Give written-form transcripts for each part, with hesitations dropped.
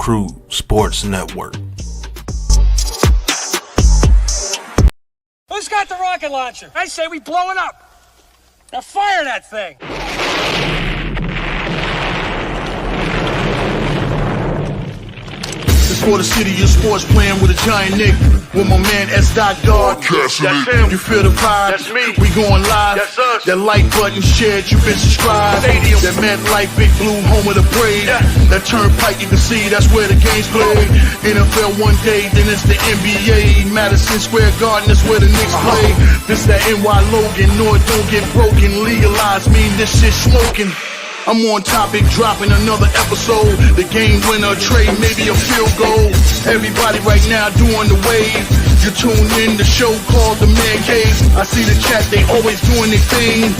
Crew Sports Network. Who's got the rocket launcher? I say we blow it up. Now fire that thing. It's for the city of sports, playing with a giant Nick. With my man S. Guard. That's him. You feel the vibe? That's me. We going live. That's us. That like button shared, you been subscribed. Stadium. That Met Life, Big Blue, home of the Braves. Yeah. That turnpike, you can see that's where the game's played. NFL one day, then it's the NBA. Madison Square Garden, that's where the Knicks play. This that NY Logan, no it don't get broken. Legalize, mean this shit smoking. I'm on topic, dropping another episode. The game winner, trade, maybe a field goal. Everybody right now doing the wave. You tune in, the show called The Man Cave. I see the chat, they always doing their thing.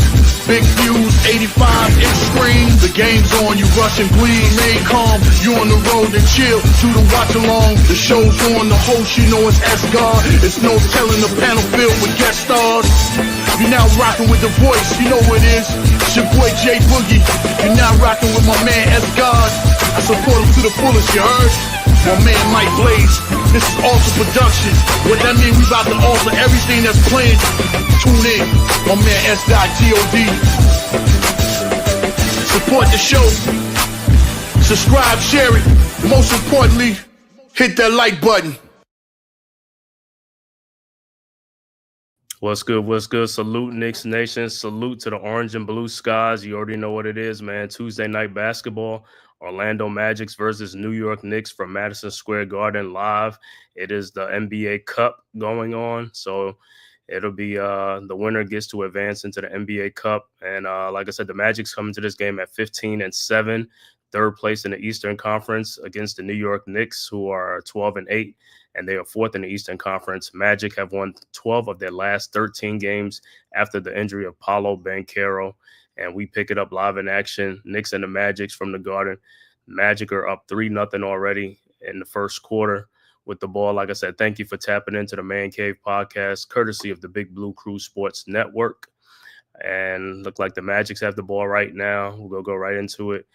Big views, 85 inch screen. The game's on, you rush and bleed. Stay calm, you on the road and chill. Do the watch along, the show's on. The host, you know it's S-God. It's no telling the panel filled with guest stars. You're now rocking with the voice, you know who it is. It's your boy J Boogie. You're now rocking with my man S-God. I support him to the fullest, you heard? My man Mike Blaze. This is Alter Production. What that mean, we about to alter everything that's playing. Tune in, my man S.God. Support the show. Subscribe, share it. Most importantly, hit that like button. What's good? What's good? Salute Knicks Nation. Salute to the orange and blue skies. You already know what it is, man. Tuesday night basketball. Orlando Magic versus New York Knicks from Madison Square Garden live. It is the NBA Cup going on. So it'll be the winner gets to advance into the NBA Cup. And like I said, the Magic's coming to this game at 15-7, third place in the Eastern Conference against the New York Knicks, who are 12-8. And they are fourth in the Eastern Conference. Magic have won 12 of their last 13 games after the injury of Paolo Banchero. And we pick it up live in action. Knicks and the Magic from the Garden. Magic are up 3-0 already in the first quarter with the ball. Like I said, thank you for tapping into the Man Cave podcast, courtesy of the Big Blue Crew Sports Network. And look like the Magics have the ball right now. We'll go right into it.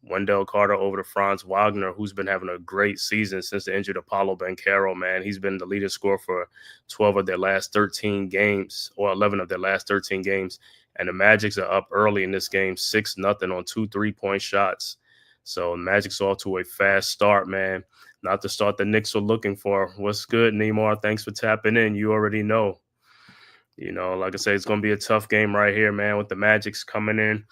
Wendell Carter over to Franz Wagner, who's been having a great season since the injury to Paolo Banchero, man. He's been the leading scorer for 12 of their last 13 games, or 11 of their last 13 games. And the Magics are up early in this game, 6-0 on 2 3-point shots. So Magic's off to a fast start, man. Not the start the Knicks were looking for. What's good, Neymar? Thanks for tapping in. You already know. You know, like I say, it's going to be a tough game right here, man, with the Magics coming in.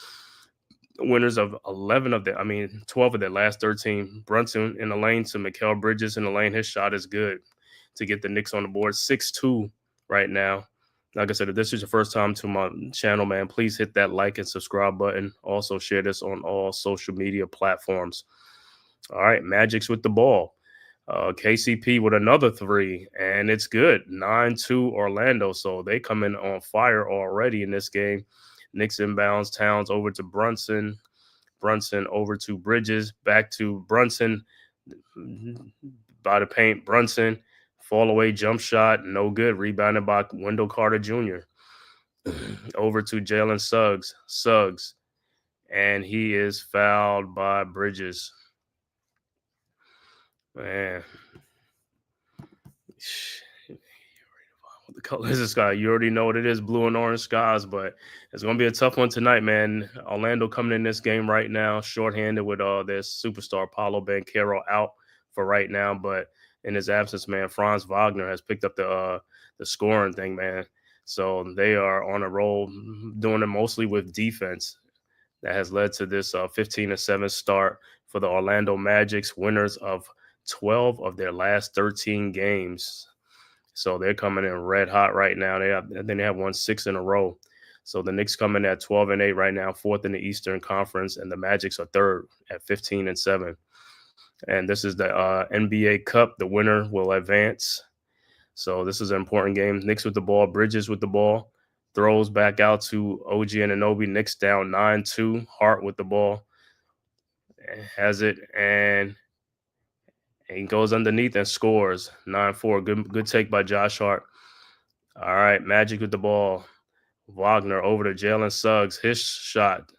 Winners of 12 of their last 13. Brunson in the lane to Mikal Bridges in the lane. His shot is good to get the Knicks on the board. 6-2 right now. Like I said, if this is your first time to my channel, man, please hit that like and subscribe button. Also share this on all social media platforms. All right, Magic's with the ball. KCP with another 3, and it's good. 9-2 Orlando, so they come in on fire already in this game. Knicks inbounds, Towns over to Brunson. Brunson over to Bridges. Back to Brunson. By the paint, Brunson. Fall away jump shot. No good. Rebounded by Wendell Carter Jr. Over to Jalen Suggs. Suggs. And he is fouled by Bridges. Man. What the color is this guy? You already know what it is, blue and orange skies, but it's going to be a tough one tonight, man. Orlando coming in this game right now, shorthanded with their superstar Paolo Banchero out for right now, but in his absence, man, Franz Wagner has picked up the scoring thing, man. So they are on a roll, doing it mostly with defense. That has led to this 15-7 start for the Orlando Magic's, winners of 12 of their last 13 games. So they're coming in red hot right now. They have won 6 in a row. So the Knicks come in at 12-8 right now, fourth in the Eastern Conference, and the Magics are third at 15-7. And this is the NBA Cup. The winner will advance. So this is an important game. Knicks with the ball, Bridges with the ball, throws back out to OG Anunoby. Knicks down 9-2. Hart with the ball, has it, and he goes underneath and scores 9-4. Good take by Josh Hart. All right, Magic with the ball. Wagner over to Jalen Suggs. His shot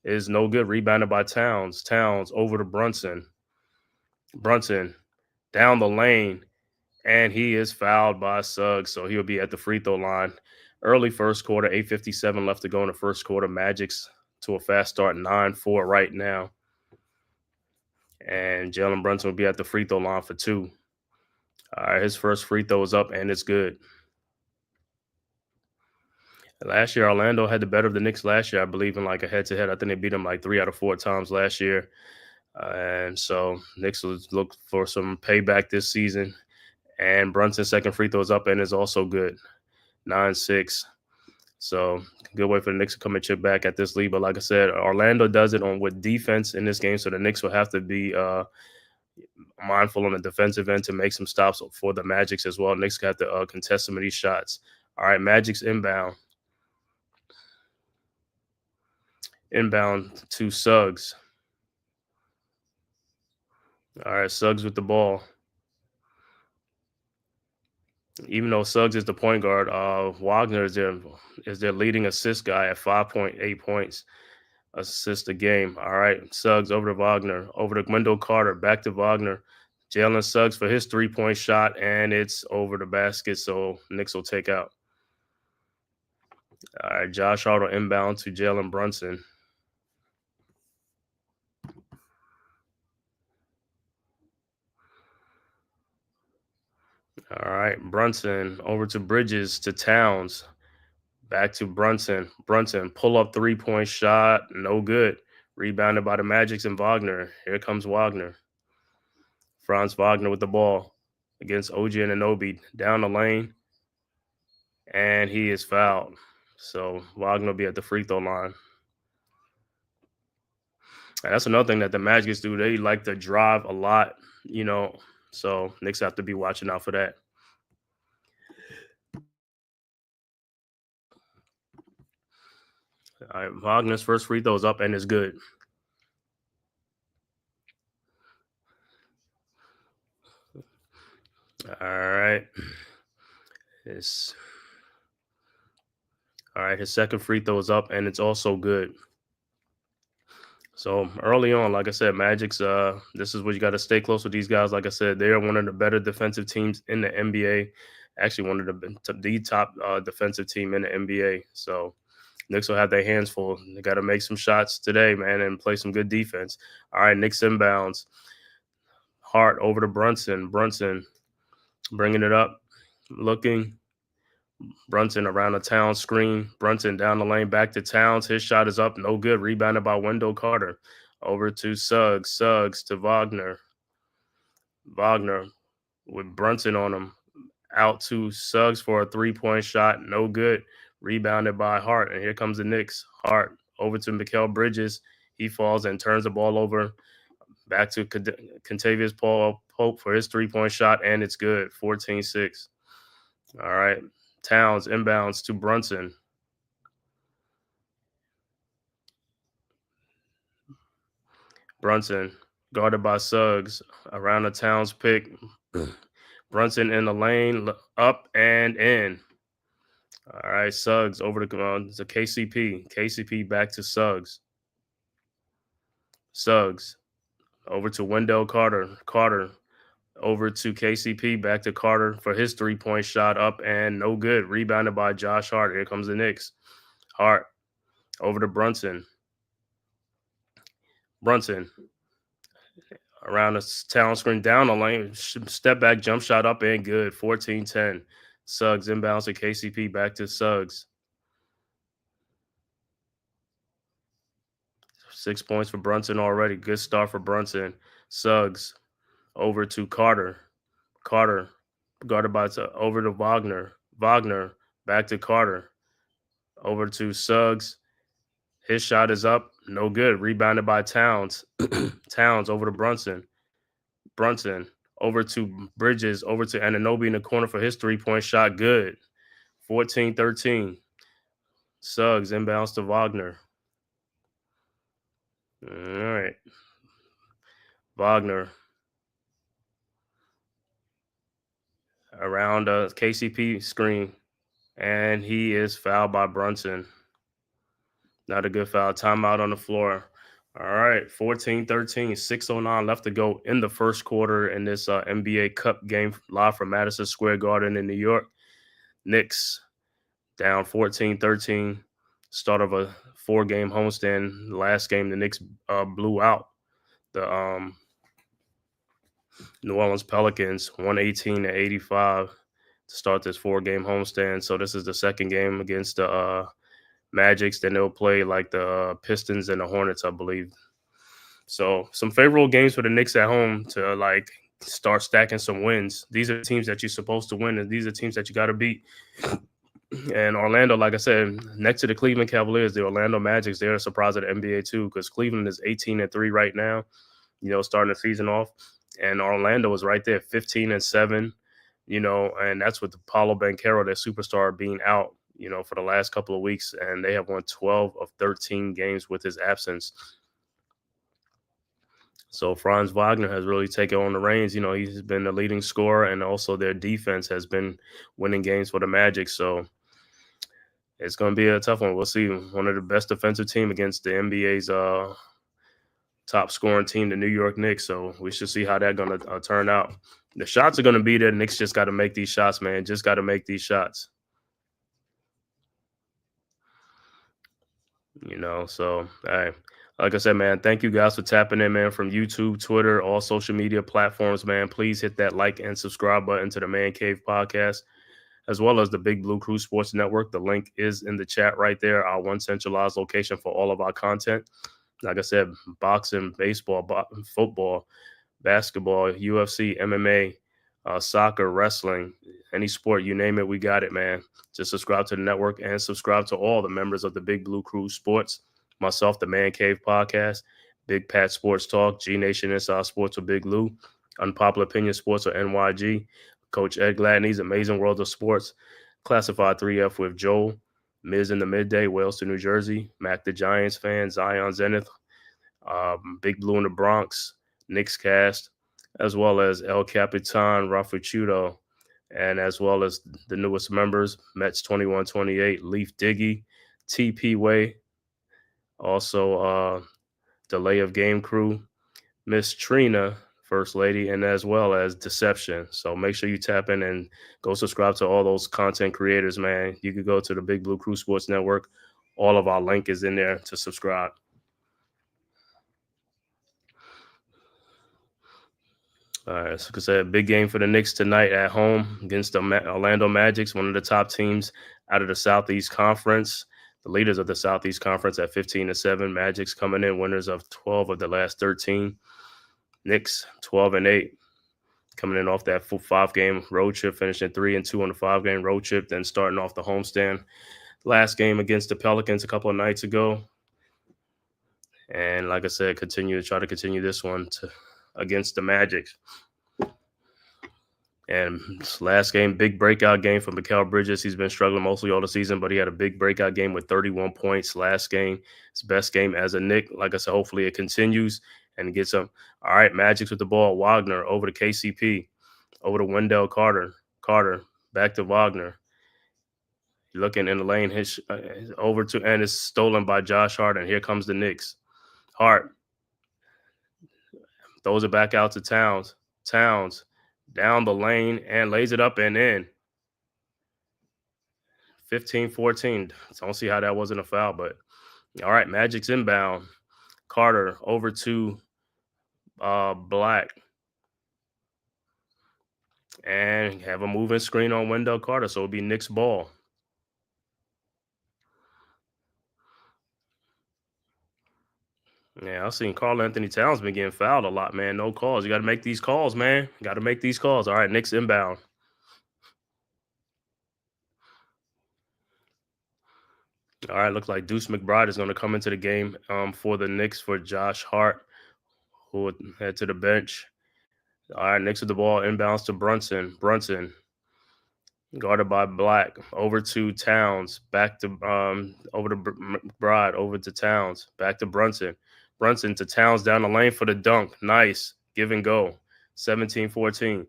is no good. Rebounded by Towns. Towns over to Brunson. Brunson down the lane, and he is fouled by Suggs, so he'll be at the free throw line. Early first quarter, 8:57 left to go in the first quarter. Magic's to a fast start, 9-4 right now. And Jalen Brunson will be at the free throw line for 2. All right, his first free throw is up, and it's good. Last year, Orlando had the better of the Knicks last year, I believe, in like a head-to-head. I think they beat them like 3 out of 4 times last year. And so Knicks will look for some payback this season. And Brunson's second free throw is up and is also good, 9-6. So good way for the Knicks to come and chip back at this lead. But like I said, Orlando does it with defense in this game, so the Knicks will have to be mindful on the defensive end to make some stops for the Magics as well. Knicks got to contest some of these shots. All right, Magic's inbound. Inbound to Suggs. All right, Suggs with the ball. Even though Suggs is the point guard, Wagner is their leading assist guy at 5.8 points assist a game. All right, Suggs over to Wagner, over to Wendell Carter, back to Wagner. Jalen Suggs for his 3-point shot, and it's over the basket, so Knicks will take out. All right, Josh Hart will inbound to Jalen Brunson. All right, Brunson over to Bridges to Towns. Back to Brunson. Brunson, pull up 3-point shot. No good. Rebounded by the Magics and Wagner. Here comes Wagner. Franz Wagner with the ball against OG Anunoby. Down the lane. And he is fouled. So Wagner will be at the free throw line. And that's another thing that the Magics do. They like to drive a lot, So Knicks have to be watching out for that. All right, Wagner's first free throw is up and is good. All right. His second free throw is up and it's also good. So early on, like I said, Magic's this is what you got to stay close with these guys. Like I said, they are one of the better defensive teams in the NBA. Actually, one of the top defensive team in the NBA. So Knicks will have their hands full. They got to make some shots today, man, and play some good defense. All right, Knicks inbounds. Hart over to Brunson. Brunson bringing it up, looking. Brunson around the Towns screen. Brunson down the lane, back to Towns. His shot is up, no good. Rebounded by Wendell Carter. Over to Suggs. Suggs to Wagner. Wagner with Brunson on him. Out to Suggs for a 3-point shot. No good. Rebounded by Hart. And here comes the Knicks. Hart over to Mikal Bridges. He falls and turns the ball over. Back to Kentavious Pope for his 3-point shot. And it's good. 14-6. All right. Towns inbounds to Brunson. Brunson guarded by Suggs around the Towns pick. Brunson in the lane, up and in. All right, Suggs over to KCP. KCP back to Suggs. Suggs over to Wendell Carter. Carter over to KCP, back to Carter for his 3-point shot, up and no good. Rebounded by Josh Hart. Here comes the Knicks. Hart over to Brunson. Brunson around the Town screen, down the lane, step back, jump shot, up and good. 14-10. Suggs inbounds to KCP, back to Suggs. 6 points for Brunson already. Good start for Brunson. Suggs over to Carter. Carter guarded by over to Wagner. Wagner back to Carter. Over to Suggs. His shot is up. No good. Rebounded by Towns. Towns over to Brunson. Brunson over to Bridges. Over to Anunoby in the corner for his 3-point shot. Good. 14-13. Suggs inbounds to Wagner. All right. Wagner around a KCP screen, and he is fouled by Brunson. Not a good foul. Timeout on the floor. All right, 14-13, 6:09 left to go in the first quarter in this NBA Cup game live from Madison Square Garden in New York. Knicks down 14-13, start of a four-game homestand. Last game, the Knicks blew out the New Orleans Pelicans 118-85 to start this four-game homestand. So this is the second game against the Magics. Then they'll play like the Pistons and the Hornets, I believe. So some favorable games for the Knicks at home to like start stacking some wins. These are teams that you're supposed to win, and these are teams that you got to beat. And Orlando, like I said, next to the Cleveland Cavaliers, the Orlando Magic, they're a surprise of the NBA too, because Cleveland is 18-3 right now, starting the season off. And Orlando is right there, 15-7, and that's with Paulo Banchero, their superstar, being out, for the last couple of weeks. And they have won 12 of 13 games with his absence. So Franz Wagner has really taken on the reins. He's been the leading scorer, and also their defense has been winning games for the Magic. So it's going to be a tough one. We'll see. One of the best defensive team against the NBA's top scoring team, the New York Knicks. So we should see how that's going to turn out. The shots are going to be there. Knicks just got to make these shots, man. Just got to make these shots. So, all right. Like I said, man, thank you guys for tapping in, man, from YouTube, Twitter, all social media platforms, man. Please hit that like and subscribe button to the Man Cave Podcast, as well as the Big Blue Crew Sports Network. The link is in the chat right there, our one centralized location for all of our content. Like I said, boxing, baseball, football, basketball, UFC, MMA, soccer, wrestling, any sport, you name it, we got it, man. Just subscribe to the network and subscribe to all the members of the Big Blue Crew Sports, myself, the Man Cave Podcast, Big Pat Sports Talk, G Nation Inside Sports with Big Lou, Unpopular Opinion Sports or NYG, Coach Ed Gladney's Amazing World of Sports, Classified 3F with Joel, Miz in the Midday, Wales to New Jersey, Mac the Giants fan, Zion Zenith, Big Blue in the Bronx, Knicks Cast, as well as El Capitan, Rafachudo, and as well as the newest members, Mets 2128, Leaf Diggy, TP Way, also Delay of Game Crew, Miss Trina, First Lady, and as well as Deception. So make sure you tap in and go subscribe to all those content creators, man. You could go to the Big Blue Crew Sports Network. All of our link is in there to subscribe. All right, so like I said, big game for the Knicks tonight at home against the Orlando Magic, one of the top teams out of the Southeast Conference. The leaders of the Southeast Conference at 15-7. Magic's coming in winners of 12 of the last 13. Knicks 12-8, coming in off that 5-game road trip, finishing 3-2 on the 5-game road trip, then starting off the homestand. Last game against the Pelicans a couple of nights ago. And like I said, try to continue this one against the Magic. And last game, big breakout game for Mikal Bridges. He's been struggling mostly all the season, but he had a big breakout game with 31 points last game. His best game as a Knick. Like I said, hopefully it continues and gets him. All right, Magic's with the ball. Wagner over to KCP. Over to Wendell Carter. Carter back to Wagner. Looking in the lane, over to, and it's stolen by Josh Hart. And here comes the Knicks. Hart throws it back out to Towns. Towns down the lane and lays it up and in. 15-14. Don't see how that wasn't a foul, but all right, Magic's inbound. Carter over to Black. And have a moving screen on Wendell Carter, so it'll be Knicks ball. Yeah, I've seen Karl Anthony Towns been getting fouled a lot, man. No calls. You got to make these calls, man. Got to make these calls. All right, Knicks inbound. All right, looks like Deuce McBride is going to come into the game for the Knicks for Josh Hart, who would head to the bench. All right, Knicks with the ball, inbounds to Brunson. Brunson guarded by Black, over to Towns, back to over to McBride, over to Towns, back to Brunson. Brunson to Towns down the lane for the dunk. Nice. Give and go. 17-14.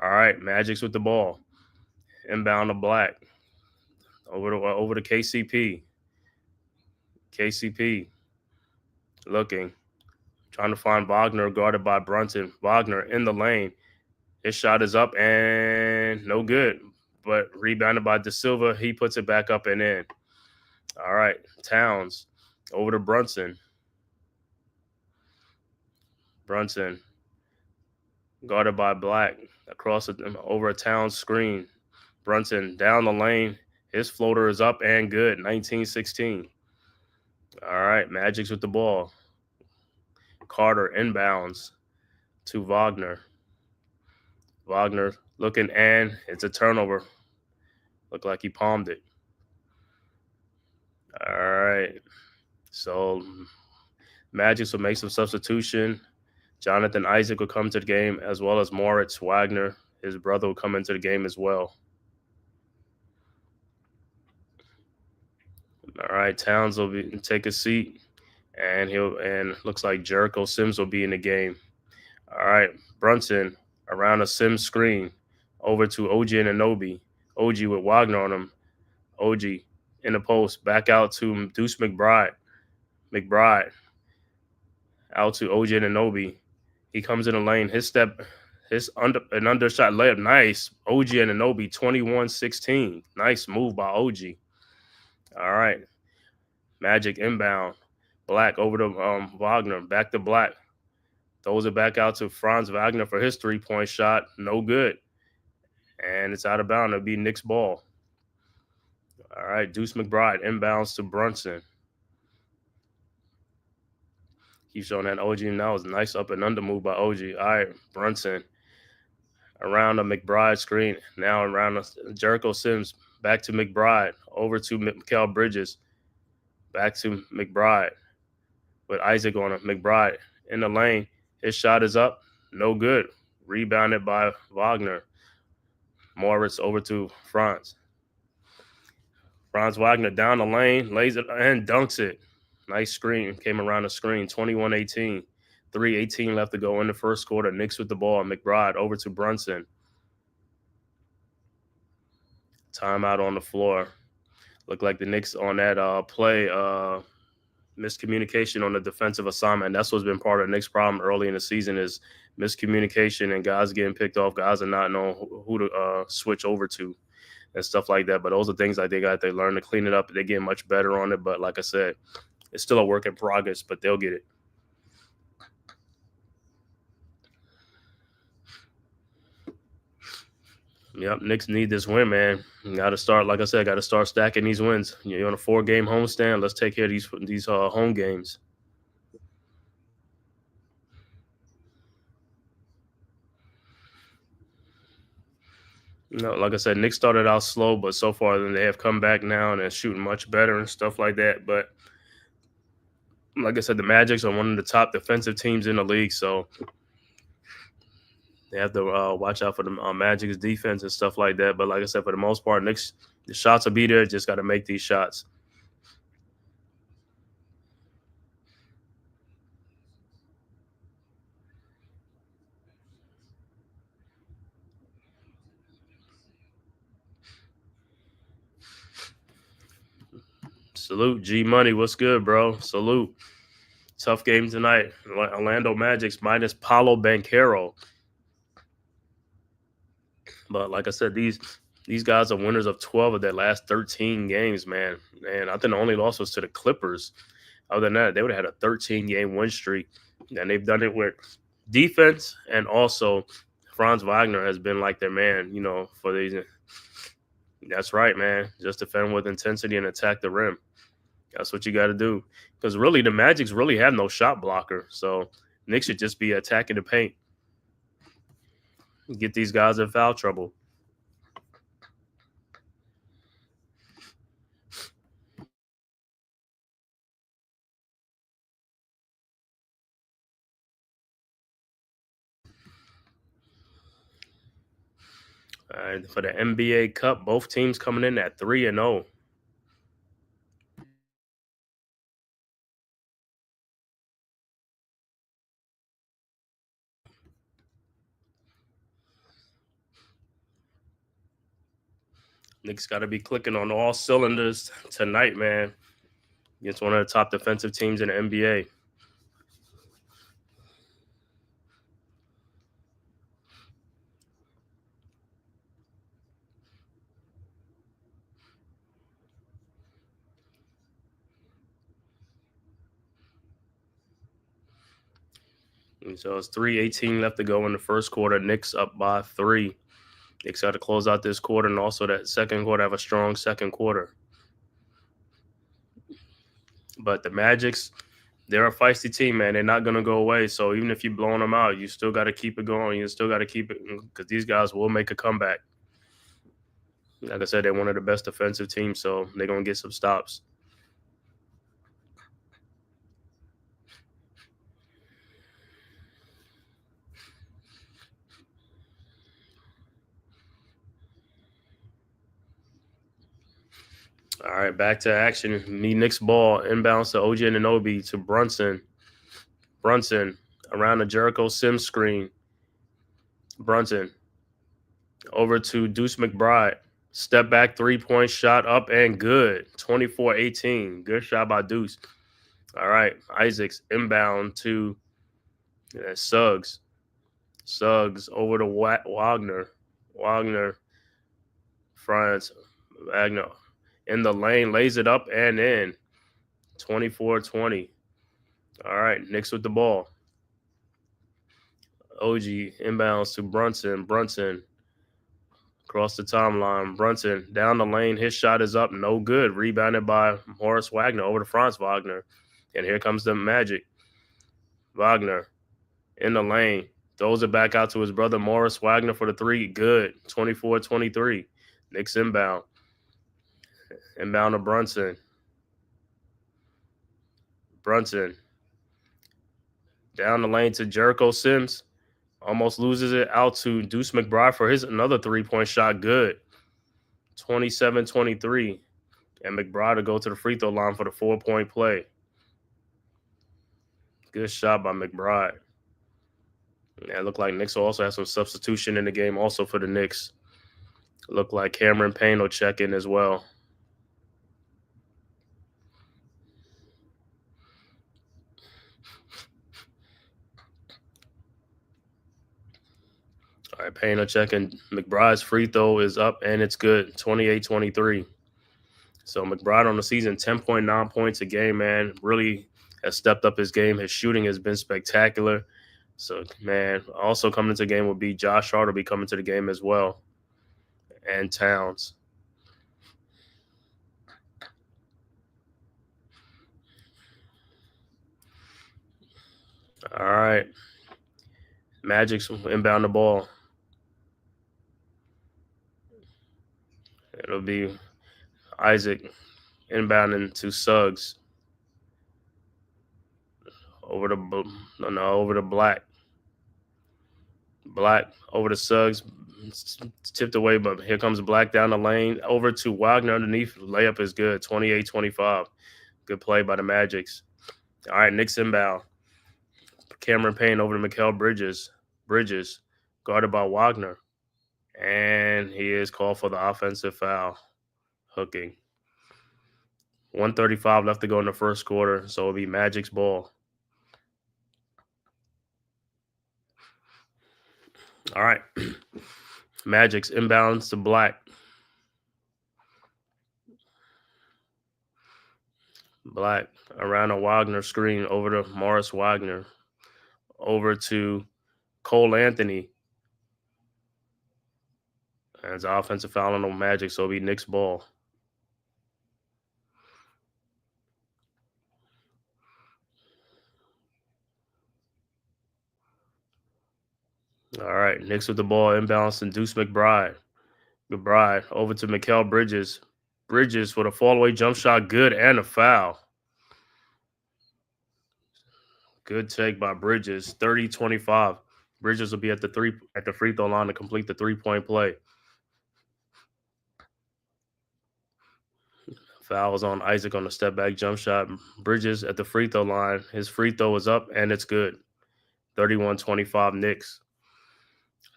All right, Magic's with the ball. Inbound to Black. Over to KCP. KCP looking. Trying to find Wagner, guarded by Brunson. Wagner in the lane. His shot is up and no good. But rebounded by De Silva. He puts it back up and in. All right. Towns over to Brunson. Brunson guarded by Black. Over a Towns screen. Brunson down the lane. His floater is up and good. 19-16. All right. Magic's with the ball. Carter inbounds to Wagner. Wagner looking, and it's a turnover. Looked like he palmed it. All right. So Magic will make some substitution. Jonathan Isaac will come to the game, as well as Moritz Wagner. His brother will come into the game as well. All right. Towns will take a seat, and looks like Jericho Sims will be in the game. All right. Brunson around a Sims screen over to OG Anunoby. OG with Wagner on him. OG in the post, back out to Deuce McBride. McBride out to OG Anunoby. He comes in the lane. An undershot layup. Nice. OG Anunoby, 21-16. Nice move by OG. All right. Magic inbound. Black over to Wagner. Back to Black. Throws it back out to Franz Wagner for his three-point shot. No good. And it's out of bounds. It'll be Knicks ball. All right. Deuce McBride inbounds to Brunson. Keep showing that OG now. Is a nice up and under move by OG. All right. Brunson around the McBride screen. Now around Jericho Sims. Back to McBride. Over to Mikal Bridges. Back to McBride. With Isaac on him. McBride in the lane. His shot is up. No good. Rebounded by Wagner. Moritz over to Franz. Franz Wagner down the lane. Lays it and dunks it. Nice screen. Came around the screen. 21-18. 3:18 left to go in the first quarter. Knicks with the ball. McBride over to Brunson. Timeout on the floor. Looked like the Knicks on that play miscommunication on the defensive assignment. That's what's been part of the Knicks' problem early in the season is miscommunication and guys getting picked off. Guys are not knowing who to switch over to and stuff like that. But those are things like they learn to clean it up. They get much better on it. But like I said, it's still a work in progress, but they'll get it. Yep, Knicks need this win, man. Got to start, like I said, got to start stacking these wins. You're on a 4-game homestand. Let's take care of these home games. Like I said, Knicks started out slow, but so far they have come back now and they're shooting much better and stuff like that. But like I said, the Magics are one of the top defensive teams in the league, so they have to watch out for the Magic's defense and stuff like that. But like I said, for the most part, Knicks, the shots will be there. Just got to make these shots. Salute, G Money. What's good, bro? Salute. Tough game tonight. Orlando Magic's minus Paolo Banchero. But like I said, these guys are winners of 12 of their last 13 games, man. And I think the only loss was to the Clippers. Other than that, they would have had a 13-game win streak. And they've done it with defense, and also Franz Wagner has been like their man, for these. That's right, man. Just defend with intensity and attack the rim. That's what you got to do. Because really, the Magics really have no shot blocker. So Knicks should just be attacking the paint. Get these guys in foul trouble. All right, for the NBA Cup, both teams coming in at 3-0. Knicks got to be clicking on all cylinders tonight, man. Against one of the top defensive teams in the NBA. And so it's 3:18 left to go in the first quarter. Knicks up by 3. Knicks got to close out this quarter and also that second quarter have a strong second quarter. But the Magics, they're a feisty team, man. They're not going to go away. So even if you're blowing them out, you still got to keep it going. You still got to keep it because these guys will make a comeback. Like I said, they're one of the best defensive teams, so they're going to get some stops. All right, back to action. Knicks ball inbounds to OG Anunoby to Brunson. Brunson around the Jericho Sims screen. Brunson over to Deuce McBride. Step back 3-point shot up and good. 24-18. Good shot by Deuce. All right, Isaacs inbound to Suggs. Suggs over to Wagner. Wagner fronts. Wagner in the lane, lays it up and in. 24-20. All right, Knicks with the ball. OG inbounds to Brunson. Brunson across the timeline. Brunson down the lane. His shot is up. No good. Rebounded by Morris Wagner over to Franz Wagner. And here comes the Magic. Wagner in the lane. Throws it back out to his brother Morris Wagner for the 3. Good. 24-23. Knicks inbound. Inbound to Brunson. Brunson down the lane to Jericho Sims. Almost loses it out to Deuce McBride for his another 3-point shot. Good. 27-23. And McBride will go to the free throw line for the 4-point play. Good shot by McBride. Yeah, it looked like Knicks will also have some substitution in the game also for the Knicks. It looked like Cameron Payne will check in as well. All right, Payne will check in. McBride's free throw is up and it's good. 28-23. So McBride on the season, 10.9 points a game, man. Really has stepped up his game. His shooting has been spectacular. So, man, also coming into the game will be Josh Hart will be coming to the game as well. And Towns. All right. Magic's inbound the ball. It'll be Isaac inbounding to Suggs. Over to Black. Black over to Suggs. Tipped away, but here comes Black down the lane. Over to Wagner underneath. Layup is good. 28-25. Good play by the Magics. All right, Knicks inbound. Cameron Payne over to Mikal Bridges. Bridges guarded by Wagner. And he is called for the offensive foul. Hooking. 1:35 left to go in the first quarter, so it'll be Magic's ball. All right. Magic's inbounds to Black. Black around a Wagner screen over to Morris Wagner. Over to Cole Anthony. And it's an offensive foul on the Magic, so it'll be Knicks ball. All right, Knicks with the ball, inbounds to Deuce McBride. McBride over to Mikal Bridges. Bridges with a fall-away jump shot, good, and a foul. Good take by Bridges, 30-25. Bridges will be at the free throw line to complete the 3-point play. Foul was on Isaac on the step-back jump shot. Bridges at the free throw line. His free throw is up, and it's good. 31-25 Knicks.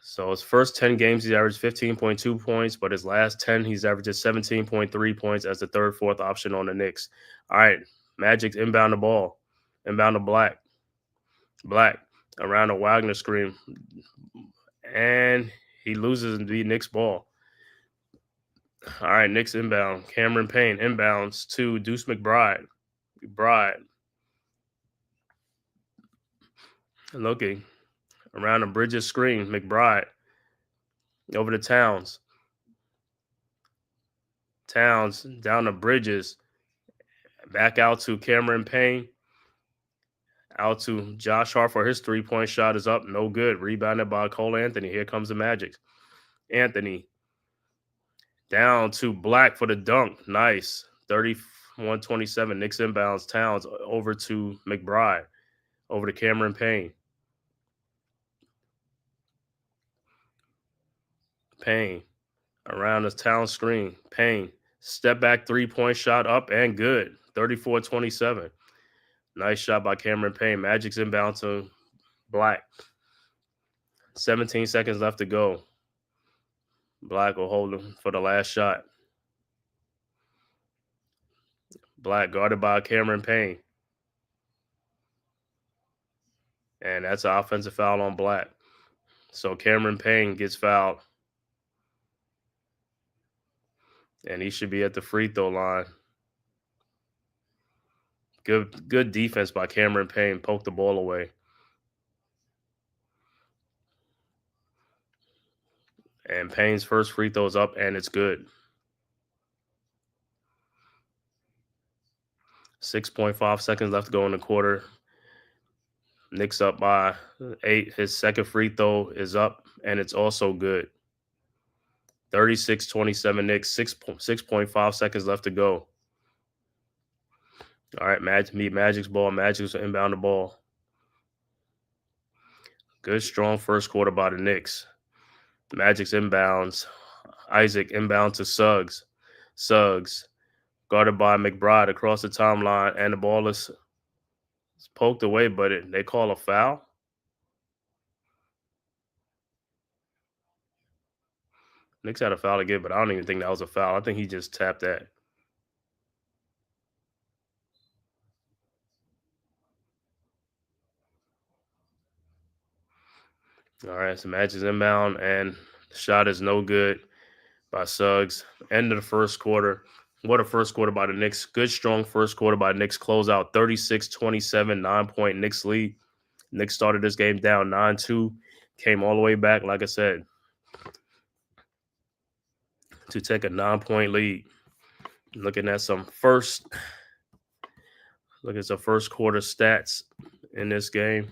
So his first 10 games, he's averaged 15.2 points, but his last 10, he's averaged 17.3 points as the third, fourth option on the Knicks. All right, Magic's inbound the ball. Inbound to Black. Black around the Wagner screen. And he loses the Knicks ball. All right, Knicks inbound. Cameron Payne inbounds to Deuce McBride. McBride Looking around the Bridges screen. McBride over to Towns. Towns down the Bridges. Back out to Cameron Payne. Out to Josh Hart for his 3-point shot is up. No good. Rebounded by Cole Anthony. Here comes the Magic. Anthony down to Black for the dunk. Nice. 31-27. Knicks inbounds. Towns over to McBride. Over to Cameron Payne. Payne around the Towns screen. Payne. Step back 3-point shot up and good. 34-27. Nice shot by Cameron Payne. Magic's inbound to Black. 17 seconds left to go. Black will hold him for the last shot. Black guarded by Cameron Payne. And that's an offensive foul on Black. So Cameron Payne gets fouled. And he should be at the free throw line. Good defense by Cameron Payne. Poked the ball away. And Payne's first free throw is up, and it's good. 6.5 seconds left to go in the quarter. Knicks up by 8. His second free throw is up, and it's also good. 36-27 Knicks. 6.5 seconds left to go. All right, Magic's ball. Magic's inbound the ball. Good, strong first quarter by the Knicks. Magic's inbounds. Isaac inbound to Suggs. Suggs guarded by McBride across the timeline, and the ball is poked away, but they call a foul. Knicks had a foul to give, but I don't even think that was a foul. I think he just tapped that. All right, so Magic's inbound, and the shot is no good by Suggs. End of the first quarter. What a first quarter by the Knicks. Good, strong first quarter by the Knicks. Close out 36-27, 9-point Knicks lead. Knicks started this game down 9-2. Came all the way back, like I said, to take a 9-point lead. Looking at some first quarter stats in this game.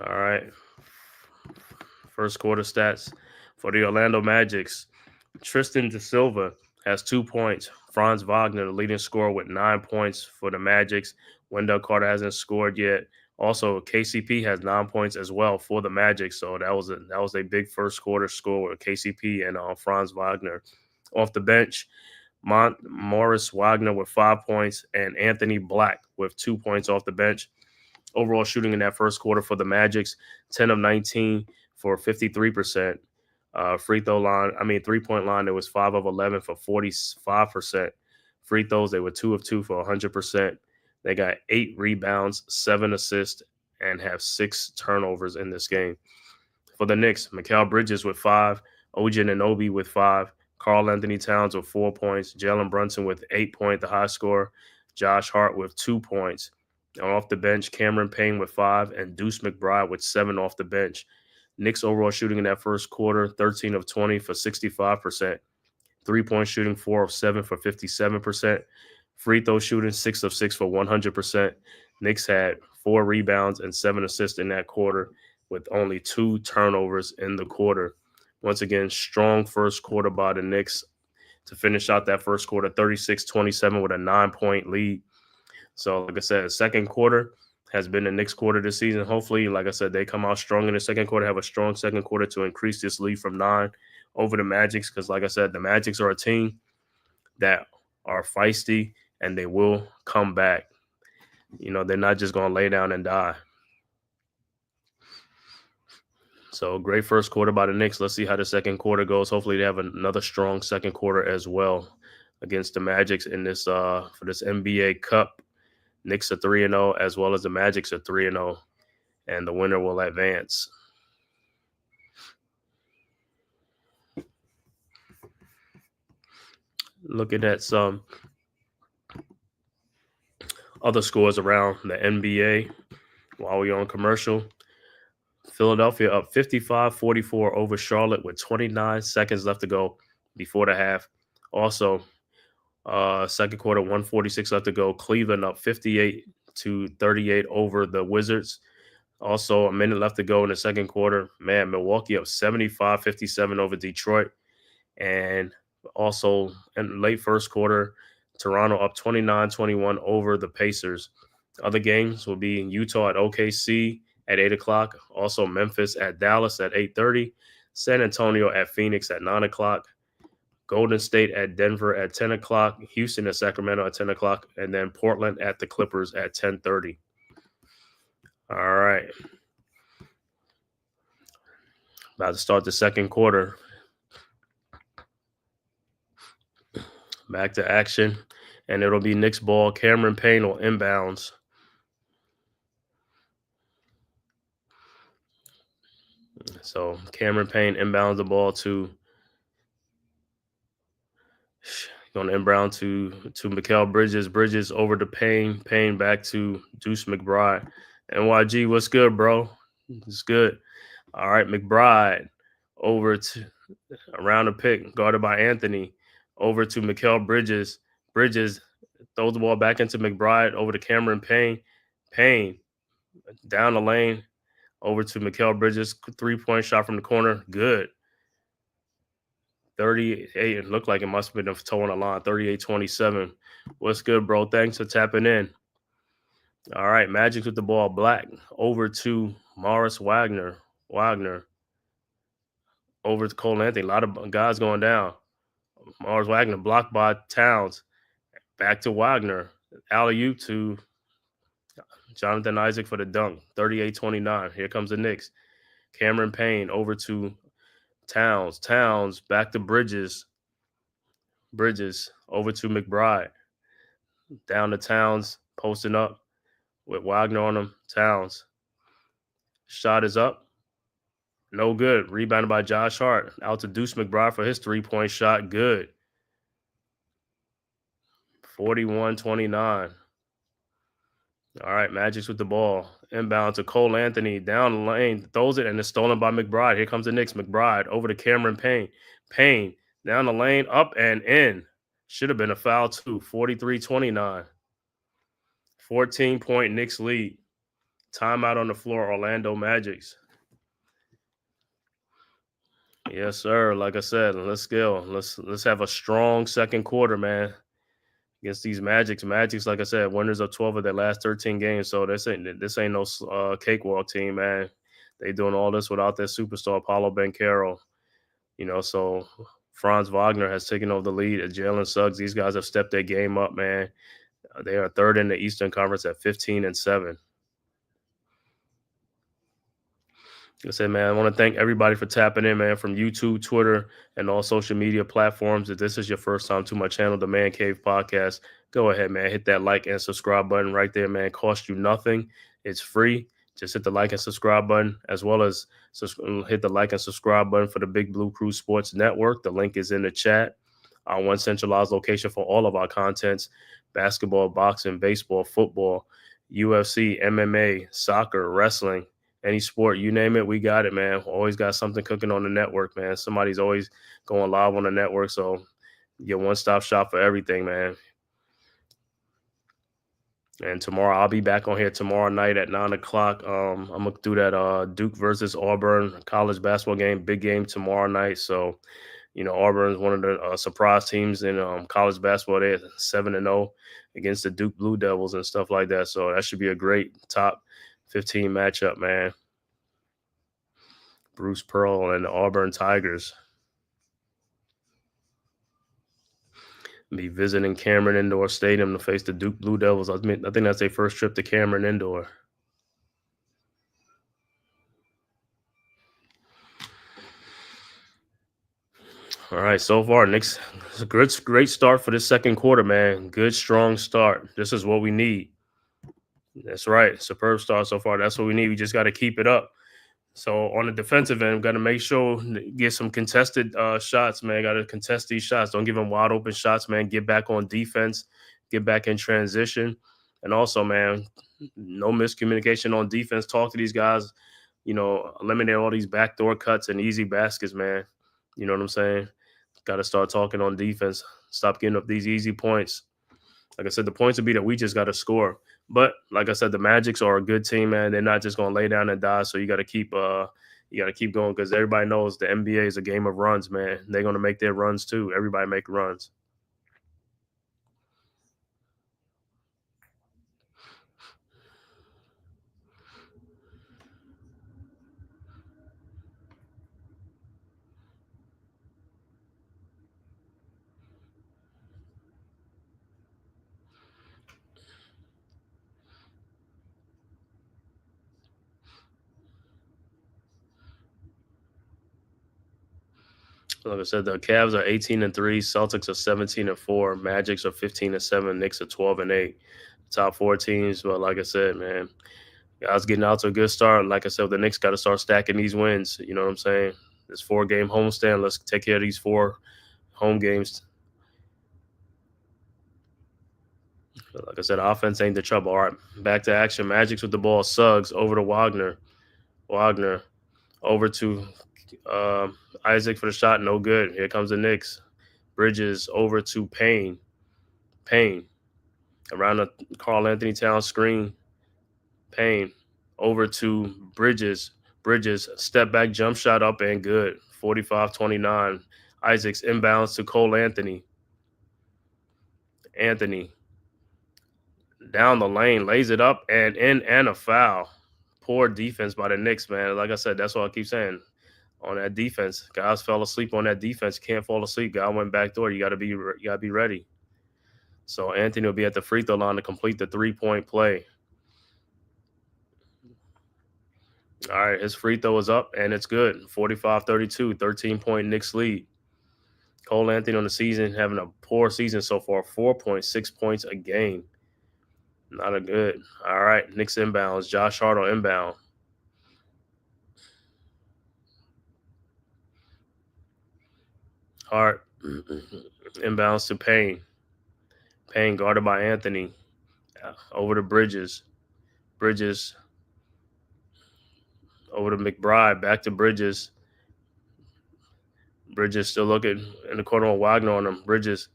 All right. First quarter stats for the Orlando Magics. Tristan Da Silva has 2 points. Franz Wagner, the leading scorer, with 9 points for the Magics. Wendell Carter hasn't scored yet. Also, KCP has 9 points as well for the Magic. So that was a big first quarter score with KCP and Franz Wagner. Off the bench, Morris Wagner with 5 points and Anthony Black with 2 points off the bench. Overall shooting in that first quarter for the Magics, 10 of 19 for 53%. Free throw line, 3-point line, there was 5 of 11 for 45%. Free throws, they were 2 of 2 for 100%. They got 8 rebounds, 7 assists, and have 6 turnovers in this game. For the Knicks, Mikal Bridges with 5, OG Anunoby with 5, Karl Anthony Towns with 4 points, Jalen Brunson with 8 points, the high scorer, Josh Hart with 2 points. And off the bench, Cameron Payne with 5, and Deuce McBride with 7 off the bench. Knicks overall shooting in that first quarter, 13 of 20 for 65%. 3-point shooting, 4 of 7 for 57%. Free throw shooting, 6 of 6 for 100%. Knicks had 4 rebounds and 7 assists in that quarter with only 2 turnovers in the quarter. Once again, strong first quarter by the Knicks to finish out that first quarter, 36-27 with a 9-point lead. So, like I said, the second quarter has been the Knicks quarter this season. Hopefully, like I said, they come out strong in the second quarter, have a strong second quarter to increase this lead from 9 over the Magics. Because, like I said, the Magics are a team that are feisty and they will come back. You know, they're not just going to lay down and die. So, great first quarter by the Knicks. Let's see how the second quarter goes. Hopefully, they have another strong second quarter as well against the Magics in this for this NBA Cup. Knicks are 3-0, as well as the Magics are 3-0, and the winner will advance. Looking at some other scores around the NBA while we're on commercial. Philadelphia up 55-44 over Charlotte with 29 seconds left to go before the half. Also, second quarter, 146 left to go. Cleveland up 58-38 over the Wizards. Also, a minute left to go in the second quarter. Man, Milwaukee up 75-57 over Detroit. And also in late first quarter, Toronto up 29-21 over the Pacers. Other games will be Utah at OKC at 8 o'clock. Also Memphis at Dallas at 8:30. San Antonio at Phoenix at 9 o'clock. Golden State at Denver at 10 o'clock. Houston at Sacramento at 10 o'clock. And then Portland at the Clippers at 10:30. All right. About to start the second quarter. Back to action. And it'll be Knicks ball. Cameron Payne will inbounds. So Cameron Payne inbounds the ball to going to inbound to Mikal Bridges. Bridges over to Payne. Payne back to Deuce McBride. NYG, what's good, bro? It's good. All right, McBride over to around the pick, guarded by Anthony. Over to Mikal Bridges. Bridges throws the ball back into McBride. Over to Cameron Payne. Payne down the lane. Over to Mikal Bridges. 3-point shot from the corner. Good. 38. It looked like it must have been a toe on the line. 38-27. What's good, bro? Thanks for tapping in. All right, Magic with the ball. Black over to Morris Wagner. Over to Cole Anthony. A lot of guys going down. Morris Wagner blocked by Towns. Back to Wagner. Alley-oop to Jonathan Isaac for the dunk. 38-29. Here comes the Knicks. Cameron Payne over to Towns. Towns back to Bridges. Bridges over to McBride. Down to Towns. Posting up with Wagner on him. Towns. Shot is up. No good. Rebounded by Josh Hart. Out to Deuce McBride for his 3-point shot. Good. 41-29. All right, Magic's with the ball. Inbound to Cole Anthony. Down the lane. Throws it and it's stolen by McBride. Here comes the Knicks. McBride over to Cameron Payne. Payne down the lane. Up and in. Should have been a foul too. 43-29. 14-point Knicks lead. Timeout on the floor. Orlando Magics. Yes, sir. Like I said, let's go. Let's have a strong second quarter, man. Against these Magics. Magics, like I said, winners of 12 of their last 13 games. So this ain't no cakewalk team, man. They doing all this without their superstar, Paulo Banchero. So Franz Wagner has taken over the lead. Jalen Suggs, these guys have stepped their game up, man. They are third in the Eastern Conference at 15-7. Like I said, man, I want to thank everybody for tapping in, man, from YouTube, Twitter, and all social media platforms. If this is your first time to my channel, The Man Cave Podcast, go ahead, man. Hit that like and subscribe button right there, man. It costs you nothing. It's free. Just hit the like and subscribe button, as well as hit the like and subscribe button for the Big Blue Crew Sports Network. The link is in the chat. Our one centralized location for all of our contents: basketball, boxing, baseball, football, UFC, MMA, soccer, wrestling. Any sport, you name it, we got it, man. Always got something cooking on the network, man. Somebody's always going live on the network, so your one-stop shop for everything, man. And tomorrow, I'll be back on here tomorrow night at 9 o'clock. I'm going to do that Duke versus Auburn college basketball game, big game tomorrow night. So, Auburn's one of the surprise teams in college basketball. They're 7-0 against the Duke Blue Devils and stuff like that. So that should be a great top 15 matchup, man. Bruce Pearl and the Auburn Tigers be visiting Cameron Indoor Stadium to face the Duke Blue Devils. I think that's their first trip to Cameron Indoor. All right, so far, Knicks, it's a great start for this second quarter, man. Good, strong start. This is what we need. That's right. Superb start so far. That's what we need. We just got to keep it up. So on the defensive end, we've got to make sure get some contested shots, man. Got to contest these shots. Don't give them wide open shots, man. Get back on defense. Get back in transition. And also, man, no miscommunication on defense. Talk to these guys, eliminate all these backdoor cuts and easy baskets, man. You know what I'm saying? Got to start talking on defense. Stop getting up these easy points. Like I said, the points would be that we just got to score. But like I said, the Magics are a good team, man. They're not just going to lay down and die. So you got to keep going because everybody knows the NBA is a game of runs, man. They're going to make their runs too. Everybody make runs. Like I said, the Cavs are 18-3, Celtics are 17-4, Magics are 15-7, Knicks are 12-8. Top four teams, but like I said, man, guys getting out to a good start. Like I said, the Knicks got to start stacking these wins. You know what I'm saying? This 4-game homestand. Let's take care of these 4 home games. Like I said, offense ain't the trouble. All right, back to action. Magics with the ball. Suggs over to Wagner. Wagner over to Isaac for the shot. No good. Here comes the Knicks. Bridges over to Payne. Payne around the Karl Anthony Towns screen. Payne over to Bridges. Bridges step back jump shot up and good. 45-29. Isaacs inbounds to Cole Anthony. Anthony down the lane, lays it up and in and a foul. Poor defense by the Knicks, man. Like I said, that's what I keep saying. On that defense, guys fell asleep on that defense. You can't fall asleep. Guy went back door. You got to be ready. So Anthony will be at the free throw line to complete the 3-point play. All right, his free throw is up and it's good. 45-32, 13-point Knicks lead. Cole Anthony on the season having a poor season so far. 4.6 points a game. Not a good. All right, Knicks inbounds. Josh Hart on inbound. Hart inbounds to Payne. Payne guarded by Anthony. Over to Bridges. Bridges over to McBride. Back to Bridges. Bridges still looking in the corner with Wagner on him. Bridges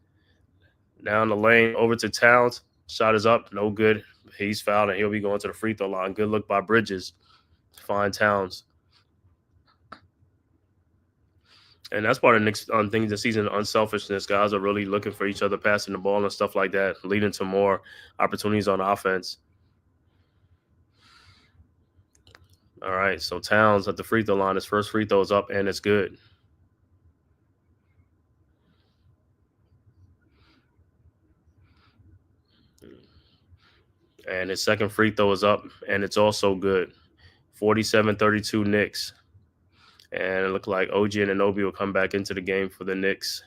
down the lane over to Towns. Shot is up. No good. He's fouled and he'll be going to the free throw line. Good look by Bridges. Fine Towns. And that's part of the Knicks thing this season, unselfishness. Guys are really looking for each other, passing the ball and stuff like that, leading to more opportunities on offense. All right, so Towns at the free throw line. His first free throw is up, and it's good. And his second free throw is up, and it's also good. 47-32 Knicks. And it looked like OG and Anunoby will come back into the game for the Knicks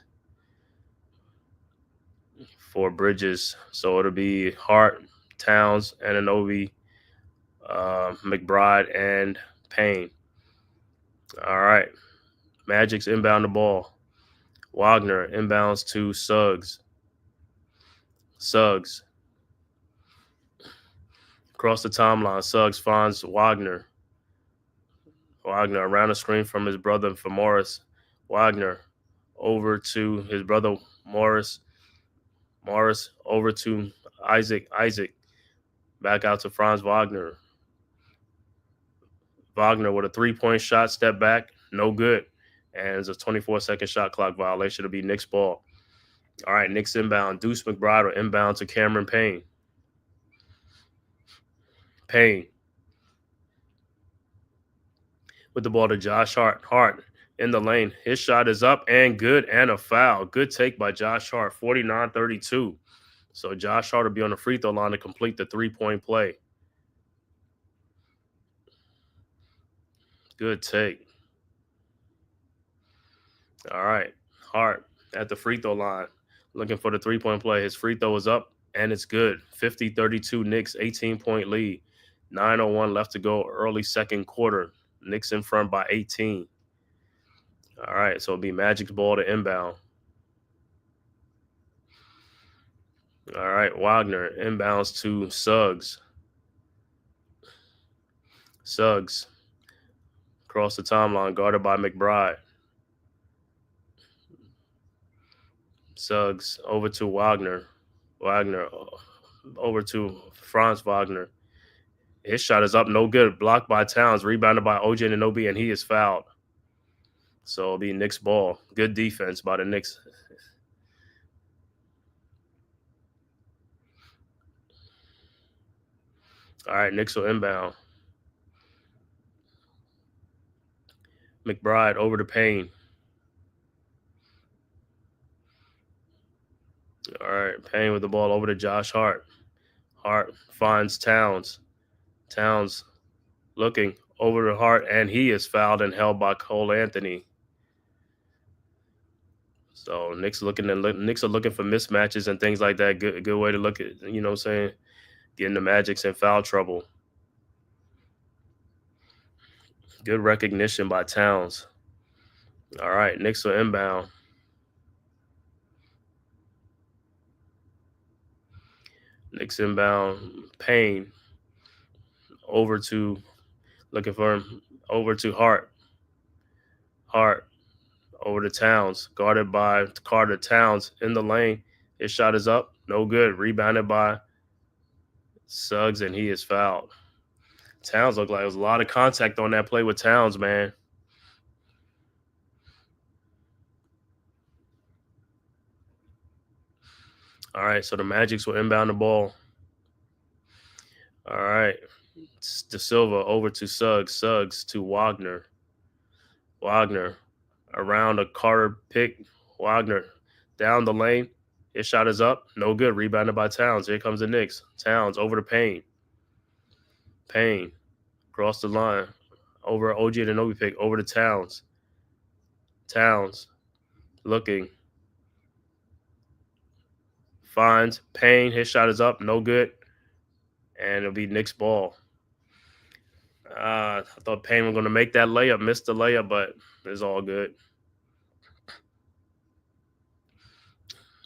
for Bridges. So it'll be Hart, Towns, and Anunoby, McBride, and Payne. All right. Magic's inbound the ball. Wagner inbounds to Suggs. Suggs. Across the timeline, Suggs finds Wagner. Wagner around the screen from his brother for Morris. Wagner over to his brother Morris. Morris over to Isaac. Isaac back out to Franz Wagner. Wagner with a 3-point shot, step back, no good. And it's a 24-second shot clock violation. It'll be Knicks ball. All right, Knicks inbound. Deuce McBride will inbound to Cameron Payne. Payne with the ball to Josh Hart. Hart in the lane. His shot is up and good and a foul. Good take by Josh Hart, 49-32. So Josh Hart will be on the free throw line to complete the 3-point play. Good take. All right. Hart at the free throw line looking for the 3-point play. His free throw is up and it's good. 50-32 Knicks, 18-point lead. 9:01 left to go early second quarter. Knicks in front by 18. All right, so it'll be Magic's ball to inbound. All right, Wagner inbounds to Suggs. Suggs across the timeline, guarded by McBride. Suggs over to Wagner. Wagner over to Franz Wagner. His shot is up, no good. Blocked by Towns, rebounded by OJ Anunoby, and he is fouled. So it'll be Knicks ball. Good defense by the Knicks. All right, Knicks will inbound. McBride over to Payne. All right, Payne with the ball over to Josh Hart. Hart finds Towns. Towns looking over to Hart, and he is fouled and held by Cole Anthony. So Knicks are looking for mismatches and things like that. Good way to look at, you know what I'm saying, getting the Magics in foul trouble. Good recognition by Towns. All right, Knicks will inbound. Knicks inbound. Payne over to Hart. Hart over to Towns, guarded by Carter. Towns in the lane. His shot is up, no good. Rebounded by Suggs, and he is fouled. Towns looked like there was a lot of contact on that play with Towns, man. All right, so the Magics will inbound the ball. All right, De Silva over to Suggs. Suggs to Wagner. Wagner around a Carter pick. Wagner down the lane. His shot is up, no good. Rebounded by Towns. Here comes the Knicks. Towns over to Payne. Payne across the line. Over OG Anunoby pick. Over to Towns. Towns looking. Finds Payne. His shot is up, no good. And it'll be Knicks ball. I thought Payne was going to make that layup. Missed the layup, but it's all good.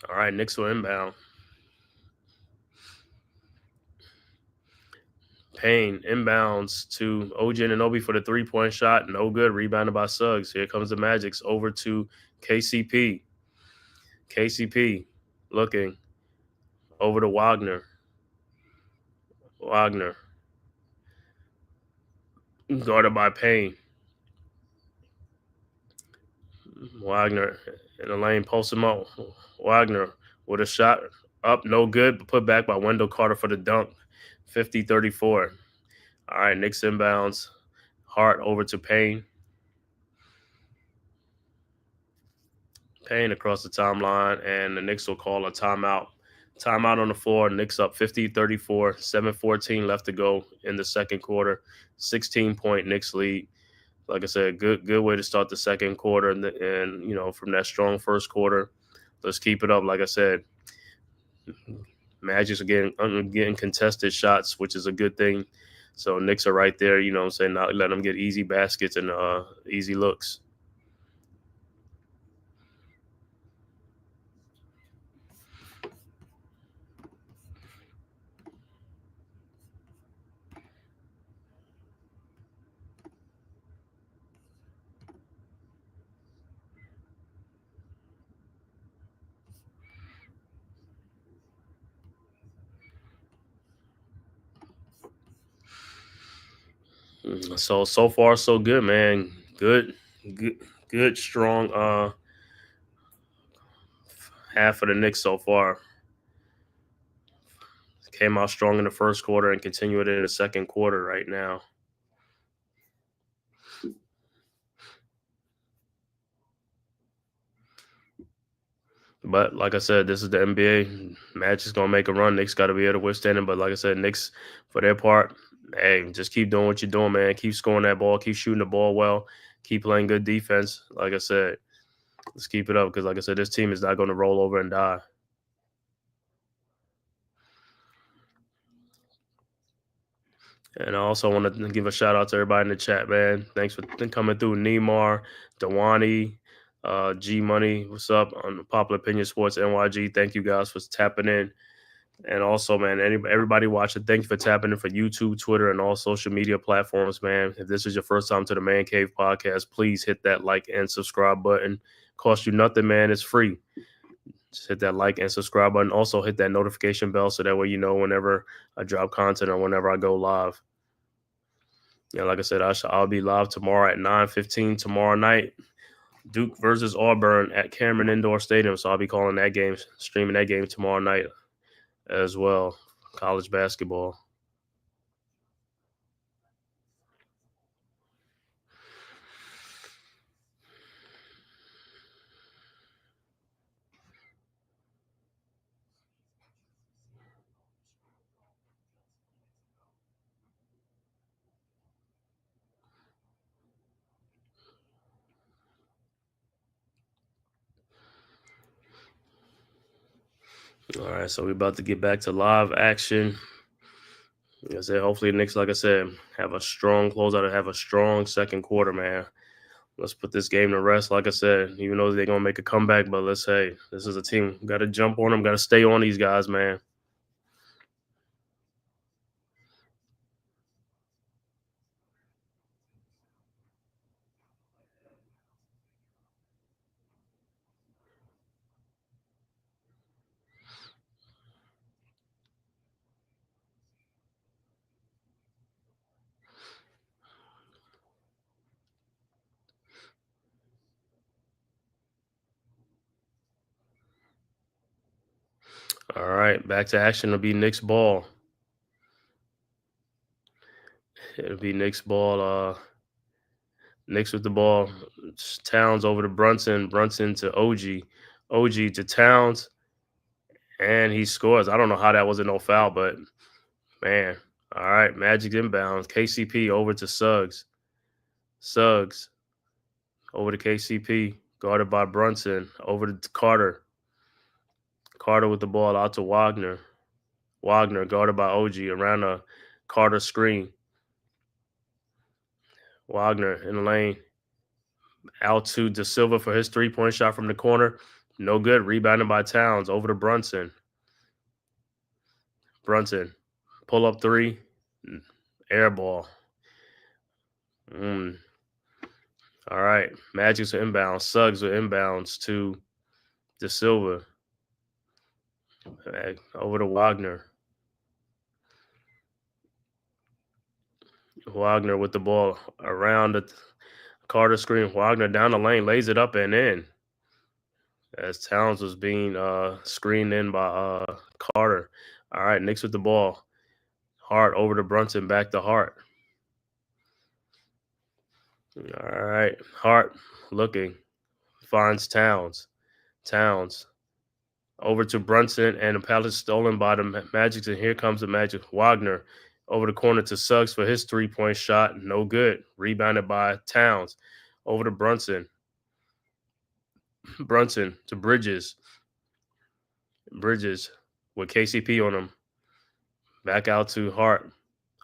All right, Knicks will inbound. Payne inbounds to OG Anunoby for the three-point shot. No good. Rebounded by Suggs. Here comes the Magics over to KCP. KCP looking over to Wagner. Wagner guarded by Payne. Wagner in the lane, post him out. Wagner with a shot up, no good, but put back by Wendell Carter for the dunk. 50-34. All right, Knicks inbounds. Hart over to Payne. Payne across the timeline, and the Knicks will call a timeout. Timeout on the floor. Knicks up 50-34, 7:14 left to go in the second quarter. 16-point Knicks lead. Like I said, good way to start the second quarter, and you know, from that strong first quarter, let's keep it up. Like I said, Magic's are getting contested shots, which is a good thing. So Knicks are right there, you know what I'm saying, not letting them get easy baskets and easy looks. So far so good, man. Good, strong half of the Knicks so far. Came out strong in the first quarter and continue it in the second quarter right now. But like I said, this is the NBA. Magic's gonna make a run. Knicks got to be able to withstand it. But like I said, Knicks, for their part, hey, just keep doing what you're doing, man. Keep scoring that ball. Keep shooting the ball well. Keep playing good defense. Like I said, let's keep it up because, like I said, this team is not going to roll over and die. And I also want to give a shout out to everybody in the chat, man. Thanks for coming through. Neymar, Dewani, G Money, what's up on Popular Opinion Sports NYG? Thank you guys for tapping in. And also, man, everybody watching, thank you for tapping in for YouTube, Twitter, and all social media platforms, man. If this is your first time to the Man Cave podcast, please hit that like and subscribe button. Cost you nothing, man. It's free. Just hit that like and subscribe button. Also, hit that notification bell so that way you know whenever I drop content or whenever I go live. Yeah, like I said, I'll be live tomorrow at 9:15 tomorrow night. Duke versus Auburn at Cameron Indoor Stadium. So I'll be calling that game, streaming that game tomorrow night as well. College basketball. All right, so we're about to get back to live action. Like I said, hopefully the Knicks, like I said, have a strong closeout and have a strong second quarter, man. Let's put this game to rest. Like I said, even though they're going to make a comeback, but let's say this is a team. Got to jump on them. Got to stay on these guys, man. All right, back to action. It'll be Knicks ball. It'll be Knicks ball. Knicks with the ball. Towns over to Brunson. Brunson to OG. OG to Towns. And he scores. I don't know how that wasn't no foul, but man. All right, Magic inbounds. KCP over to Suggs. Suggs over to KCP. Guarded by Brunson. Over to Carter. Carter with the ball out to Wagner. Wagner guarded by OG around a Carter screen. Wagner in the lane. Out to Da Silva for his three-point shot from the corner. No good. Rebounded by Towns. Over to Brunson. Brunson. Pull up three. Air ball. All right. Magic's with inbounds. Suggs with inbounds to Da Silva. Over to Wagner. Wagner with the ball around the Carter screen. Wagner down the lane, lays it up and in. As Towns was being screened in by Carter. All right, Knicks with the ball. Hart over to Brunson, back to Hart. All right, Hart looking. Finds Towns. Towns over to Brunson, and the pass is stolen by the Magic, and here comes the Magic. Wagner over the corner to Suggs for his three-point shot. No good. Rebounded by Towns. Over to Brunson. Brunson to Bridges. Bridges with KCP on him. Back out to Hart.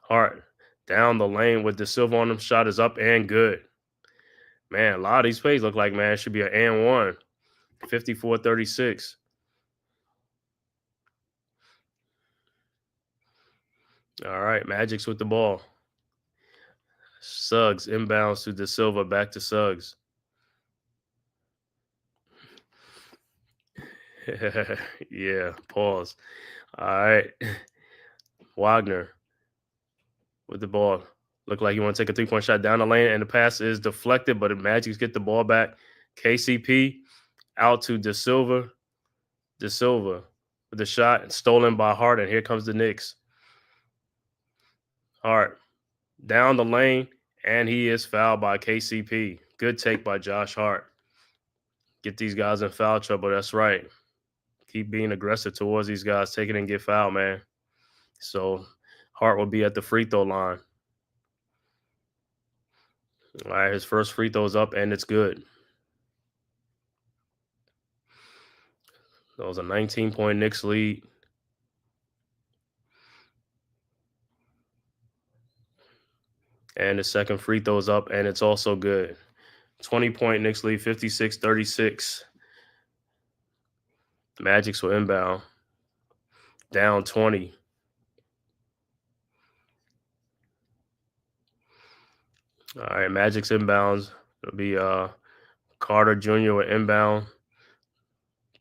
Hart down the lane with the silver on him. Shot is up and good. Man, a lot of these plays look like, man, it should be an and one. 54-36. All right, Magic's with the ball. Suggs inbounds to Da Silva, back to Suggs. Yeah, pause. All right. Wagner with the ball. Look like you want to take a three-point shot down the lane, and the pass is deflected, but the Magic get the ball back. KCP out to Da Silva. Da Silva with the shot stolen by Hart, and here comes the Knicks. Hart down the lane, and he is fouled by KCP. Good take by Josh Hart. Get these guys in foul trouble. That's right. Keep being aggressive towards these guys. Take it and get fouled, man. So Hart will be at the free throw line. All right, his first free throw's up, and it's good. That was a 19-point Knicks lead. And the second free throw's up, and it's also good. 20-point Knicks lead, 56-36. Magic's will inbound. down 20. All right, Magic's inbounds. It'll be Carter Jr. with inbound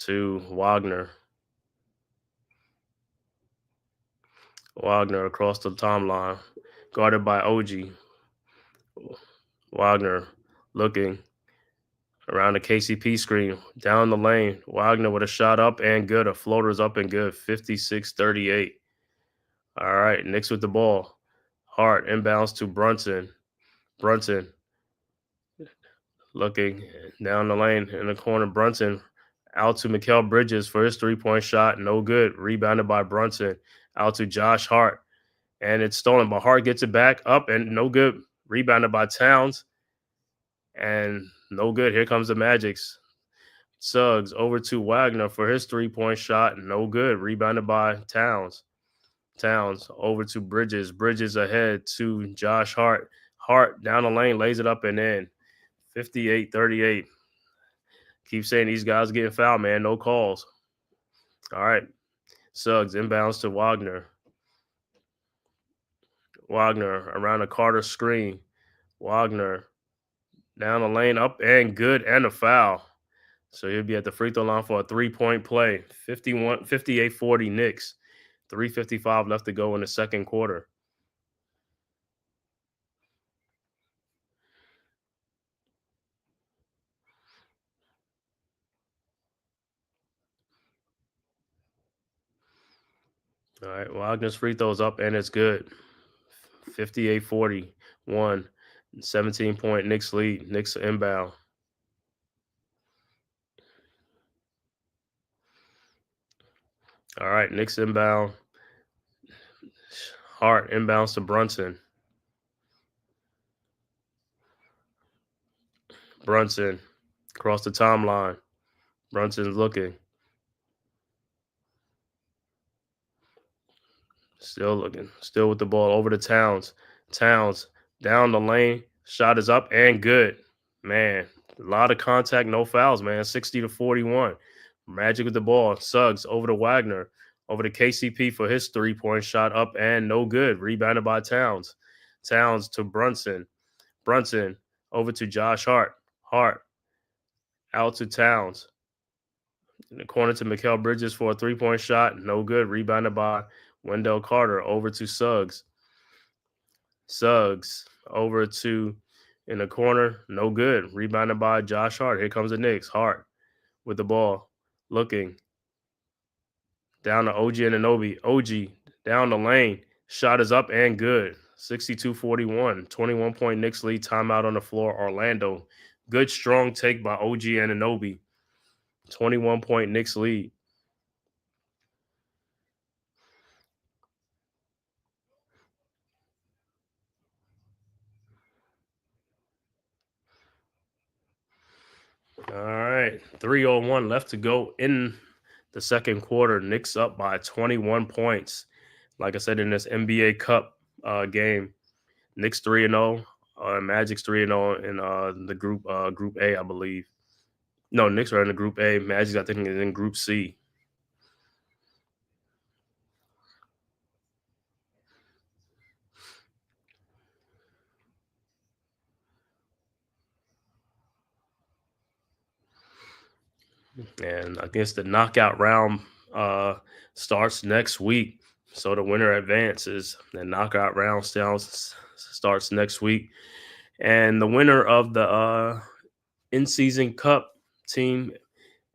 to Wagner. Wagner across the timeline, guarded by OG. Wagner looking around the KCP screen, down the lane. Wagner with a shot up and good. A floater's up and good, 56-38. All right, Knicks with the ball. Hart inbounds to Brunson. Brunson looking down the lane in the corner. Brunson out to Mikal Bridges for his three-point shot. No good. Rebounded by Brunson. Out to Josh Hart. And it's stolen, but Hart gets it back up and no good. Rebounded by Towns. And no good. Here comes the Magics. Suggs over to Wagner for his three-point shot. No good. Rebounded by Towns. Towns over to Bridges. Bridges ahead to Josh Hart. Hart down the lane, lays it up and in. 58-38. Keep saying these guys getting fouled, man. No calls. All right. Suggs inbounds to Wagner. Wagner around the Carter screen. Wagner down the lane, up and good, and a foul. So he'll be at the free throw line for a three-point play. 58-40 Knicks. 3:55 left to go in the second quarter. All right, Wagner's free throws up, and it's good. 58-41. 17-point Knicks lead. Knicks inbound. All right, Knicks inbound. Hart inbounds to Brunson. Brunson across the timeline. Brunson's looking. Still looking. Still with the ball over to Towns. Towns down the lane. Shot is up and good. Man, a lot of contact, no fouls, man. 60-41. Magic with the ball. Suggs over to Wagner. Over to KCP for his three-point shot up and no good. Rebounded by Towns. Towns to Brunson. Brunson over to Josh Hart. Hart out to Towns. In the corner to Mikal Bridges for a three-point shot. No good. Rebounded by Wendell Carter. Over to Suggs. Suggs over to in the corner. No good. Rebounded by Josh Hart. Here comes the Knicks. Hart with the ball. Looking. Down to OG Anunoby. OG down the lane. Shot is up and good. 62-41. 21-point Knicks lead. Timeout on the floor. Orlando. Good strong take by OG Anunoby. 21-point Knicks lead. All right. 3:01 left to go in the second quarter. Knicks up by 21 points. Like I said, in this NBA Cup game, Knicks 3-0, Magic's 3-0 in the group A, I believe. No, Knicks are in the Group A. Magic's, I think, is in Group C. And I guess the knockout round starts next week. So the winner advances. The knockout round starts next week. And the winner of the in-season cup team,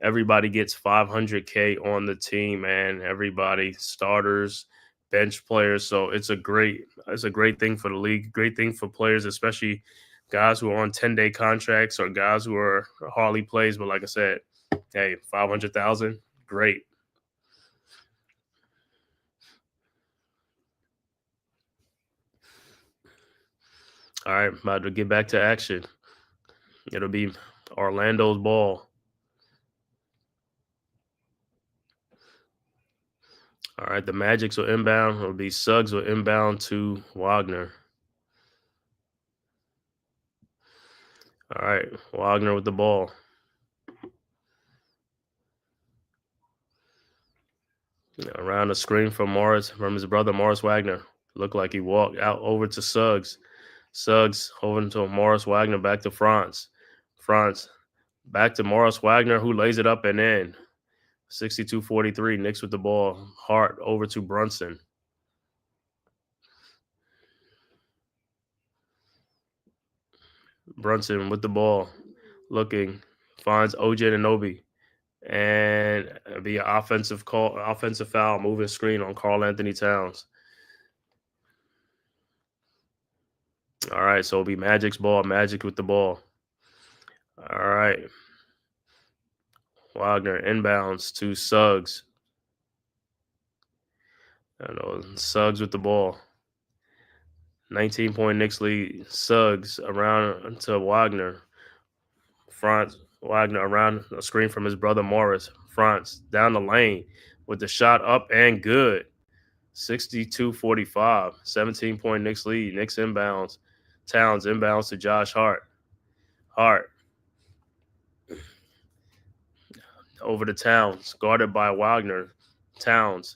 everybody gets $500K on the team, and everybody, starters, bench players. So it's a great thing for the league, great thing for players, especially guys who are on 10-day contracts or guys who are hardly plays. But like I said, hey, 500,000, great. All right, about to get back to action. It'll be Orlando's ball. All right, the Magics will inbound. It'll be Suggs will inbound to Wagner. All right, Wagner with the ball. Around Around the screen from his brother Morris Wagner. Looked like he walked out over to Suggs. Suggs over to Morris Wagner, back to Franz. Franz back to Morris Wagner, who lays it up and in. 62-43, Knicks with the ball. Hart over to Brunson. Brunson with the ball, looking, finds OJ Anunoby, and be an offensive foul, moving screen on Karl Anthony Towns. All right, so it'll be Magic's ball. Magic with the ball. All right. Wagner inbounds to Suggs. Suggs with the ball. 19-point Knicks lead. Suggs around to Wagner. Franz Wagner around a screen from his brother Morris. Franz down the lane with the shot up and good. 62-45. 17-point Knicks lead. Knicks inbounds. Towns inbounds to Josh Hart. Hart over to Towns, guarded by Wagner. Towns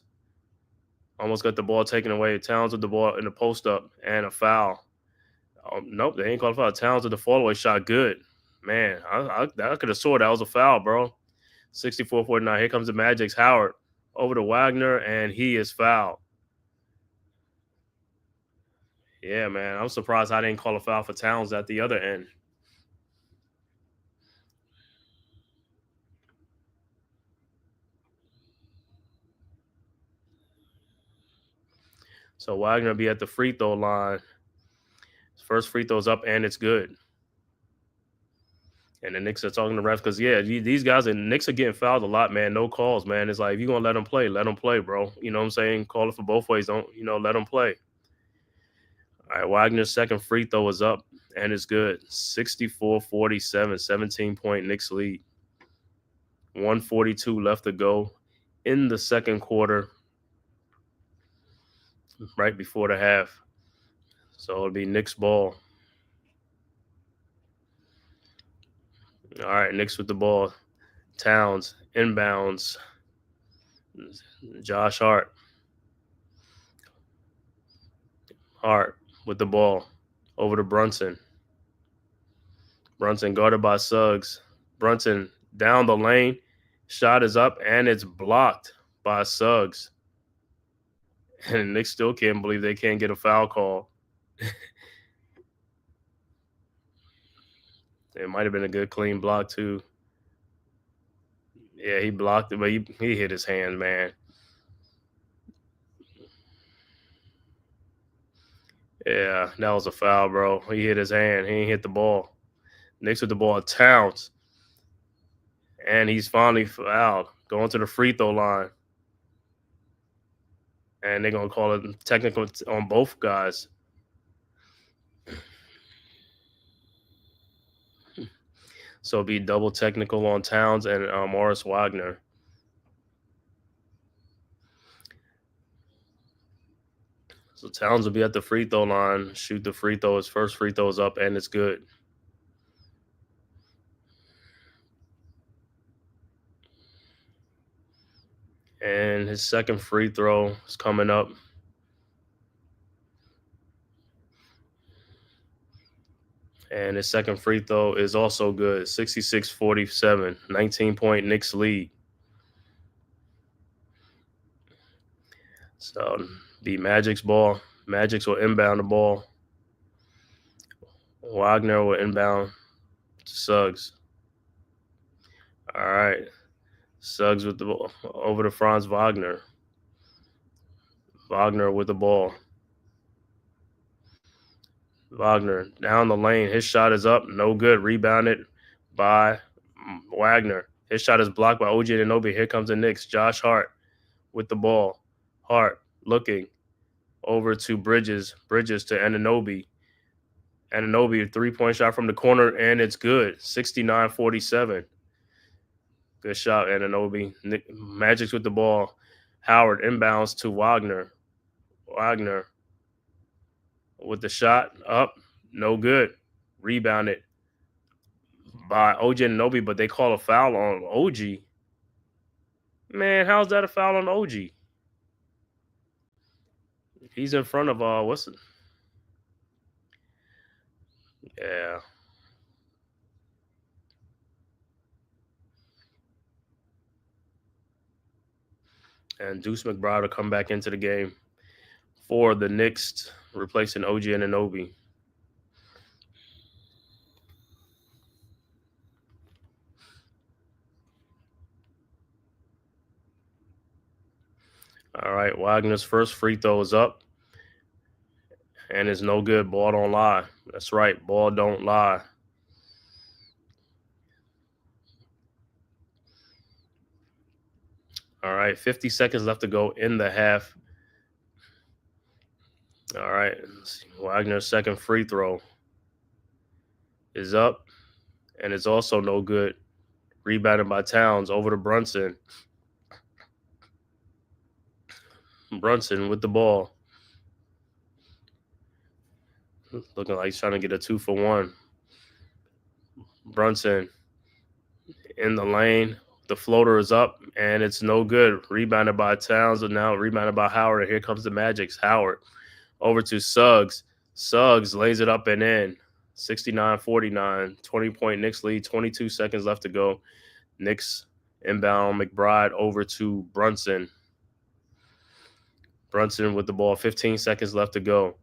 almost got the ball taken away. Towns with the ball in the post up and a foul. Nope, they ain't called a foul. Towns with the fall-away shot, good. Man, I could have swore that was a foul, bro. 64-49. Here comes the Magic's Howard over to Wagner, and he is fouled. Yeah, man, I'm surprised I didn't call a foul for Towns at the other end. So Wagner be at the free throw line. His first free throw's up, and it's good. And the Knicks are talking to refs because, yeah, these guys and Knicks are getting fouled a lot, man. No calls, man. It's like, if you're going to let them play, bro. You know what I'm saying? Call it for both ways. Don't, let them play. All right, Wagner's second free throw is up, and it's good. 64-47, 17-point Knicks lead. 1:42 left to go in the second quarter, right before the half. So it'll be Knicks ball. All right, Knicks with the ball. Towns inbounds. Josh Hart. Hart with the ball over to Brunson. Brunson guarded by Suggs. Brunson down the lane. Shot is up, and it's blocked by Suggs. And the Knicks still can't believe they can't get a foul call. It might have been a good clean block, too. Yeah, he blocked it, but he hit his hand, man. Yeah, that was a foul, bro. He hit his hand. He ain't hit the ball. Knicks with the ball. Towns. And he's finally fouled. Going to the free throw line. And they're going to call it technical on both guys. So it'll be double technical on Towns and Morris Wagner. So Towns will be at the free throw line, shoot the free throw. His first free throw is up, and it's good. And his second free throw is coming up. And his second free throw is also good. 66-47, 19-point Knicks lead. So be Magic's ball. Magic's will inbound the ball. Wagner will inbound to Suggs. All right. Suggs with the ball over to Franz Wagner. Wagner with the ball. Wagner down the lane. His shot is up. No good. Rebounded by Wagner. His shot is blocked by OJ Anunoby. Here comes the Knicks. Josh Hart with the ball. Hart looking over to Bridges. Bridges to Anunoby. Anunoby, a three-point shot from the corner, and it's good. 69-47. Good shot, Anunoby. Magic's with the ball. Howard inbounds to Wagner. Wagner with the shot up. No good. Rebounded by OJ Anunoby, but they call a foul on OG. Man, how's that a foul on OG? He's in front of what's it? Yeah. And Deuce McBride will come back into the game for the Knicks, replacing OG Anunoby. All right, Wagner's first free throw is up, and it's no good. Ball don't lie. That's right, ball don't lie. All right, 50 seconds left to go in the half. All right, Wagner's second free throw is up, and it's also no good. Rebounded by Towns over to Brunson. Brunson with the ball. Looking like he's trying to get a 2-for-1. Brunson in the lane. The floater is up, and it's no good. Rebounded by Towns, and now rebounded by Howard. And here comes the Magic's Howard over to Suggs. Suggs lays it up and in. 69-49. 20-point Knicks lead. 22 seconds left to go. Knicks inbound. McBride over to Brunson. Brunson with the ball. 15 seconds left to go.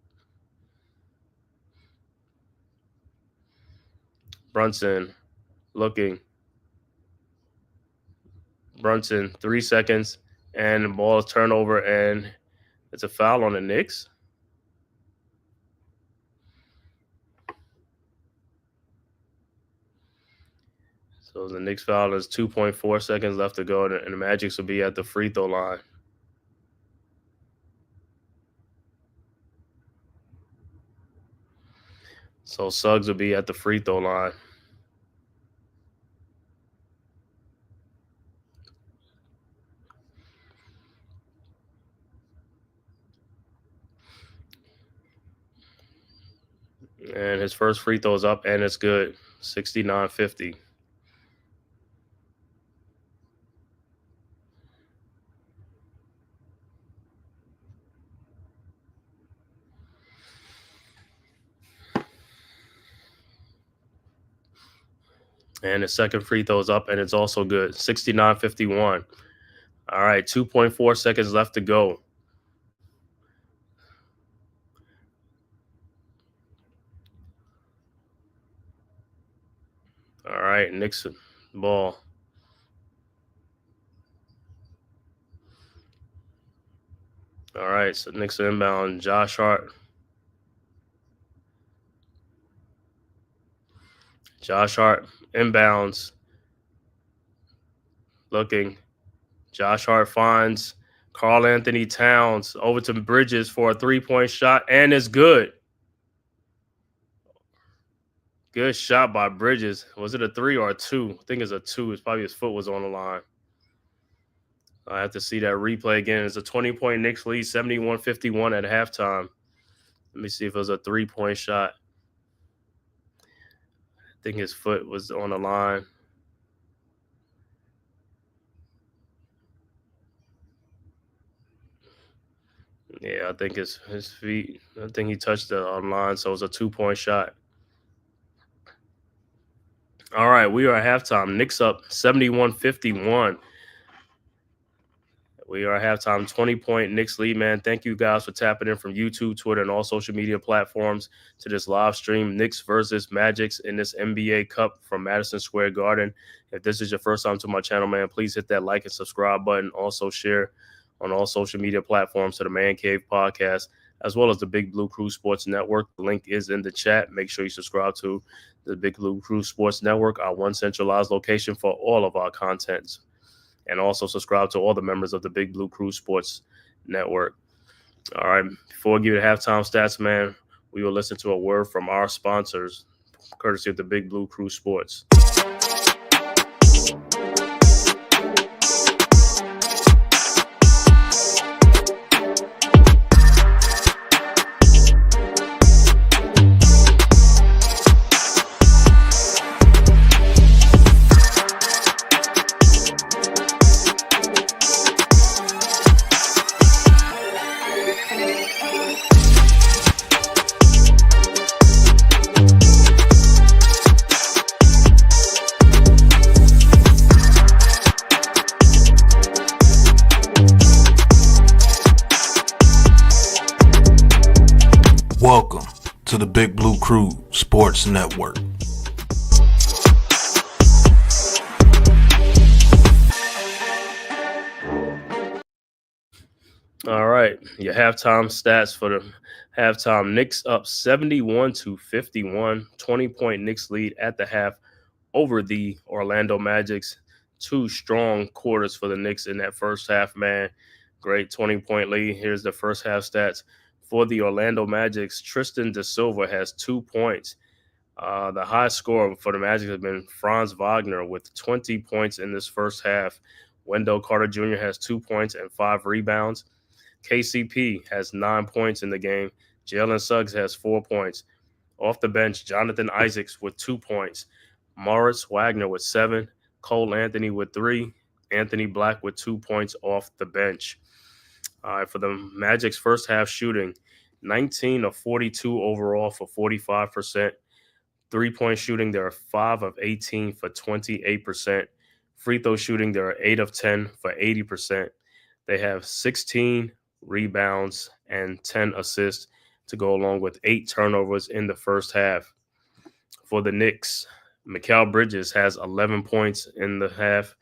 Brunson looking. Brunson, 3 seconds, and the ball is turnover, and it's a foul on the Knicks. So the Knicks foul is 2.4 seconds left to go, and the Magic will be at the free throw line. So Suggs will be at the free throw line. And his first free throw is up, and it's good. 69-50. And his second free throw is up, and it's also good. 69-51. All right, 2.4 seconds left to go. All right, Knicks ball. All right, so Knicks inbound. Josh Hart. Josh Hart inbounds. Looking. Josh Hart finds Karl Anthony Towns over to Bridges for a 3-point shot, and it's good. Good shot by Bridges. Was it a 3 or a 2? I think it's a 2. It's probably his foot was on the line. I have to see that replay again. It's a 20-point Knicks lead, 71-51 at halftime. Let me see if it was a 3-point shot. I think his foot was on the line. Yeah, I think his feet. I think he touched the line, so it was a 2-point shot. All right, we are at halftime. Knicks up 71-51. We are at halftime, 20-point Knicks lead, man. Thank you guys for tapping in from YouTube, Twitter, and all social media platforms to this live stream, Knicks versus Magics in this NBA Cup from Madison Square Garden. If this is your first time to my channel, man, please hit that like and subscribe button. Also share on all social media platforms to the Man Cave Podcast, as well as the Big Blue Crew Sports Network. The link is in the chat. Make sure you subscribe to the Big Blue Crew Sports Network, our one centralized location for all of our contents. And also subscribe to all the members of the Big Blue Crew Sports Network. All right, before we give you the halftime stats, man, we will listen to a word from our sponsors, courtesy of the Big Blue Crew Sports. to the Big Blue Crew Sports Network. All right, your halftime stats for the halftime. Knicks up 71-51, 20-point Knicks lead at the half over the Orlando Magic's. 2 strong quarters for the Knicks in that first half, man. Great 20-point lead. Here's the first half stats for the Orlando Magic's. Tristan da Silva has 2 points. The high score for the Magic has been Franz Wagner with 20 points in this first half. Wendell Carter Jr. has 2 points and 5 rebounds. KCP has 9 points in the game. Jalen Suggs has 4 points. Off the bench, Jonathan Isaacs with 2 points. Morris Wagner with 7. Cole Anthony with 3. Anthony Black with 2 points off the bench. All right, for the Magic's first half shooting, 19 of 42 overall for 45%. 3-point shooting, there are 5 of 18 for 28%. Free throw shooting, there are 8 of 10 for 80%. They have 16 rebounds and 10 assists to go along with 8 turnovers in the first half. For the Knicks, Mikal Bridges has 11 points in the half.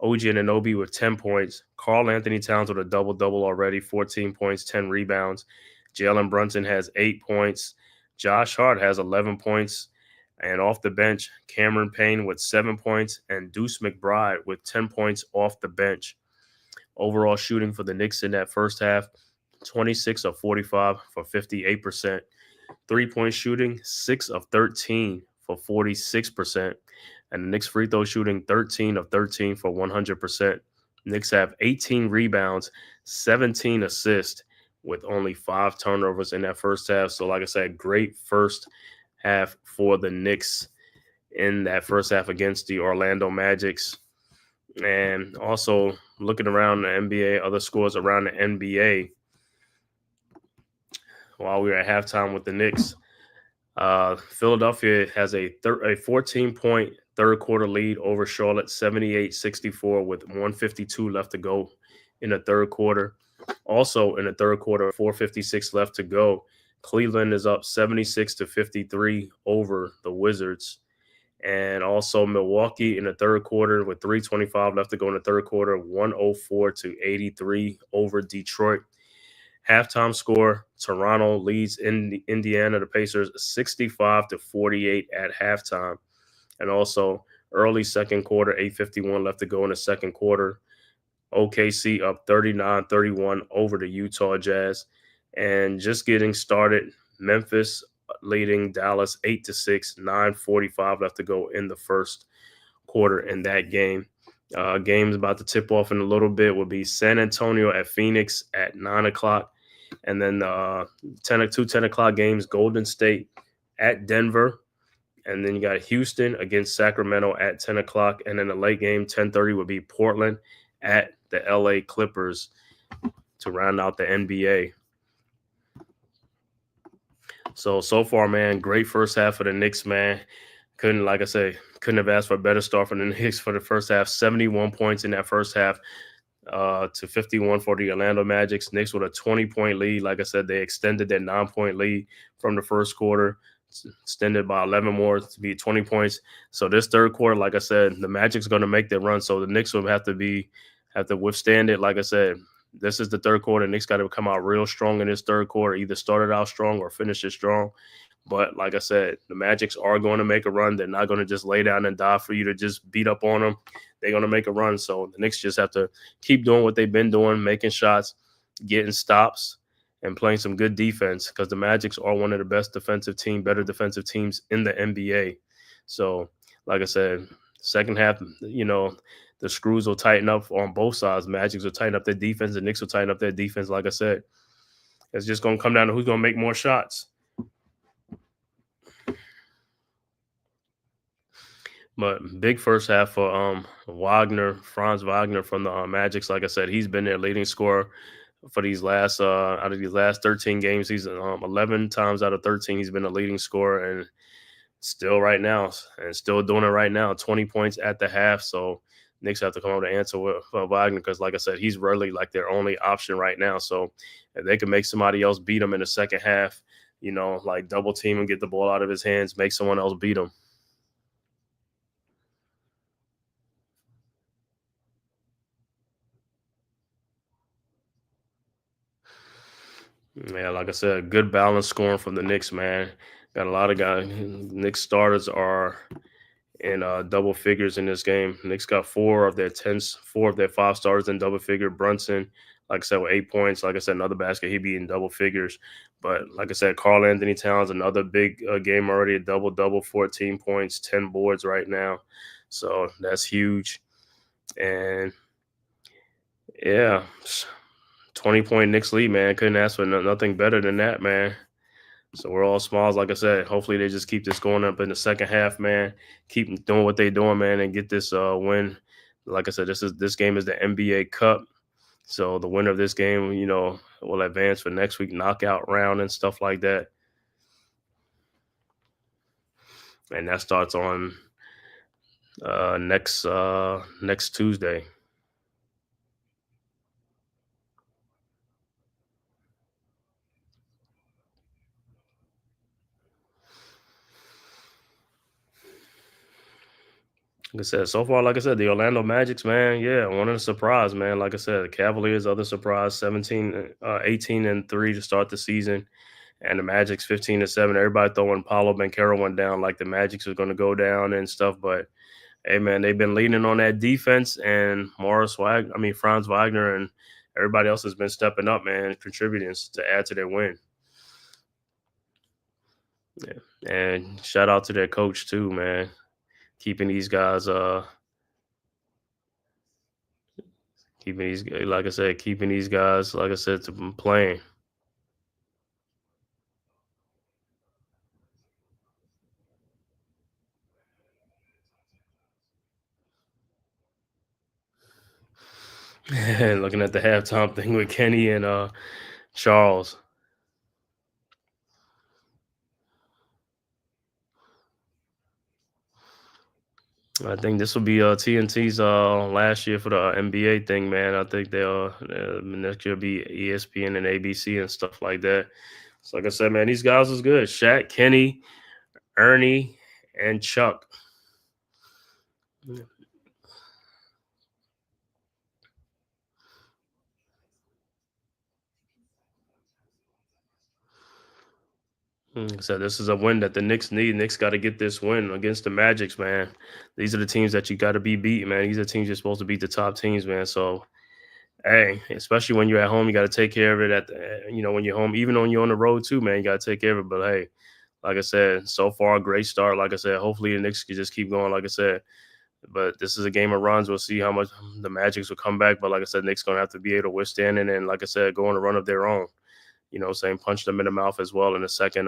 OG Anunoby with 10 points. Karl Anthony Towns with a double-double already, 14 points, 10 rebounds. Jalen Brunson has 8 points. Josh Hart has 11 points. And off the bench, Cameron Payne with 7 points and Deuce McBride with 10 points off the bench. Overall shooting for the Knicks in that first half, 26 of 45 for 58%. 3-point shooting, 6 of 13 for 46%. And the Knicks free throw shooting, 13 of 13 for 100%. Knicks have 18 rebounds, 17 assists with only 5 turnovers in that first half. So like I said, great first half for the Knicks in that first half against the Orlando Magics. And also looking around the NBA, other scores around the NBA while we were at halftime with the Knicks. Philadelphia has a 14-point third quarter lead over Charlotte, 78-64 with 152 left to go in the third quarter. Also in the third quarter, 4:56 left to go. Cleveland is up 76-53 over the Wizards. And also Milwaukee in the third quarter with 3:25 left to go in the third quarter, 104-83 over Detroit. Halftime score, Toronto leads in Indiana, the Pacers, 65-48 at halftime. And also early second quarter, 8:51 left to go in the second quarter. OKC up 39-31 over the Utah Jazz. And just getting started, Memphis leading Dallas 8-6, 9:45 left to go in the first quarter in that game. Game's about to tip off in a little bit will be San Antonio at Phoenix at 9 o'clock. And then 10 o'clock games, Golden State at Denver. And then you got Houston against Sacramento at 10 o'clock. And then the late game, 10:30, will be Portland at the LA Clippers to round out the NBA. So far, man, great first half for the Knicks, man. Couldn't have asked for a better start for the Knicks for the first half. 71 points in that first half to 51 for the Orlando Magic. Knicks with a 20-point lead. Like I said, they extended their 9-point lead from the first quarter, extended by 11 more to be 20 points. So this third quarter, like I said, the Magic's going to make their run. So the Knicks will have to withstand it. Like I said, this is the third quarter. Knicks got to come out real strong in this third quarter, either start it out strong or finish it strong. But like I said, the Magics are going to make a run. They're not going to just lay down and die for you to just beat up on them. They're going to make a run. So the Knicks just have to keep doing what they've been doing, making shots, getting stops, and playing some good defense, because the Magics are one of the better defensive teams in the NBA. So like I said, second half, the screws will tighten up on both sides. Magics will tighten up their defense. The Knicks will tighten up their defense. Like I said, it's just going to come down to who's going to make more shots. But big first half for Franz Wagner from the Magics. Like I said, he's been their leading scorer for these last out of these last 13 games. He's 11 times out of 13 he's been a leading scorer, and still doing it right now. 20 points at the half. So Knicks have to come up with an answer with Wagner, because, like I said, he's really like their only option right now. So if they can make somebody else beat them in the second half, like double team and get the ball out of his hands, make someone else beat him. Yeah, like I said, good balance scoring from the Knicks, man. Got a lot of guys. Knicks starters are in double figures in this game. Knicks got four of their five starters in double figure. Brunson, like I said, with 8 points. Like I said, another basket, he'd be in double figures. But like I said, Carl Anthony Towns, another big game already, a double, 14 points, 10 boards right now. So that's huge. And yeah, 20-point Knicks lead, man. Couldn't ask for nothing better than that, man. So we're all smiles. Like I said, hopefully they just keep this going up in the second half, man. Keep doing what they're doing, man, and get this win. Like I said, this game is the NBA Cup. So the winner of this game, will advance for next week knockout round and stuff like that. And that starts on next Tuesday. Like I said, so far, like I said, the Orlando Magics, man, yeah, one of the surprise, man. Like I said, the Cavaliers, other surprise, 18-3 to start the season. And the Magic's 15-7. Everybody throwing Paulo Banchero went down like the Magics was going to go down and stuff. But hey, man, they've been leaning on that defense, and Franz Wagner, and everybody else has been stepping up, man, contributing to add to their win. Yeah, and shout out to their coach too, man, keeping these guys, keeping these guys, like I said, to playing. And looking at the halftime thing with Kenny and Charles. I think this will be TNT's last year for the NBA thing, man. I think they'll next year be ESPN and ABC and stuff like that. So, like I said, man, these guys was good. Shaq, Kenny, Ernie, and Chuck. So this is a win that the Knicks need. Knicks got to get this win against the Magics, man. These are the teams that you got to be beating, man. These are teams you're supposed to beat, the top teams, man. So hey, especially when you're at home, you got to take care of it. When you're home, even when you're on the road too, man, you got to take care of it. But hey, like I said, so far great start. Like I said, hopefully the Knicks can just keep going. Like I said, but this is a game of runs. We'll see how much the Magics will come back. But like I said, Knicks gonna have to be able to withstand it, and like I said, go on a run of their own. Punch them in the mouth as well in the second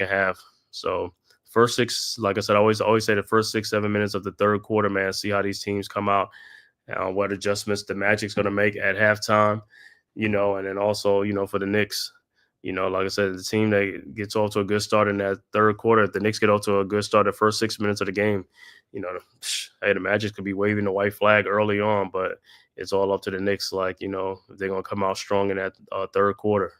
half. So first six, like I said, I always say the first 6-7 minutes of the third quarter, man. See how these teams come out, what adjustments the Magic's going to make at halftime, and then also, for the Knicks, like I said, the team that gets off to a good start in that third quarter, if the Knicks get off to a good start the first 6 minutes of the game, hey, the Magic could be waving the white flag early on, but it's all up to the Knicks, if they're going to come out strong in that third quarter.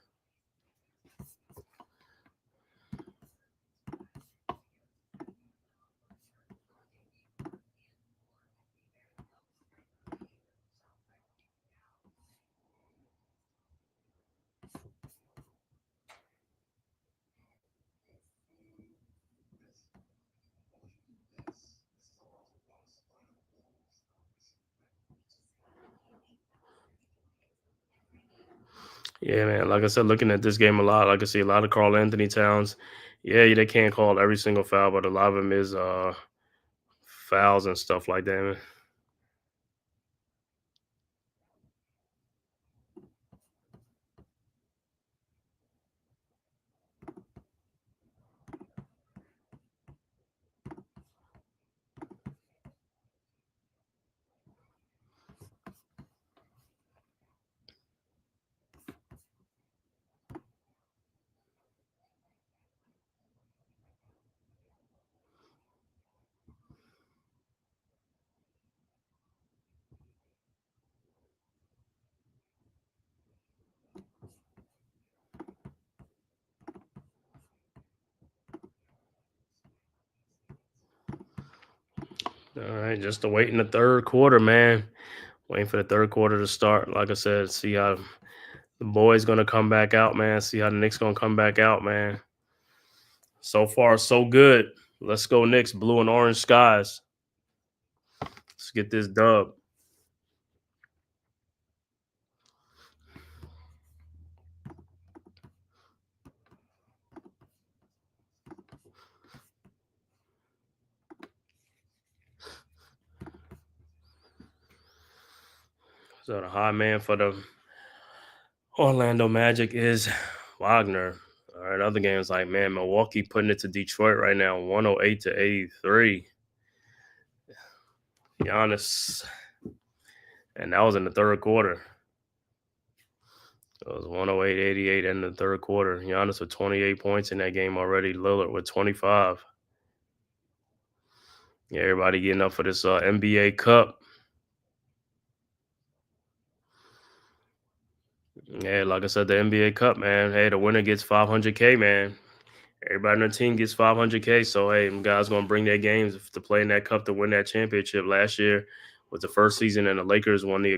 Yeah, man. Like I said, looking at this game a lot, like I see a lot of Carl Anthony Towns. Yeah, they can't call every single foul, but a lot of them is fouls and stuff like that, man. All right, just to wait in the third quarter, man. Waiting for the third quarter to start. Like I said, see how the boys gonna come back out, man. See how the Knicks gonna come back out, man. So far, so good. Let's go Knicks, blue and orange skies. Let's get this dub. So the high man for the Orlando Magic is Wagner. All right, other games like, man, Milwaukee putting it to Detroit right now, 108-83. Giannis, and that was in the third quarter. So it was 108-88 in the third quarter. Giannis with 28 points in that game already. Lillard with 25. Yeah, everybody getting up for this NBA Cup. Yeah, like I said, the NBA Cup, man. Hey, the winner gets $500K, man. Everybody on the team gets $500K. So, hey, them guys going to bring their games to play in that cup to win that championship. Last year was the first season, and the Lakers won the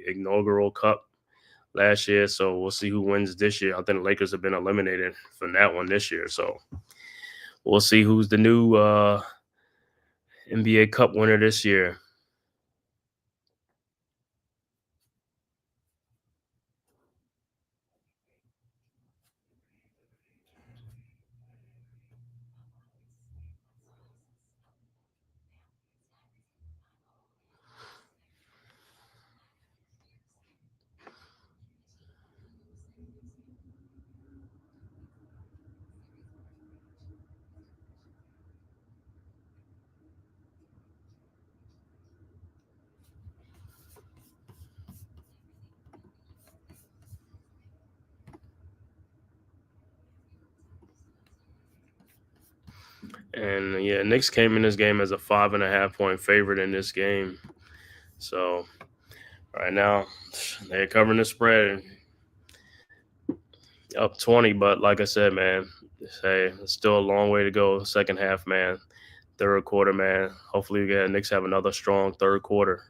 inaugural cup last year. So, we'll see who wins this year. I think the Lakers have been eliminated from that one this year. So, we'll see who's the new NBA Cup winner this year. And yeah, Knicks came in this game as a 5.5-point favorite in this game. So right now they're covering the spread up 20. But like I said, man, hey, it's still a long way to go. Second half, man. Third quarter, man. Hopefully, Knicks have another strong third quarter.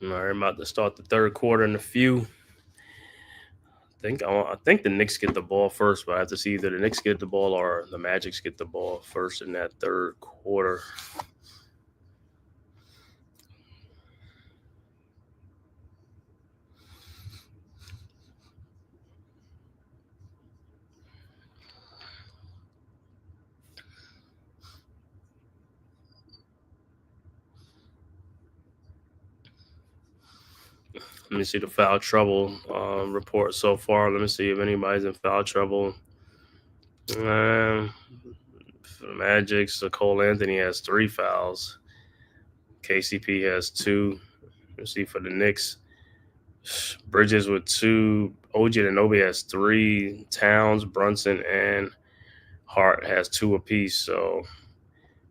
All right, I'm about to start the third quarter in a few. I think the Knicks get the ball first, but I have to see either the Knicks get the ball or the Magics get the ball first in that third quarter. Let me see the foul trouble report so far. Let me see if anybody's in foul trouble. For the Magic, so Cole Anthony has 3 fouls. KCP has 2. Let's see for the Knicks. Bridges with 2. OG Anunoby has 3. Towns, Brunson, and Hart has 2 apiece. So,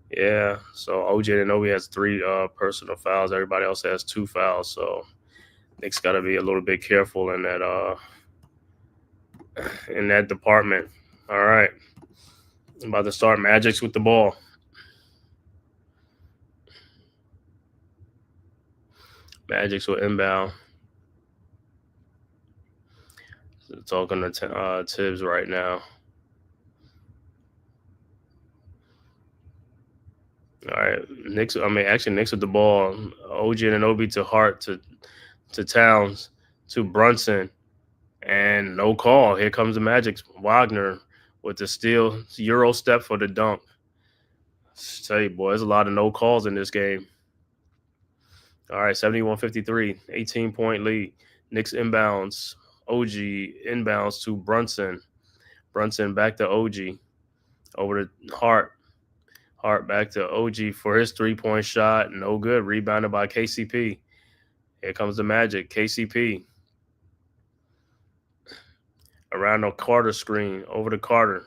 yeah. So OG Anunoby has 3 personal fouls. Everybody else has 2 fouls. So Knicks got to be a little bit careful in that department. All right. I'm about to start Magics with the ball. Magics will inbound. Talking to Tibbs right now. All right, Knicks with the ball. OG Anunoby to Hart to Towns to Brunson, and no call. Here comes the Magic. Wagner with the steal, Euro step for the dunk. Tell you, boy, there's a lot of no calls in this game. All right, 71-53, 18-point lead. Knicks inbounds. OG inbounds to Brunson. Brunson back to OG. Over to Hart. Hart back to OG for his three-point shot. No good. Rebounded by KCP. Here comes the Magic. KCP. Around the Carter screen. Over to Carter.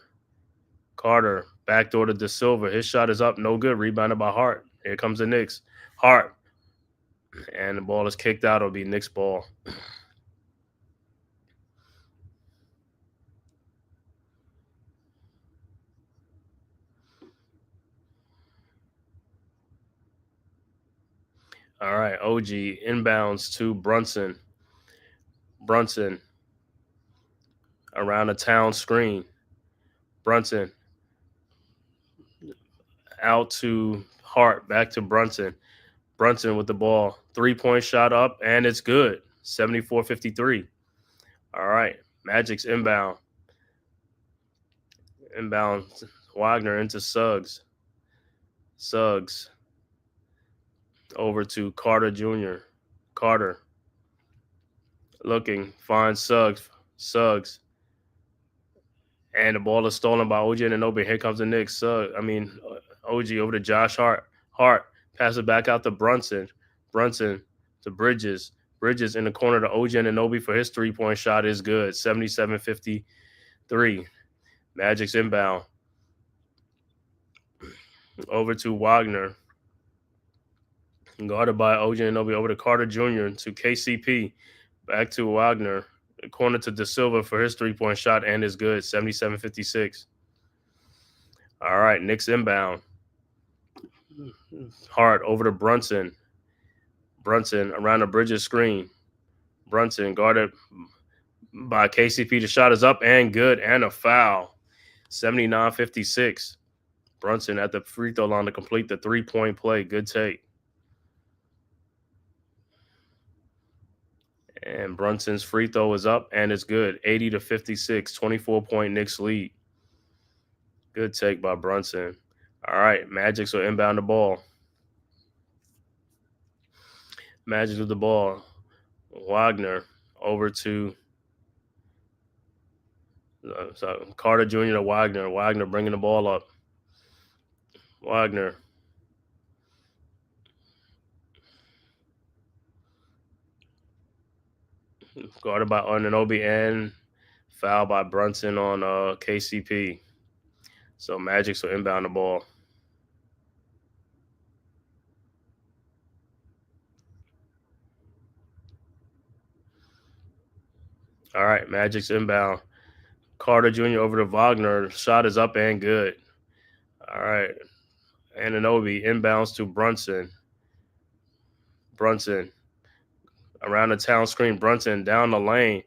Carter. Backdoor to De Silva. His shot is up. No good. Rebounded by Hart. Here comes the Knicks. Hart. And the ball is kicked out. It'll be Knicks ball. All right, OG inbounds to Brunson. Brunson around the town screen. Brunson out to Hart, back to Brunson. Brunson with the ball. 3-point shot up, and it's good. 74-53. All right, Magic's inbound. Inbound Wagner into Suggs. Suggs over to Carter Jr. Carter looking, finds Suggs. Suggs. And the ball is stolen by OG Anunoby. Here comes the Knicks. OG over to Josh Hart. Hart passes it back out to Brunson. Brunson to Bridges. Bridges in the corner to OG Anunoby for his three-point shot is good. 77-53. Magic's inbound. Over to Wagner. Guarded by OG Anunoby. Over to Carter Jr. to KCP. Back to Wagner. Corner to De Silva for his three-point shot and is good. 77-56. All right, Knicks inbound. Hart over to Brunson. Brunson around the Bridges screen. Brunson guarded by KCP. The shot is up and good, and a foul. 79-56. Brunson at the free throw line to complete the three-point play. Good take. And Brunson's free throw is up and it's good. 80-56, 24-point Knicks lead. Good take by Brunson. All right, Magic will inbound the ball. Magic with the ball. Wagner over to Carter Jr. to Wagner. Wagner bringing the ball up. Wagner. Guarded by Anunoby and foul by Brunson on KCP. So Magic will inbound the ball. All right, Magic's inbound. Carter Jr. over to Wagner. Shot is up and good. All right. Anunoby inbounds to Brunson. Brunson around the town screen. Brunson down the lane.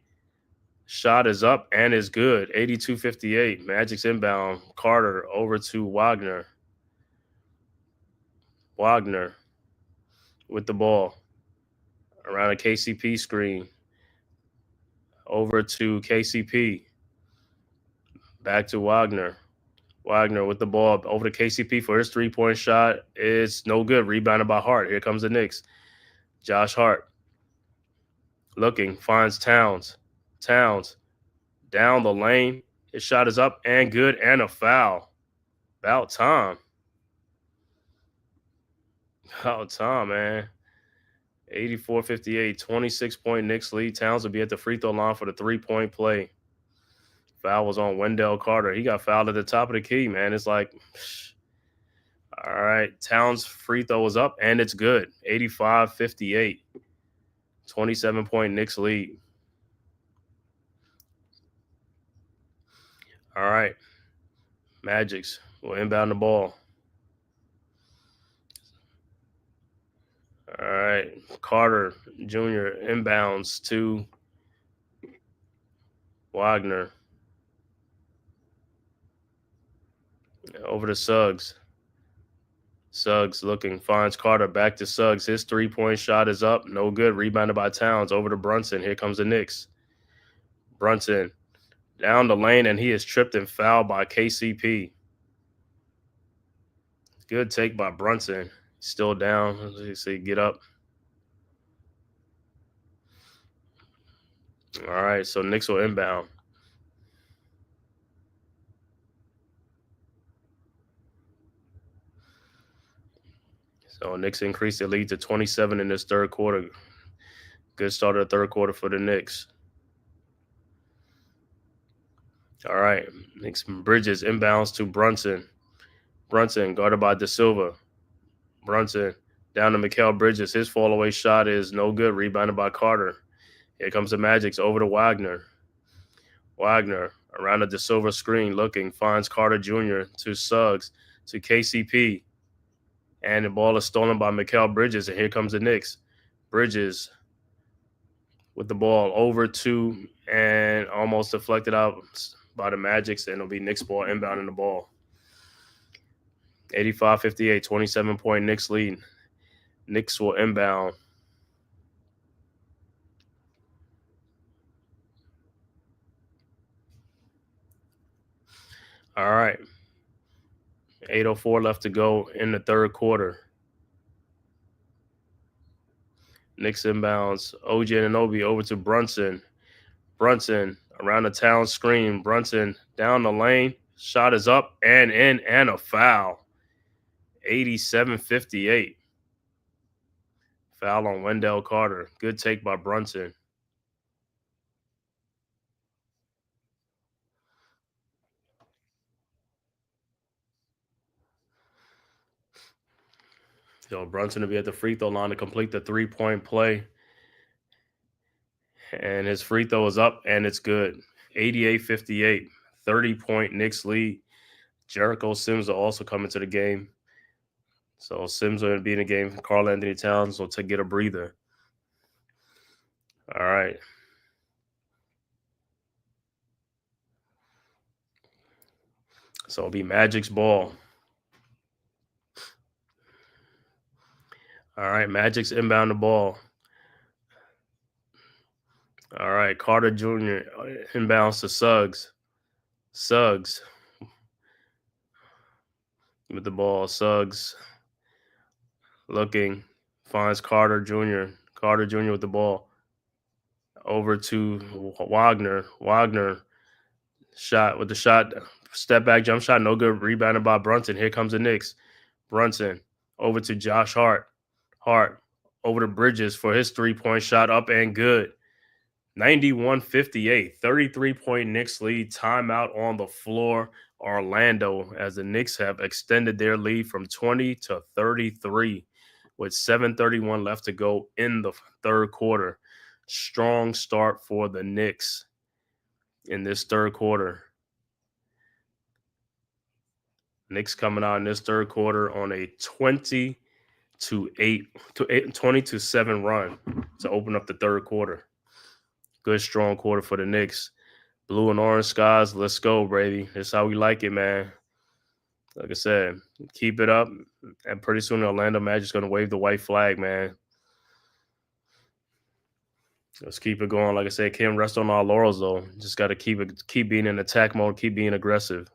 Shot is up and is good. 82-58. Magic's inbound. Carter over to Wagner. Wagner with the ball. Around a KCP screen. Over to KCP. Back to Wagner. Wagner with the ball over to KCP for his three-point shot. It's no good. Rebounded by Hart. Here comes the Knicks. Josh Hart. Looking. Finds Towns. Towns down the lane. His shot is up and good and a foul. About time. About time, man. 84-58, 26-point Knicks lead. Towns will be at the free throw line for the three-point play. Foul was on Wendell Carter. He got fouled at the top of the key, man. It's like, all right. Towns' free throw was up, and it's good. 85-58, 27-point Knicks lead. All right. Magics will inbound the ball. All right. Carter Jr. inbounds to Wagner. Over to Suggs. Suggs looking, finds Carter, back to Suggs. His three-point shot is up. No good. Rebounded by Towns. Over to Brunson. Here comes the Knicks. Brunson down the lane, and he is tripped and fouled by KCP. Good take by Brunson. Still down. Let's see, get up. All right, so Knicks will inbound. So Knicks increased their lead to 27 in this third quarter. Good start of the third quarter for the Knicks. All right, Knicks Bridges inbounds to Brunson. Brunson guarded by De Silva. Brunson down to Mikal Bridges. His fall away shot is no good. Rebounded by Carter. Here comes the Magics over to Wagner. Wagner around the De Silva screen looking. Finds Carter Jr. to Suggs to KCP. And the ball is stolen by Mikal Bridges. And here comes the Knicks. Bridges with the ball over to and almost deflected out by the Magics. And it'll be Knicks ball inbounding the ball. 85-58, 27-point Knicks lead. Knicks will inbound. All right. 8:04 left to go in the third quarter. Knicks inbounds. OG Anunoby over to Brunson. Brunson around the town screen. Brunson down the lane. Shot is up and in and a foul. 87-58. Foul on Wendell Carter. Good take by Brunson. So Brunson will be at the free throw line to complete the 3-point play. And his free throw is up and it's good. 88-58. 30-point Knicks lead. Jericho Sims will also come into the game. So Sims will be in the game. Karl Anthony Towns will get a breather. All right. So it'll be Magic's ball. All right, Magic's inbound the ball. All right, Carter Jr. inbounds to Suggs. Suggs with the ball. Suggs looking, finds Carter Jr. Carter Jr. with the ball. Over to Wagner. Wagner shot with the shot. Step back jump shot. No good. Rebounded by Brunson. Here comes the Knicks. Brunson over to Josh Hart. Hart over to Bridges for his 3-point shot. Up and good. 91-58. 33-point Knicks lead. Timeout on the floor. Orlando, as the Knicks have extended their lead from 20 to 33 with 7:31 left to go in the third quarter. Strong start for the Knicks in this third quarter. Knicks coming out in this third quarter on a 20-7 run to open up the third quarter. Good, strong quarter for the Knicks. Blue and orange skies, let's go, baby. That's how we like it, man. Like I said, keep it up, and pretty soon the Orlando Magic's going to wave the white flag, man. Let's keep it going. Like I said, can't rest on our laurels, though. Just got to keep being in attack mode, keep being aggressive.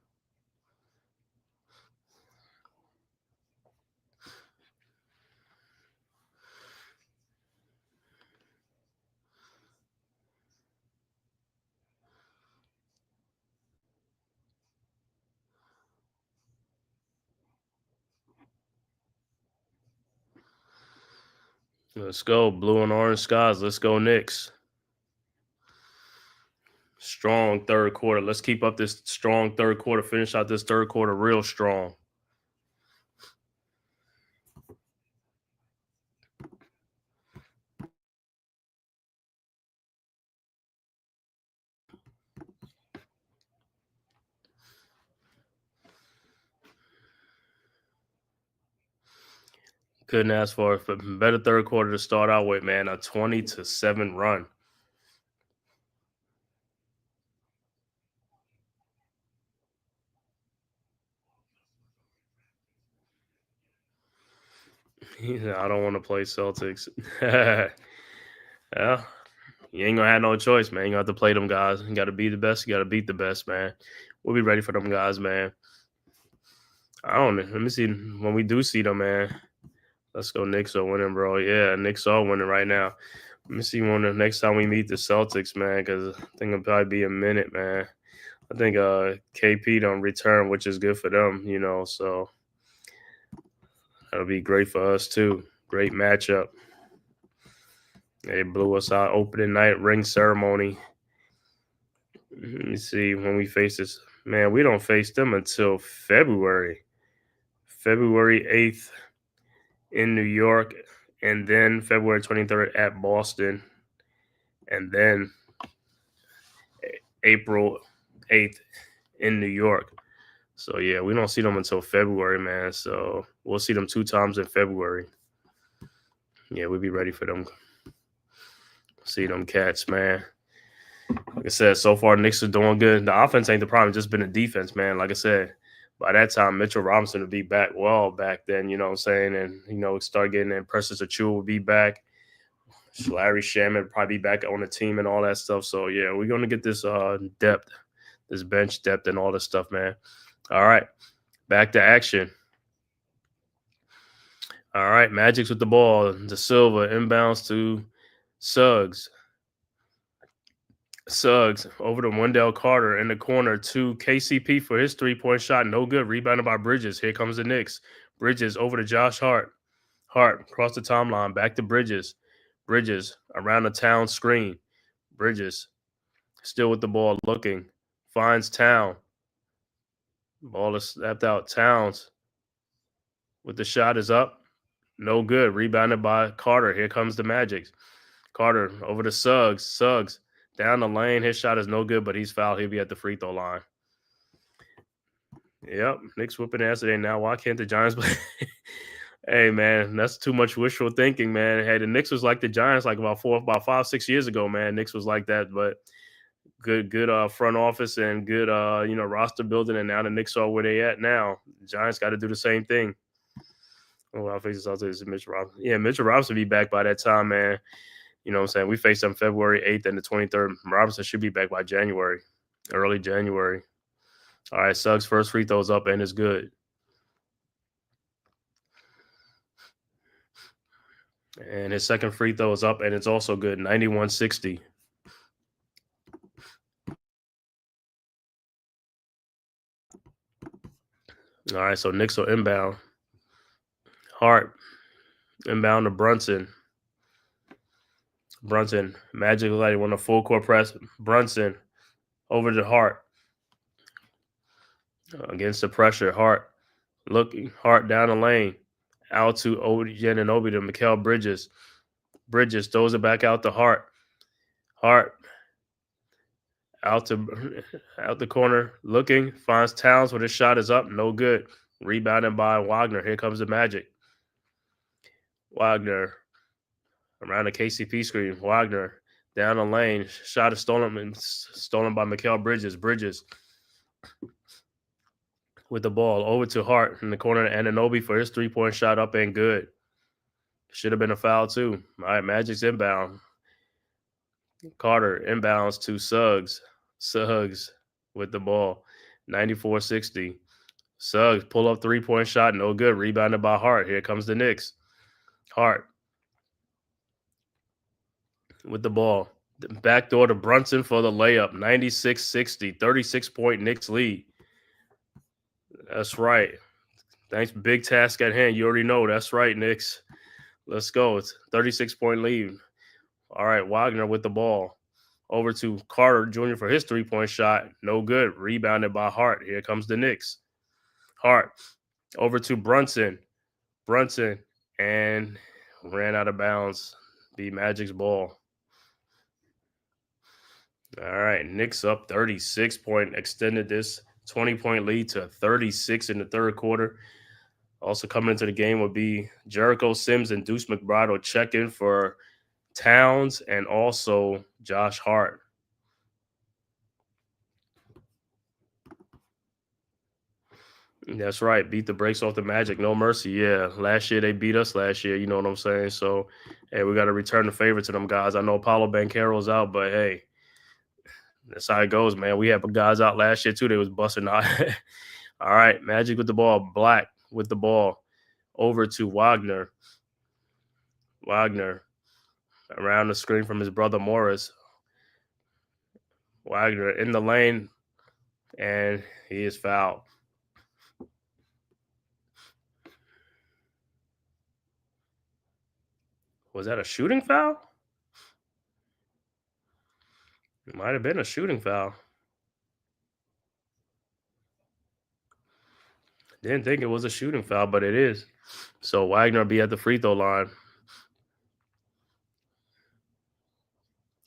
Let's go. Blue and orange skies. Let's go, Knicks. Strong third quarter. Let's keep up this strong third quarter. Finish out this third quarter real strong. Couldn't ask for a better third quarter to start out with, man. A 20-7 run. I don't want to play Celtics. Yeah, you ain't gonna have no choice, man. You got to play them guys. You got to be the best. You got to beat the best, man. We'll be ready for them guys, man. I don't know. Let me see when we do see them, man. Let's go. Knicks are winning, bro. Yeah, Knicks are winning right now. Let me see when the next time we meet the Celtics, man, because I think it'll probably be a minute, man. I think KP don't return, which is good for them, so that'll be great for us too. Great matchup. They blew us out opening night ring ceremony. Let me see when we face this. Man, we don't face them until February 8th in New York, and then February 23rd at Boston, and then April 8th in New York. So, yeah, we don't see them until February, man. So, we'll see them 2 times in February. Yeah, we'll be ready for them. See them cats, man. Like I said, so far, Knicks are doing good. The offense ain't the problem. It's just been the defense, man. Like I said, by that time, Mitchell Robinson would be back back then, you know what I'm saying? And, start getting in. Precious Achiuwa will be back. Larry Shaman probably be back on the team and all that stuff. So, yeah, we're going to get this depth, this bench depth and all this stuff, man. All right, back to action. All right, Magic's with the ball. De Silva inbounds to Suggs. Suggs over to Wendell Carter in the corner to KCP for his 3-point shot. No good. Rebounded by Bridges. Here comes the Knicks. Bridges over to Josh Hart. Hart across the timeline. Back to Bridges. Bridges around the town screen. Bridges still with the ball looking. Finds Town. Ball is snapped out. Towns with the shot is up. No good. Rebounded by Carter. Here comes the Magic. Carter over to Suggs. Suggs down the lane. His shot is no good, but he's fouled. He'll be at the free throw line. Yep. Knicks whooping ass today. Now, why can't the Giants play? Hey, man, that's too much wishful thinking, man. Hey, the Knicks was like the Giants like about 5-6 years ago, man. Knicks was like that, but good front office and good, roster building. And now the Knicks are where they at now. The Giants got to do the same thing. Oh, I'll face this out to Mitchell Robinson. Yeah, Mitchell Robinson will be back by that time, man. You know what I'm saying? We face them February 8th and the 23rd. Robinson should be back by January, early January. All right, Suggs' first free throw's up and it's good. And his second free throw is up and it's also good, 91-60. All right, so Knicks will inbound. Hart inbound to Brunson. Brunson, Magic like on a full court press. Brunson over to Hart. Against the pressure, Hart looking. Hart down the lane. Out to Obi to Mikal Bridges. Bridges throws it back out to Hart. Hart out the corner, looking, finds Towns when his shot is up, no good. Rebounded by Wagner. Here comes the Magic. Wagner around the KCP screen. Wagner down the lane. Shot is stolen by Mikal Bridges. Bridges with the ball over to Hart in the corner. Anunoby for his 3-point shot up and good. Should have been a foul too. All right, Magic's inbound. Carter inbounds to Suggs. Suggs with the ball. 94-60. Suggs pull up 3-point shot. No good. Rebounded by Hart. Here comes the Knicks. Hart with the ball. Backdoor to Brunson for the layup. 96-60. 36-point Knicks lead. That's right. Thanks. Big task at hand. You already know. That's right, Knicks. Let's go. It's 36-point lead. All right, Wagner with the ball. Over to Carter Jr. for his 3-point shot. No good. Rebounded by Hart. Here comes the Knicks. Hart over to Brunson. Brunson and ran out of bounds. Be Magic's ball. All right, Knicks up 36-point. Extended this 20-point lead to 36 in the third quarter. Also coming into the game would be Jericho Sims and Deuce McBride will check in for Towns and also Josh Hart. That's right. Beat the brakes off the Magic. No mercy. Yeah. Last year they beat us last year. You know what I'm saying? So, hey, we got to return the favor to them guys. I know Paulo Banchero's out, but hey, that's how it goes, man. We had guys out last year too. They was busting out. All right, Magic with the ball. Black with the ball. Over to Wagner. Wagner around the screen from his brother Morris. Wagner in the lane, and he is fouled. Was that a shooting foul? It might have been a shooting foul. Didn't think it was a shooting foul, but it is. So Wagner be at the free throw line.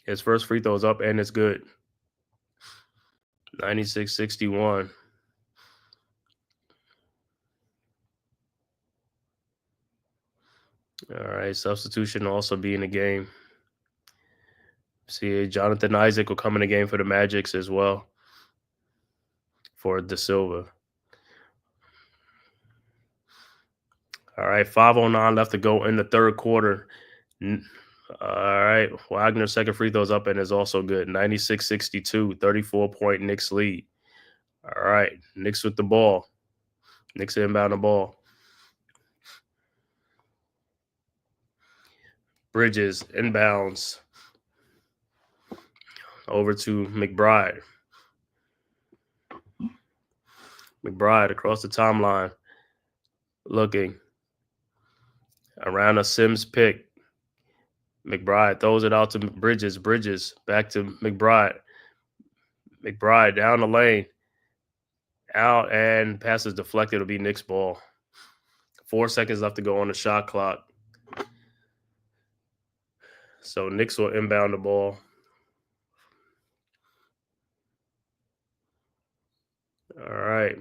His first free throw is up, and it's good. 96-61. All right, substitution also be in the game. See, Jonathan Isaac will come in the game for the Magics as well for De Silva. All right, 5:09 left to go in the third quarter. All right, Wagner's second free throw's up and is also good. 96-62, 34-point Knicks lead. All right, Knicks with the ball. Knicks inbound the ball. Bridges inbounds over to McBride. McBride across the timeline, looking around a Sims pick. McBride throws it out to Bridges. Bridges back to McBride. McBride down the lane, out, and pass is deflected. It'll be Knicks ball. 4 seconds left to go on the shot clock. So Knicks will inbound the ball. All right,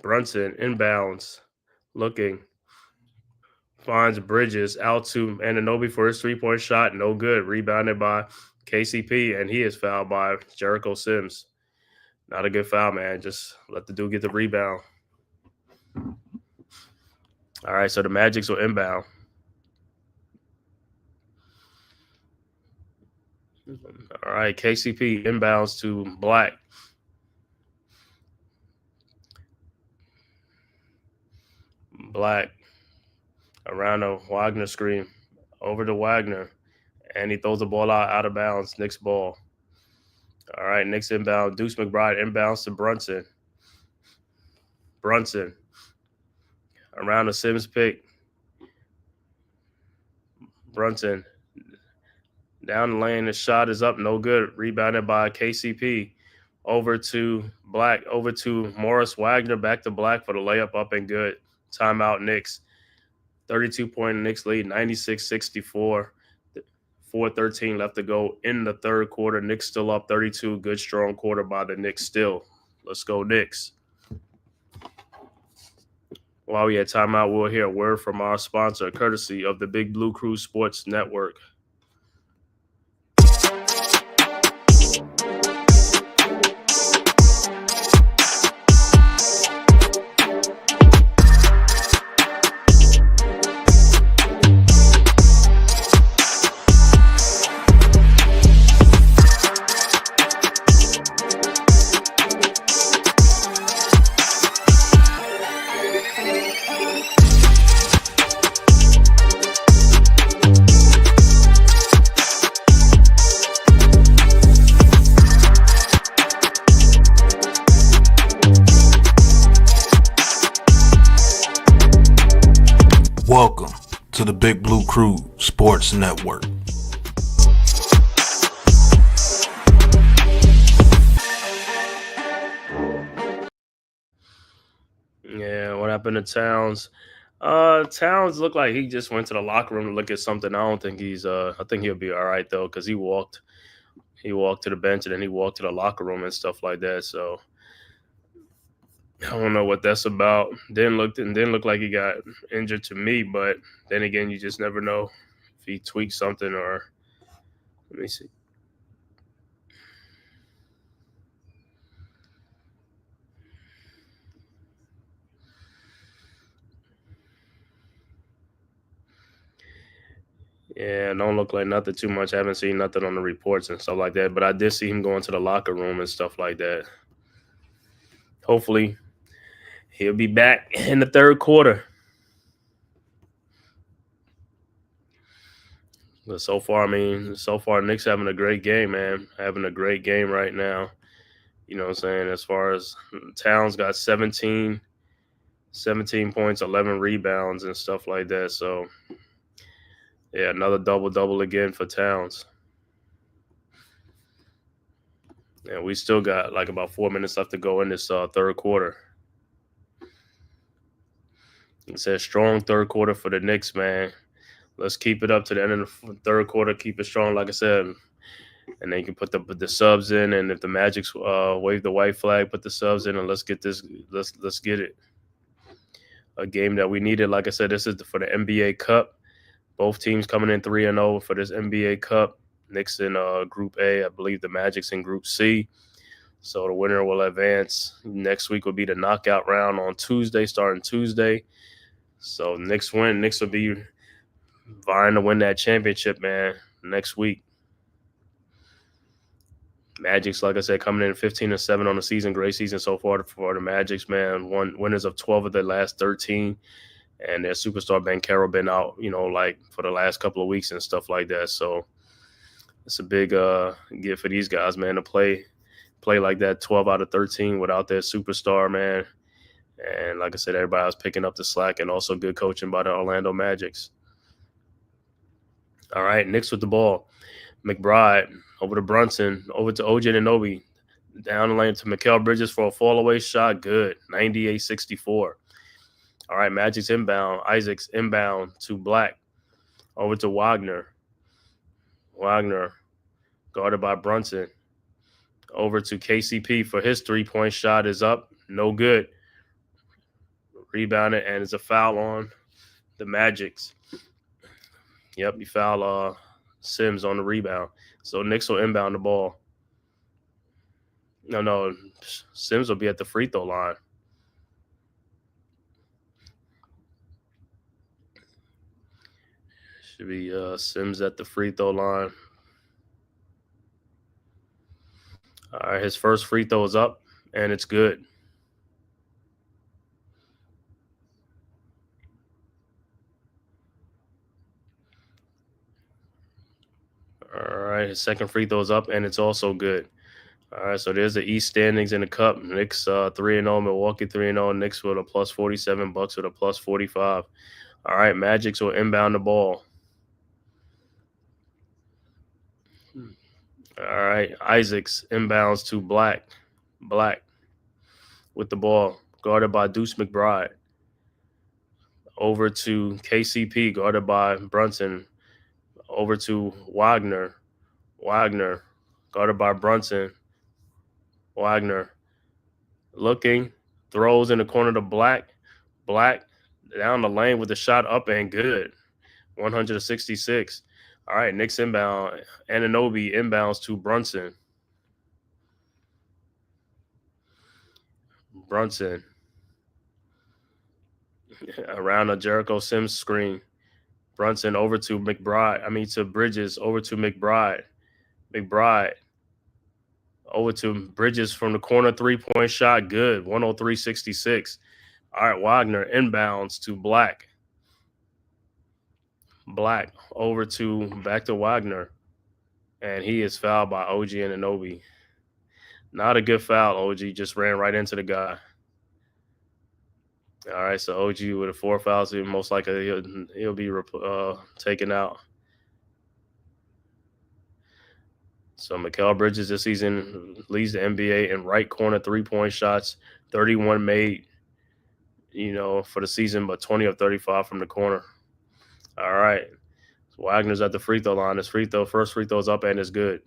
Brunson inbounds, looking, finds Bridges out to Anunoby for his three-point shot. No good. Rebounded by KCP, and he is fouled by Jericho Sims. Not a good foul, man. Just let the dude get the rebound. All right, so the Magics will inbound. All right, KCP inbounds to Black. Black around the Wagner screen, over to Wagner, and he throws the ball out of bounds. Knicks ball. All right, Knicks inbound. Deuce McBride inbounds to Brunson. Brunson around the Sims pick. Brunson down the lane. The shot is up. No good. Rebounded by KCP. Over to Black. Over to Morris. Wagner back to Black for the layup, up and good. Timeout Knicks. 32-point Knicks lead. 96-64. 4:13 left to go in the third quarter. Knicks still up 32. Good, strong quarter by the Knicks still. Let's go, Knicks. While we had timeout, we'll hear a word from our sponsor, courtesy of the Big Blue Crew Sports Network. Welcome to the Big Blue Crew Sports Network. Yeah, what happened to Towns? Towns looked like he just went to the locker room to look at something. I don't think he's I think he'll be all right though, because he walked to the bench and then he walked to the locker room and stuff like that. So I don't know what that's about. Didn't look like he got injured to me, but then again, you just never know if he tweaked something or. Let me see. Yeah, don't look like nothing too much. I haven't seen nothing on the reports and stuff like that, but I did see him going to the locker room and stuff like that. Hopefully He'll be back in the third quarter. But so far, Knicks having a great game, man. Having a great game right now. You know what I'm saying? As far as Towns got 17 points, 11 rebounds, and stuff like that. So, yeah, another double-double again for Towns. And we still got like about 4 minutes left to go in this third quarter. It says strong third quarter for the Knicks, man. Let's keep it up to the end of the third quarter. Keep it strong, like I said. And then you can put the subs in, and if the Magic's wave the white flag, put the subs in, and let's get this. Let's get it. A game that we needed. Like I said, this is for the NBA Cup. Both teams coming in 3-0 for this NBA Cup. Knicks in Group A. I believe the Magic's in Group C. So the winner will advance. Next week will be the knockout round on Tuesday, starting Tuesday. So Knicks win. Knicks will be vying to win that championship, man, next week. Magic's, like I said, coming in 15-7 on the season. Great season so far for the Magics, man. Winners of 12 of their last 13. And their superstar Banchero been out, like for the last couple of weeks and stuff like that. So it's a big gift for these guys, man, to play like that 12 out of 13 without their superstar, man. And like I said, everybody was picking up the slack, and also good coaching by the Orlando Magics. All right, Knicks with the ball. McBride over to Brunson, over to OJ Anunoby. Down the lane to Mikal Bridges for a fall-away shot. Good, 98-64. All right, Magic's inbound. Isaacs inbound to Black. Over to Wagner. Wagner guarded by Brunson. Over to KCP for his three-point shot is up. No good. Rebounded, and it's a foul on the Magics. Yep, you foul Sims on the rebound. So Knicks will inbound the ball. No, Sims will be at the free throw line. Should be Sims at the free throw line. All right, his first free throw is up, and it's good. All right, his second free throw is up, and it's also good. All right, so there's the East standings in the Cup. Knicks 3-0, Milwaukee 3-0, Knicks with a plus 47, Bucks with a plus 45. All right, Magics will inbound the ball. All right, Isaacs inbounds to Black. Black with the ball, guarded by Deuce McBride. Over to KCP, guarded by Brunson. Over to Wagner. Wagner, guarded by Brunson. Wagner looking, throws in the corner to Black. Black down the lane with the shot up and good. 166. All right, Knicks inbound. Anunoby inbounds to Brunson. Brunson around a Jericho Sims screen. Brunson over to to Bridges, over to McBride. McBride over to Bridges from the corner, three-point shot, good, 103-66. All right, Wagner inbounds to Black. Black over to back to Wagner, and he is fouled by OG Anunoby. Not a good foul. OG just ran right into the guy. All right, so OG with a 4 fouls, most likely he'll be taken out. So Mikal Bridges this season leads the NBA in right corner three-point shots, 31 made, for the season, but 20 of 35 from the corner. All right. So Wagner's at the free throw line. His first free throw's up and it's good.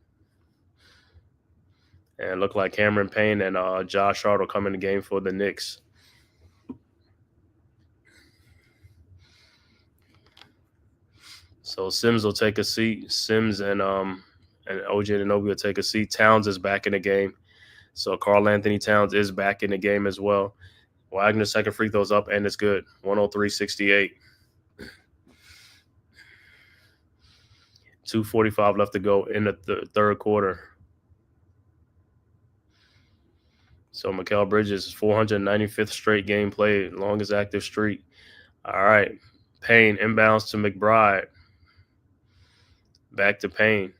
And look like Cameron Payne and Josh Hart will come in the game for the Knicks. So Sims will take a seat. Sims and OJ Anunoby will take a seat. Towns is back in the game. So Karl Anthony Towns is back in the game as well. Wagner's second free throw's up and it's good. 103-68. 2:45 left to go in the third quarter. So Mikal Bridges' 495th straight game played, longest active streak. All right. Payne inbounds to McBride. Back to Payne.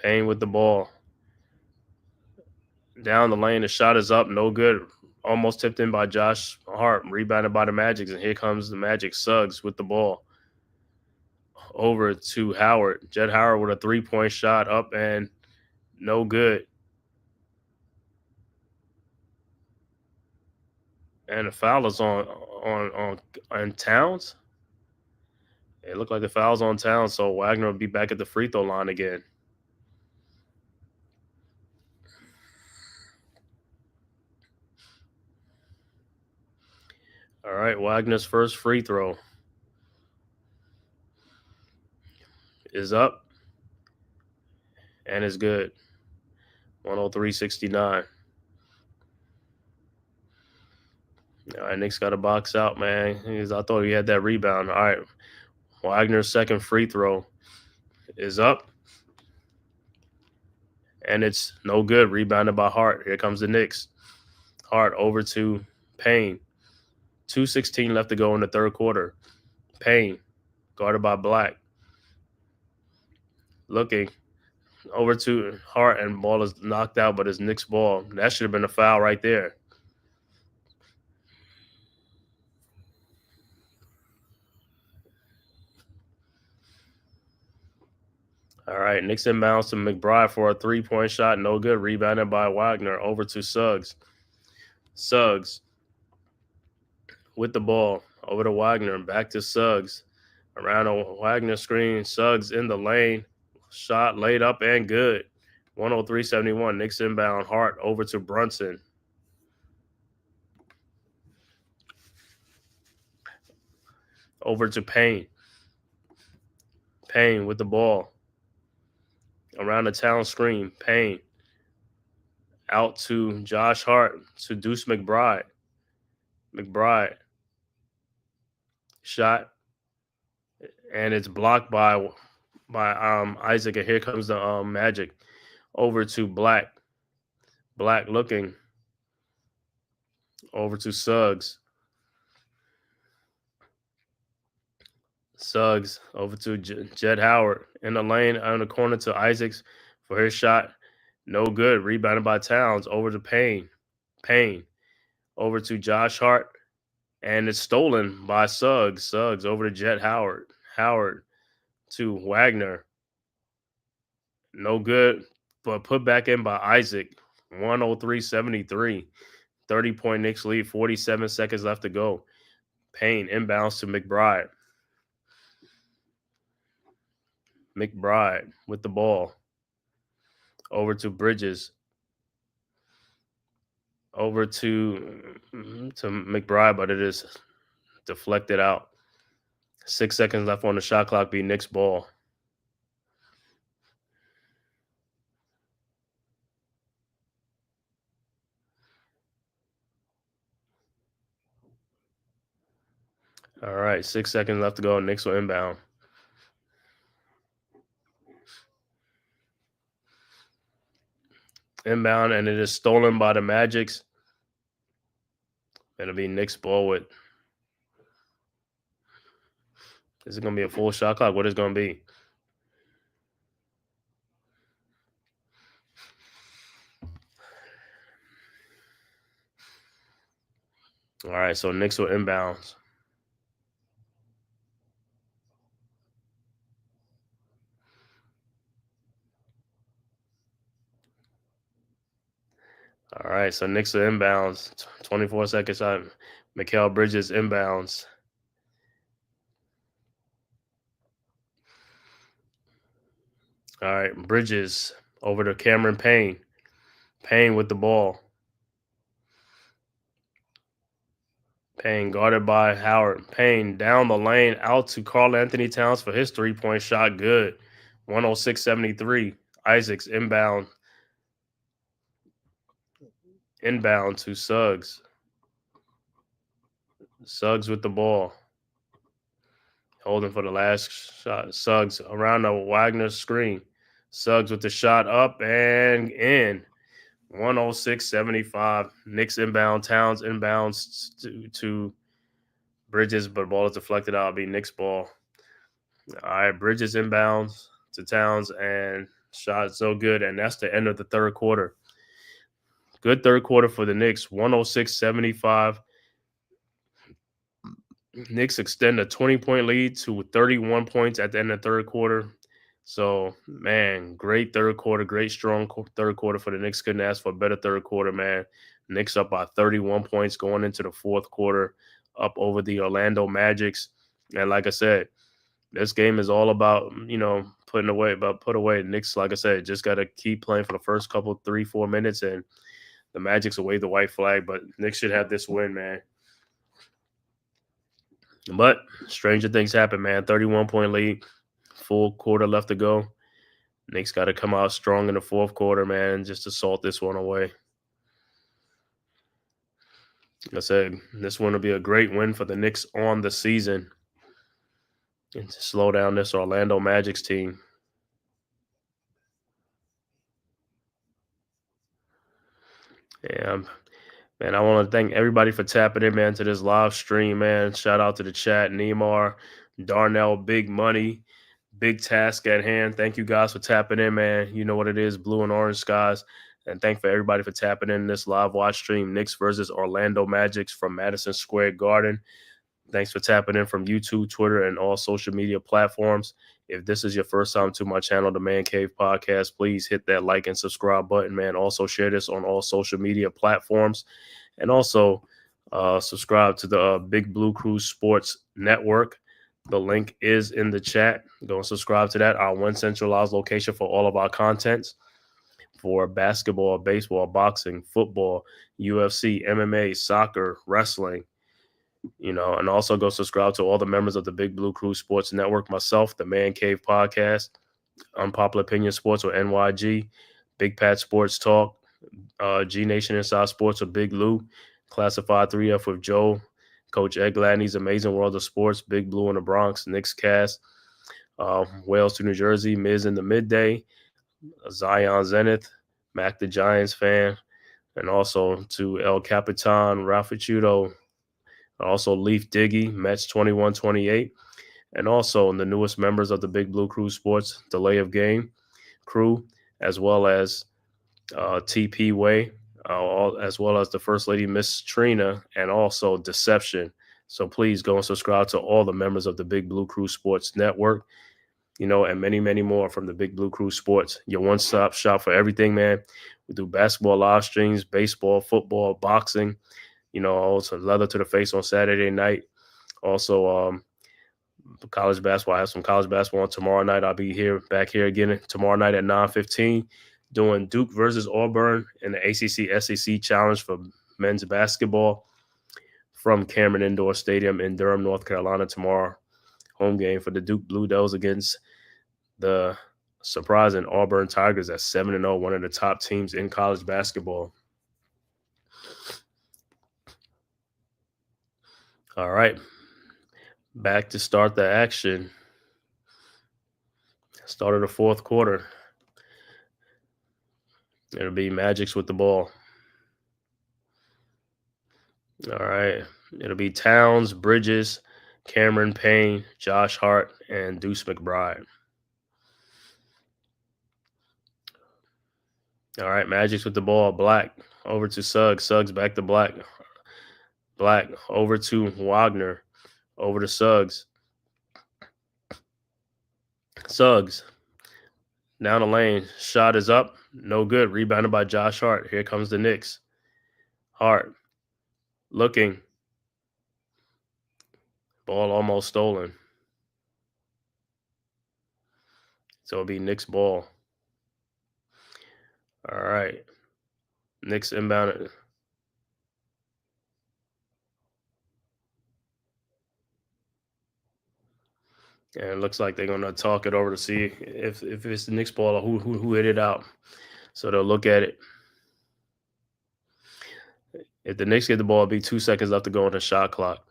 Payne with the ball. Down the lane, the shot is up, no good. Almost tipped in by Josh Hart, rebounded by the Magic, and here comes the Magic. Suggs with the ball. Over to Howard. Jed Howard with a three-point shot up and no good. And the foul is on Towns. It looked like the foul's on Towns, so Wagner will be back at the free throw line again. All right, Wagner's first free throw is up and is good. 103-69. All right, Knicks got to box out, man. I thought he had that rebound. All right, Wagner's second free throw is up, and it's no good. Rebounded by Hart. Here comes the Knicks. Hart over to Payne. 2:16 left to go in the third quarter. Payne, guarded by Black. Looking over to Hart, and ball is knocked out, but it's Knicks' ball. That should have been a foul right there. All right, Knicks inbounds to McBride for a three-point shot. No good. Rebounded by Wagner. Over to Suggs. Suggs with the ball. Over to Wagner. Back to Suggs. Around a Wagner screen. Suggs in the lane. Shot laid up and good. 103-71. Knicks inbound. Hart over to Brunson. Over to Payne. Payne with the ball. Around the town screen. Payne. Out to Josh Hart. To Deuce McBride. McBride. Shot. And it's blocked by Isaac. And here comes the Magic. Over to Black. Black looking. Over to Suggs. Suggs over to Jed Howard in the lane on the corner to Isaacs for his shot. No good. Rebounded by Towns. Over to Payne. Payne over to Josh Hart. And it's stolen by Suggs. Suggs over to Jed Howard. Howard to Wagner. No good, but put back in by Isaac. 103-73. 30-point Knicks lead. 47 seconds left to go. Payne inbounds to McBride. McBride with the ball. Over to Bridges. Over to McBride, but it is deflected out. 6 seconds left on the shot clock. Be Knicks ball. All right, 6 seconds left to go. Knicks will inbound. Inbound, and it is stolen by the Magics. It'll be Knicks ball with. Is it going to be a full shot clock? What is it going to be? All right, so Knicks will inbounds. All right, so Knicks will inbounds. 24 seconds out. Mikal Bridges inbounds. All right, Bridges over to Cameron Payne. Payne with the ball. Payne guarded by Howard. Payne down the lane out to Karl Anthony Towns for his three-point shot. Good. 106-73. Isaacs inbound. Inbound to Suggs. Suggs with the ball. Holding for the last shot. Suggs around the Wagner screen. Suggs with the shot up and in. 106-75. Knicks inbound. Towns inbounds to Bridges, but ball is deflected out. It'll be Knicks ball. All right, Bridges inbounds to Towns and shot so good. And that's the end of the third quarter. Good third quarter for the Knicks. 106-75. Knicks extend a 20-point lead to 31 points at the end of the third quarter. So, man, great third quarter, great strong third quarter for the Knicks. Couldn't ask for a better third quarter, man. Knicks up by 31 points going into the fourth quarter, up over the Orlando Magics. And like I said, this game is all about, put away. Knicks, like I said, just got to keep playing for the first couple, 3-4 minutes, and the Magics will wave the white flag. But Knicks should have this win, man. But stranger things happen, man. 31-point lead. Full quarter left to go. Knicks got to come out strong in the fourth quarter, man, just to salt this one away. Like I said, this one will be a great win for the Knicks on the season and to slow down this Orlando Magic's team. Yeah, man, I want to thank everybody for tapping in, man, to this live stream, man. Shout out to the chat, Neymar, Darnell, Big Money. Big task at hand. Thank you guys for tapping in, man. You know what it is, blue and orange skies. And thank for everybody for tapping in this live watch stream, Knicks versus Orlando Magics from Madison Square Garden. Thanks for tapping in from YouTube, Twitter, and all social media platforms. If this is your first time to my channel, The Man Cave Podcast, please hit that like and subscribe button, man. Also share this on all social media platforms. And also subscribe to the Big Blue Crew Sports Network. The link is in the chat. Go and subscribe to that. Our one centralized location for all of our contents for basketball, baseball, boxing, football, UFC, MMA, soccer, wrestling, and also go subscribe to all the members of the Big Blue Crew Sports Network, myself, the Man Cave Podcast, Unpopular Opinion Sports or NYG, Big Pat Sports Talk, G Nation Inside Sports or Big Lou, Classified 3F with Joe, Coach Ed Gladney's Amazing World of Sports, Big Blue in the Bronx, Knicks Cast, Wales to New Jersey, Miz in the Midday, Zion Zenith, Mac the Giants fan, and also to El Capitan, Ralph Chudo, also Leaf Diggy, Mets 2128, and also the newest members of the Big Blue Crew Sports Delay of Game crew, as well as TP Way, as well as the First Lady, Miss Trina, and also Deception. So please go and subscribe to all the members of the Big Blue Crew Sports Network, and many, many more from the Big Blue Crew Sports. Your one-stop shop for everything, man. We do basketball live streams, baseball, football, boxing, also leather to the face on Saturday night. Also, college basketball. I have some college basketball on tomorrow night. I'll be back here again tomorrow night at 9:15. Doing Duke versus Auburn in the ACC SEC Challenge for men's basketball from Cameron Indoor Stadium in Durham, North Carolina tomorrow. Home game for the Duke Blue Devils against the surprising Auburn Tigers at 7-0, one of the top teams in college basketball. All right, back to start the action. Start of the fourth quarter. It'll be Magics with the ball. All right. It'll be Towns, Bridges, Cameron Payne, Josh Hart, and Deuce McBride. All right. Magics with the ball. Black over to Suggs. Suggs back to Black. Black over to Wagner. Over to Suggs. Suggs. Down the lane. Shot is up. No good. Rebounded by Josh Hart. Here comes the Knicks. Hart. Looking. Ball almost stolen. So it'll be Knicks ball. All right. Knicks inbounded. And it looks like they're going to talk it over to see if it's the Knicks ball or who hit it out. So they'll look at it. If the Knicks get the ball, it'll be 2 seconds left to go on the shot clock.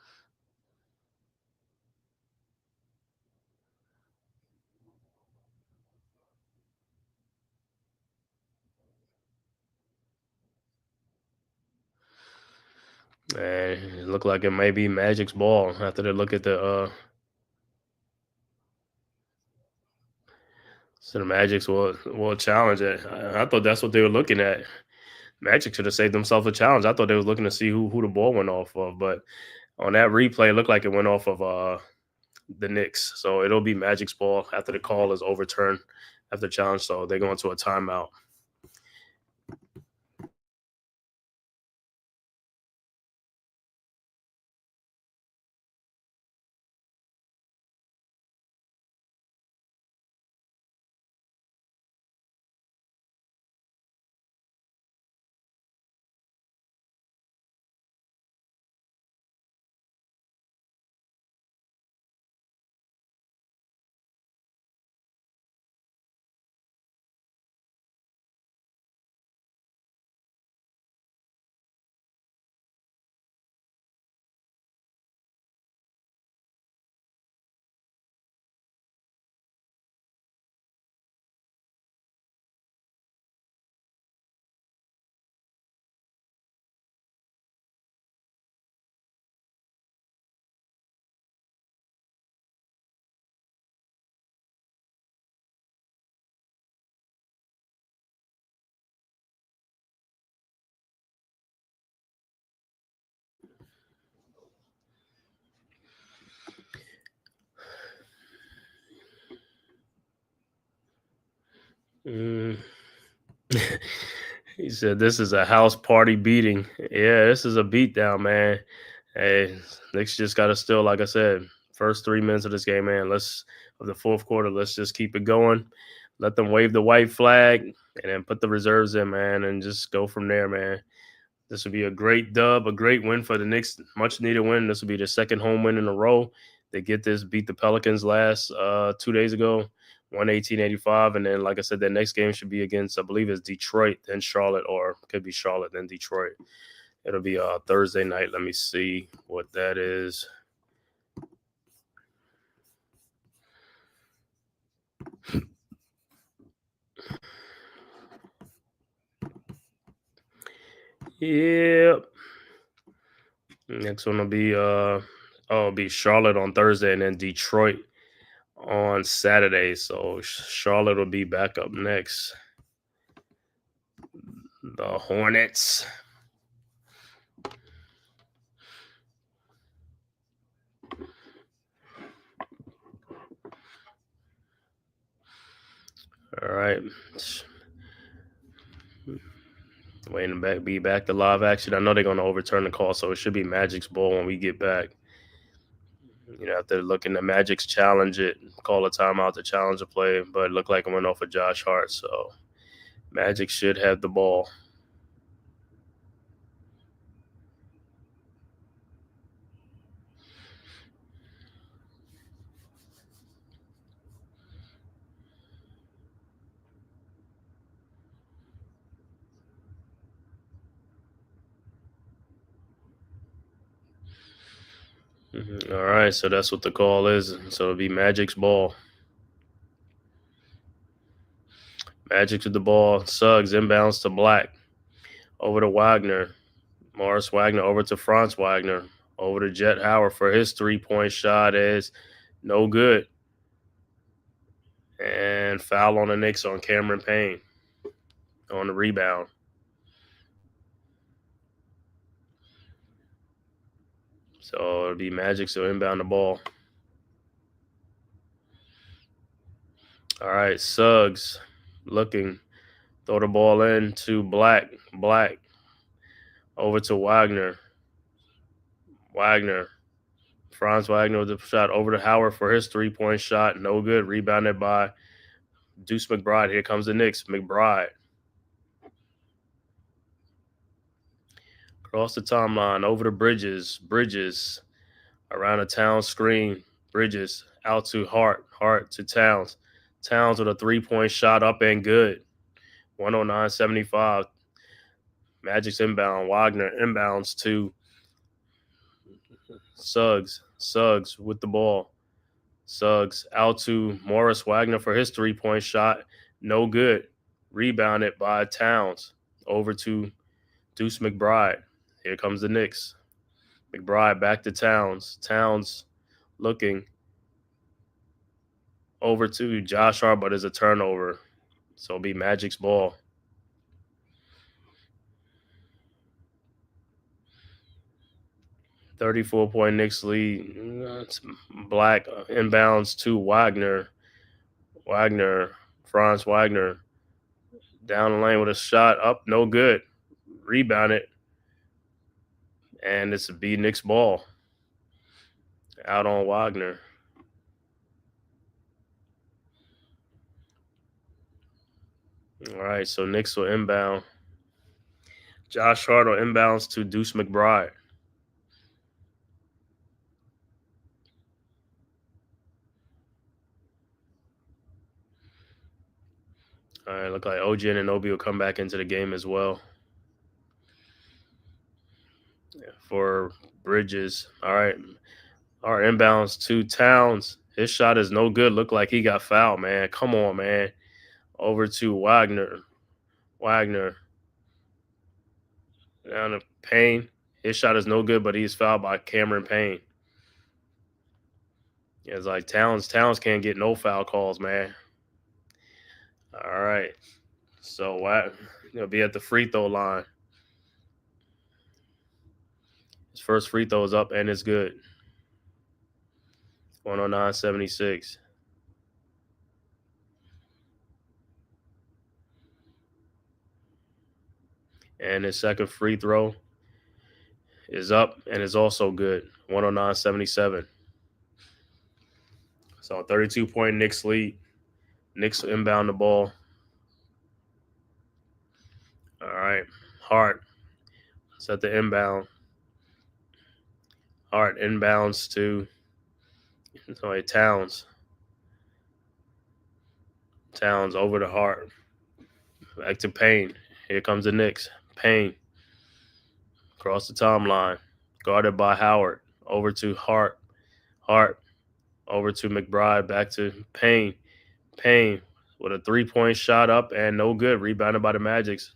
And it looked like it may be Magic's ball after they look at the so the Magics will challenge it. I thought that's what they were looking at. Magic should have saved themselves a challenge. I thought they was looking to see who the ball went off of, but on that replay, it looked like it went off of the Knicks. So it'll be Magic's ball after the call is overturned after the challenge. So they go into a timeout. Mm. He said, "This is a house party beating." Yeah, this is a beatdown, man. Hey, Knicks just got to still, like I said, first 3 minutes of this game, man. Of the fourth quarter, let's just keep it going. Let them wave the white flag and then put the reserves in, man, and just go from there, man. This would be a great dub, a great win for the Knicks. Much needed win. This will be the second home win in a row. They get this, beat the Pelicans last 2 days ago, 118-85. And then, like I said, their next game should be against, I believe it's Detroit, then Charlotte, or could be Charlotte, then Detroit. It'll be Thursday night. Let me see what that is. Yep. Next one will be it'll be Charlotte on Thursday and then Detroit on Saturday. So Charlotte will be back up next. The Hornets. All right. Waiting be back to live action. I know they're going to overturn the call, so it should be Magic's ball when we get back. After looking at Magic's challenge it, call a timeout to challenge the play, but it looked like it went off of Josh Hart. So Magic should have the ball. All right, so that's what the call is. So it'll be Magic's ball. Magic to the ball. Suggs inbounds to Black. Over to Wagner. Morris Wagner over to Franz Wagner. Over to Jet Howard for his 3-point shot is no good. And foul on the Knicks on Cameron Payne on the rebound. So it'll be Magic to inbound the ball. All right, Suggs looking. Throw the ball in to Black. Black over to Wagner. Wagner. Franz Wagner with the shot over to Howard for his 3-point shot. No good. Rebounded by Deuce McBride. Here comes the Knicks. McBride. Across the timeline. Over to Bridges. Bridges. Around the Towns screen. Bridges out to Hart. Hart to Towns. Towns with a 3-point shot up and good. 109-75. Magic's inbound. Wagner inbounds to Suggs. Suggs with the ball. Suggs out to Morris Wagner for his 3-point shot. No good. Rebounded by Towns. Over to Deuce McBride. Here comes the Knicks. McBride back to Towns. Towns looking over to Josh Hart, but it's a turnover. So it'll be Magic's ball. .34 Knicks lead. It's Black inbounds to Wagner. Franz Wagner down the lane with a shot up, no good. Rebounded, and it's a B Knicks ball. Out on Wagner. All right, so Knicks will inbound. Josh Hart will inbounds to Deuce McBride. All right, look like OG Anunoby will come back into the game as well. For Bridges. All right, inbounds to Towns. His shot is no good. Look like he got fouled, man. Come on, man. Over to Wagner. Down to Payne. His shot is no good, but he's fouled by Cameron Payne. It's like Towns can't get no foul calls, man. All right. So he'll be at the free throw line. His first free throw is up and it's good. 109-76. And his second free throw is up and is also good. 109-77. So 32-point Knicks lead. Knicks inbound the ball. All right. Hart. Set the inbound. Hart inbounds to Towns. Towns over to Hart. Back to Payne. Here comes the Knicks. Payne. Across the timeline. Guarded by Howard. Over to Hart. Hart. Over to McBride. Back to Payne. Payne with a 3-point shot up and no good. Rebounded by the Magics.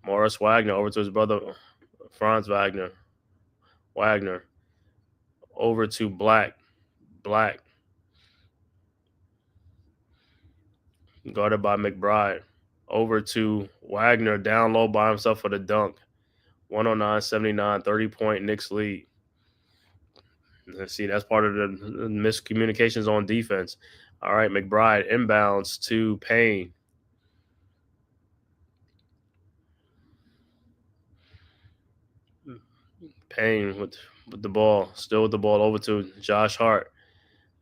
Morris Wagner over to his brother Franz Wagner. Wagner over to Black. Guarded by McBride. Over to Wagner down low by himself for the dunk. 109-79, 30-point Knicks lead. Let's see, that's part of the miscommunications on defense. All right, McBride inbounds to Payne. Payne with the ball, still with the ball over to Josh Hart.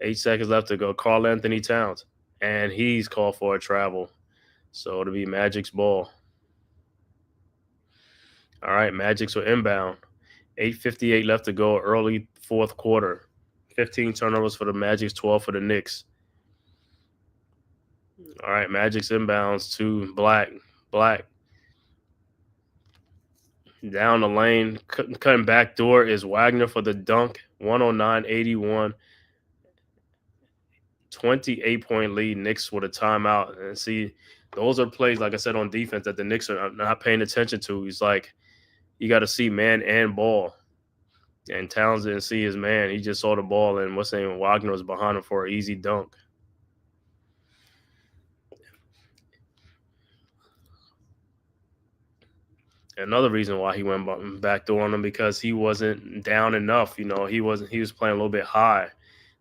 8 seconds left to go. Karl Anthony Towns, and he's called for a travel. So it'll be Magic's ball. All right, Magic's will inbound. 8:58 left to go, early fourth quarter. 15 turnovers for the Magics, 12 for the Knicks. All right, Magic's inbounds to Black. Down the lane, cutting back door is Wagner for the dunk. 109-81. 28-point lead. Knicks with a timeout. And see, those are plays, like I said, on defense that the Knicks are not paying attention to. He's like, you got to see man and ball. And Towns didn't see his man. He just saw the ball, and Wagner was behind him for an easy dunk. Another reason why he went backdoor on him, because he wasn't down enough. He was playing a little bit high.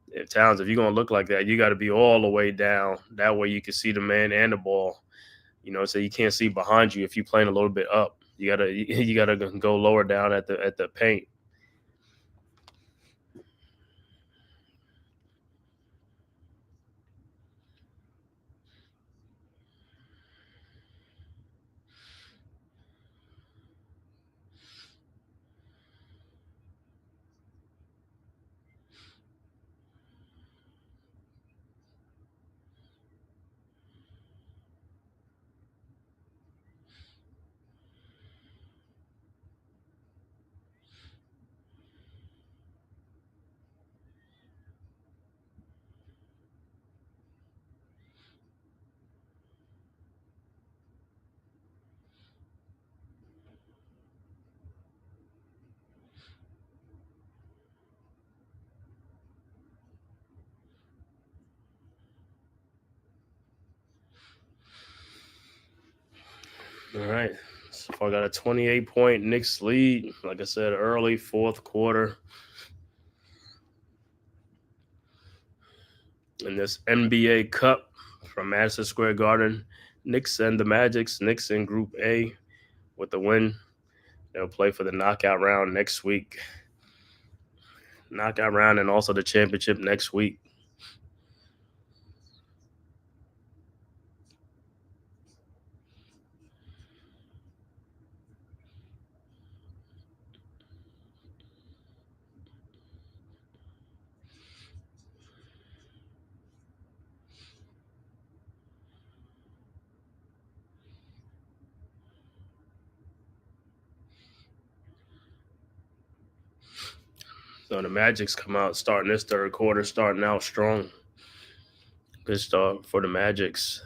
If you're gonna look like that, you got to be all the way down. That way you can see the man and the ball. So you can't see behind you if you're playing a little bit up. You gotta go lower down at the paint. All right. So far, I got a 28-point Knicks lead. Like I said, early fourth quarter in this NBA Cup from Madison Square Garden. Knicks and the Magics. Knicks in Group A with the win. They'll play for the knockout round next week. Knockout round and also the championship next week. So the Magic's come out starting this third quarter, starting out strong. Good start for the Magics.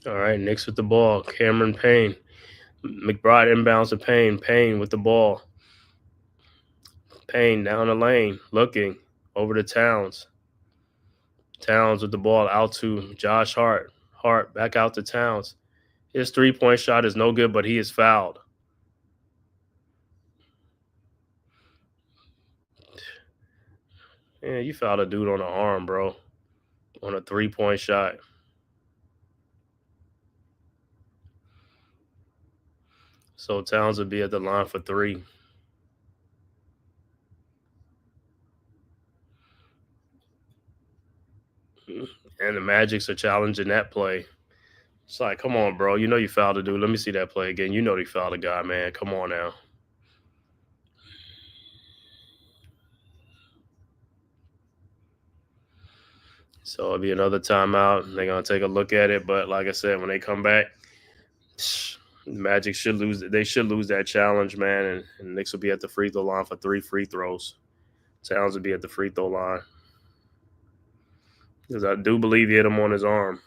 All right, Knicks with the ball. Cameron Payne. McBride inbounds to Payne. Payne with the ball. Payne down the lane, looking over to Towns. Towns with the ball out to Josh Hart. Hart back out to Towns. His 3-point shot is no good, but he is fouled. Yeah, you fouled a dude on the arm, bro, on a 3-point shot. So Towns would be at the line for 3. And the Magics are challenging that play. It's like, come on, bro. You know you fouled a dude. Let me see that play again. You know you fouled a guy, man. Come on now. So it'll be another timeout. They're gonna take a look at it, but like I said, when they come back, Magic should lose. They should lose that challenge, man. And Knicks will be at the free throw line for 3 free throws. Towns will be at the free throw line because I do believe he hit him on his arm.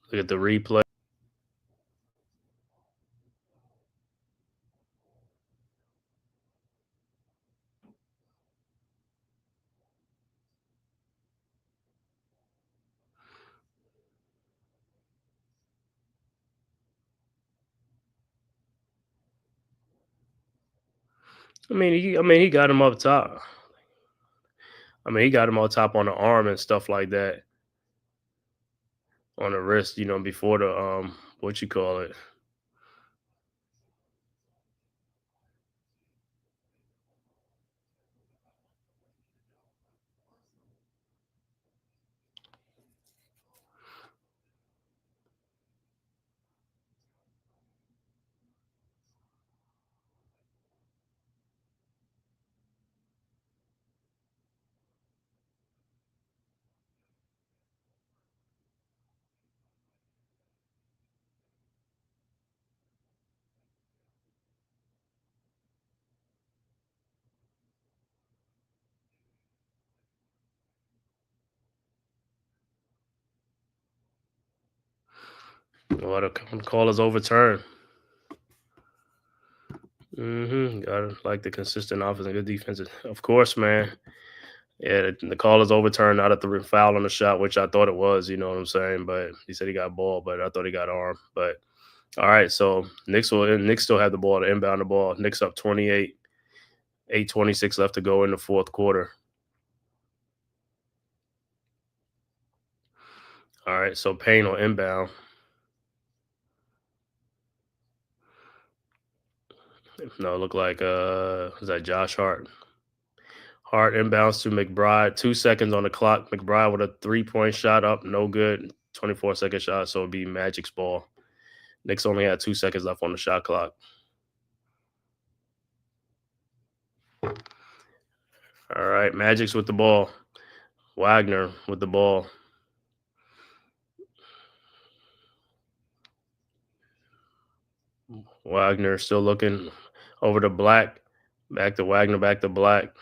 Look at the replay. He got him up top. He got him up top on the arm and stuff like that, on the wrist. Before the what you call it. Well, the call is overturned. Gotta like the consistent offense and good defense. Of course, man. Yeah, the call is overturned, not at the foul on the shot, which I thought it was. You know what I'm saying? But he said he got ball, but I thought he got arm. But all right, so Knicks still have the ball to inbound the ball. Knicks up 28, 8:26 left to go in the fourth quarter. All right, so Payne on inbound. No, it looked like was that Josh Hart? Hart inbounds to McBride. 2 seconds on the clock. McBride with a 3-point shot up, no good. 24-second shot, so it'd be Magic's ball. Knicks only had 2 seconds left on the shot clock. All right, Magic's with the ball. Wagner with the ball. Wagner still looking over to Black. Back to Wagner, back to Black.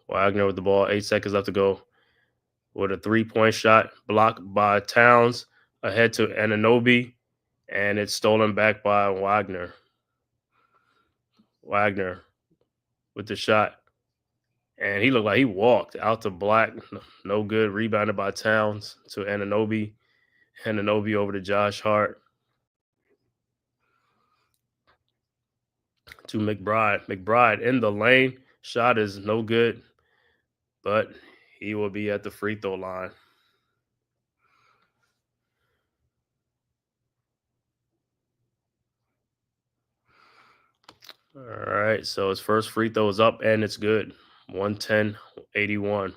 Wagner with the ball. 8 seconds left to go. With a 3-point shot blocked by Towns ahead to Anunoby, and it's stolen back by Wagner. Wagner with the shot, and he looked like he walked out to Black. No good. Rebounded by Towns to Anunoby. Anunoby over to Josh Hart. To McBride. McBride in the lane. Shot is no good, but he will be at the free throw line. All right, so his first free throw is up, and it's good. 110-81.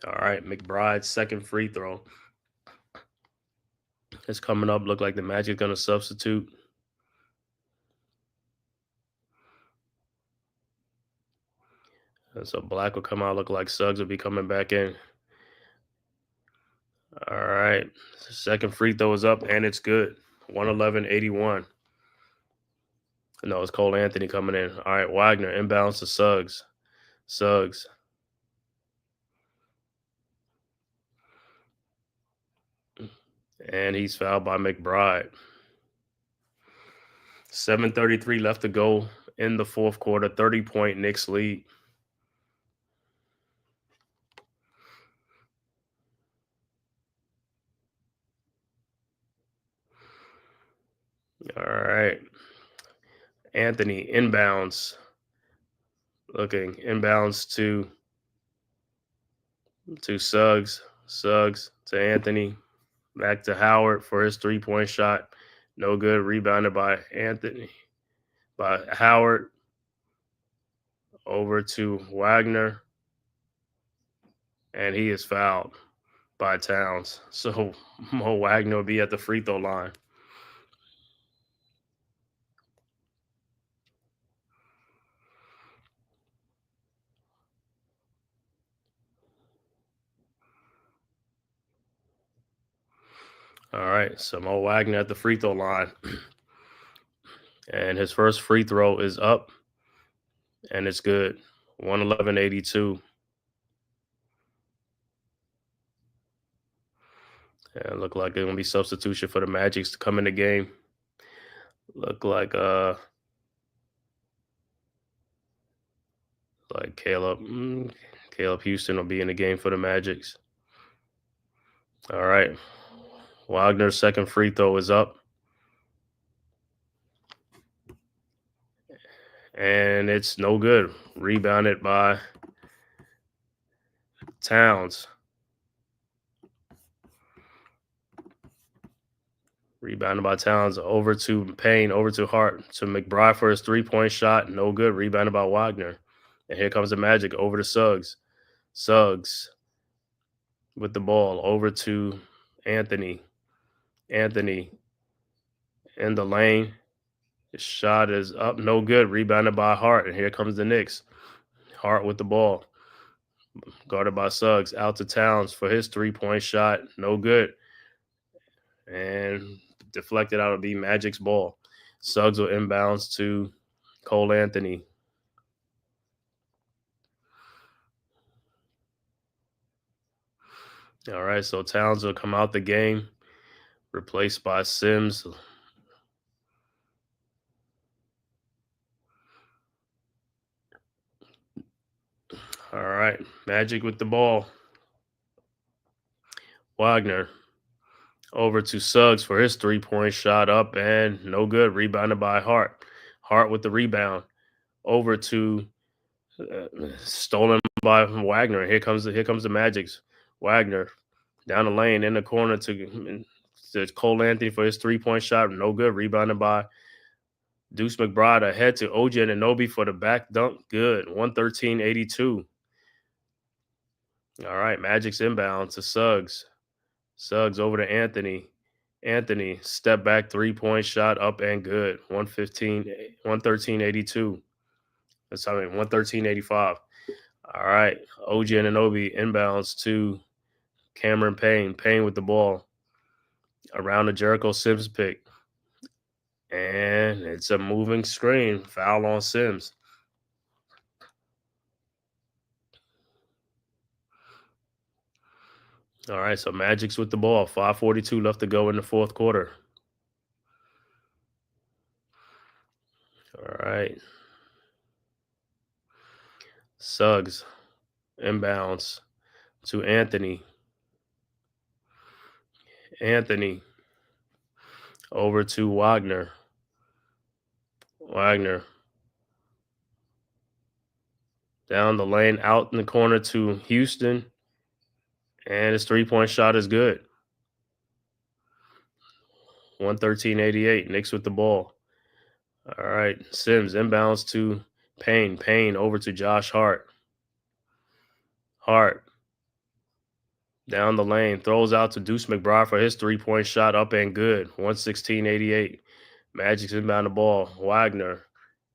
All right, McBride's second free throw is coming up. Look like the Magic going to substitute. And so Black will come out. Look like Suggs will be coming back in. All right, second free throw is up, and it's good. 111-81. No, it's Cole Anthony coming in. All right, Wagner inbounds to Suggs. Suggs. And he's fouled by McBride. 7:33 left to go in the fourth quarter. 30-point Knicks lead. All right. Anthony inbounds. Looking inbounds to Suggs. Suggs to Anthony. Back to Howard for his 3-point shot. No good. Rebounded by Anthony. By Howard. Over to Wagner. And he is fouled by Towns. So Mo Wagner will be at the free throw line. All right, so Mo Wagner at the free throw line. And his first free throw is up, and it's good. 111-82. And look like there's going to be substitution for the Magics to come in the game. Look like Caleb Houston will be in the game for the Magics. All right. Wagner's second free throw is up. And it's no good. Rebounded by Towns. Rebounded by Towns over to Payne, over to Hart, to McBride for his 3-point shot. No good. Rebounded by Wagner. And here comes the Magic over to Suggs. Suggs with the ball over to Anthony. Anthony in the lane. His shot is up. No good. Rebounded by Hart. And here comes the Knicks. Hart with the ball. Guarded by Suggs. Out to Towns for his 3-point shot. No good. And deflected out of the Magic's ball. Suggs will inbounds to Cole Anthony. All right, so Towns will come out the game, replaced by Sims. All right, Magic with the ball. Wagner over to Suggs for his 3-point shot, up and no good. Rebounded by Hart. Hart with the rebound. Over to stolen by Wagner. Here comes the Magics. Wagner down the lane in the corner to Cole Anthony for his 3-point shot. No good. Rebounded by Deuce McBride. Ahead to OG Anunoby for the back dunk. Good. 113-82. All right. Magic's inbound to Suggs. Suggs over to Anthony. Anthony, step back 3-point shot, up and good. 113-82. That's 113-85. All right. OG Anunoby inbounds to Cameron Payne. Payne with the ball around the Jericho Sims pick. And it's a moving screen. Foul on Sims. All right, so Magic's with the ball. 5:42 left to go in the fourth quarter. All right. Suggs inbounds to Anthony. Anthony over to Wagner. Wagner down the lane, out in the corner to Houston. And his 3-point shot is good. 113-88. Knicks with the ball. All right. Sims inbounds to Payne. Payne over to Josh Hart. Hart down the lane. Throws out to Deuce McBride for his 3-point shot, up and good. 116-88. Magic's inbound the ball. Wagner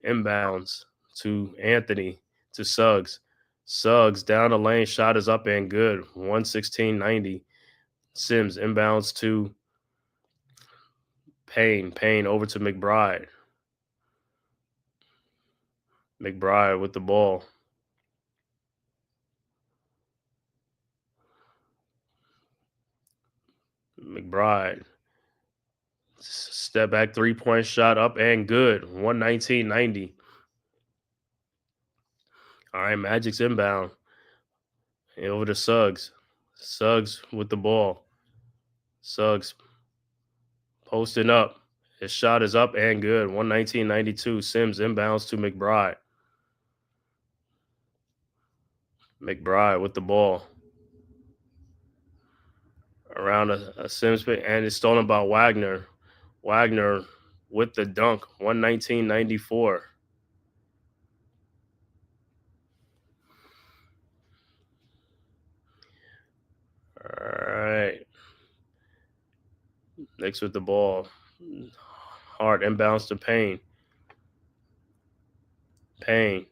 inbounds to Anthony, to Suggs. Suggs down the lane. Shot is up and good. 116-90. Sims inbounds to Payne. Payne over to McBride. McBride with the ball. McBride. Step back 3-point shot, up and good. 119-90. All right, Magic's inbound. And over to Suggs. Suggs with the ball. Suggs posting up. His shot is up and good. 119-92. Sims inbounds to McBride. McBride with the ball. Around a Sims pick, and it's stolen by Wagner. Wagner with the dunk. 119-94. All right. Knicks with the ball. Hart inbounds to Payne. Payne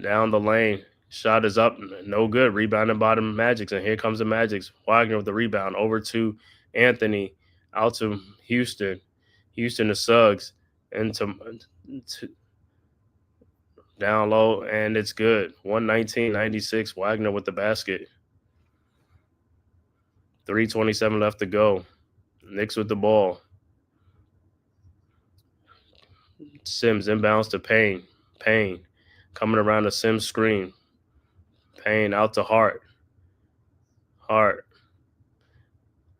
down the lane. Shot is up. No good. Rebounded by the Magics. And here comes the Magics. Wagner with the rebound. Over to Anthony. Out to Houston. Houston to Suggs. And to down low. And it's good. 119-96. Wagner with the basket. 3:27 left to go. Knicks with the ball. Sims inbounds to Payne. Payne coming around the Sims screen. Payne out to Hart. Hart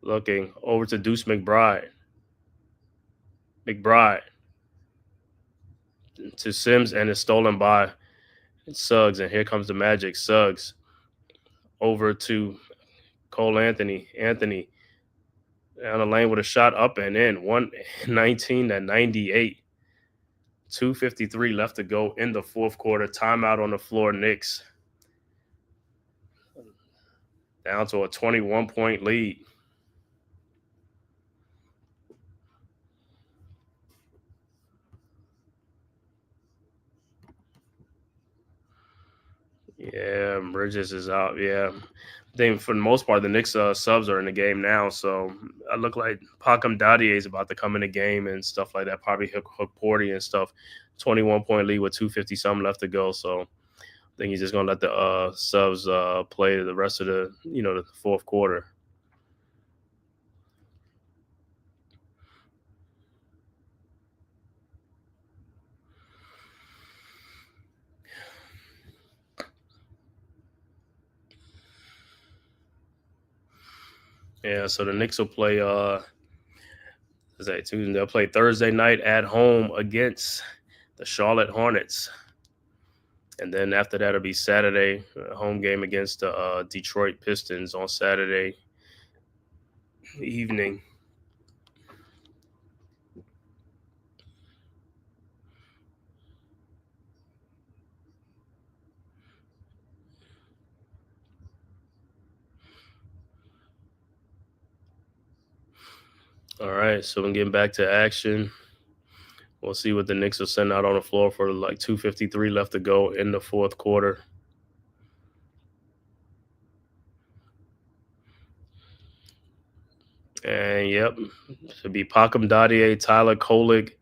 looking over to Deuce McBride. McBride to Sims, and it's stolen by Suggs. And here comes the Magic. Suggs over to Cole Anthony. Anthony down the lane with a shot, up and in. 119-98. 2:53 left to go in the fourth quarter. Timeout on the floor. Knicks down to a 21-point lead. Yeah, Bridges is out. Yeah. I think for the most part, the Knicks subs are in the game now. So I look like Pacom Dadier is about to come in the game and stuff like that. Probably Hook Porty and stuff. 21-point lead with 250-something left to go. So I think he's just going to let the subs play the rest of the fourth quarter. Yeah, so the Knicks will play Tuesday. They'll play Thursday night at home against the Charlotte Hornets. And then after that, it'll be Saturday, home game against the Detroit Pistons on Saturday evening. All right, so we're getting back to action. We'll see what the Knicks will send out on the floor for like 2:53 left to go in the fourth quarter. And yep, should be Pakham Dadier, Tyler Kolek,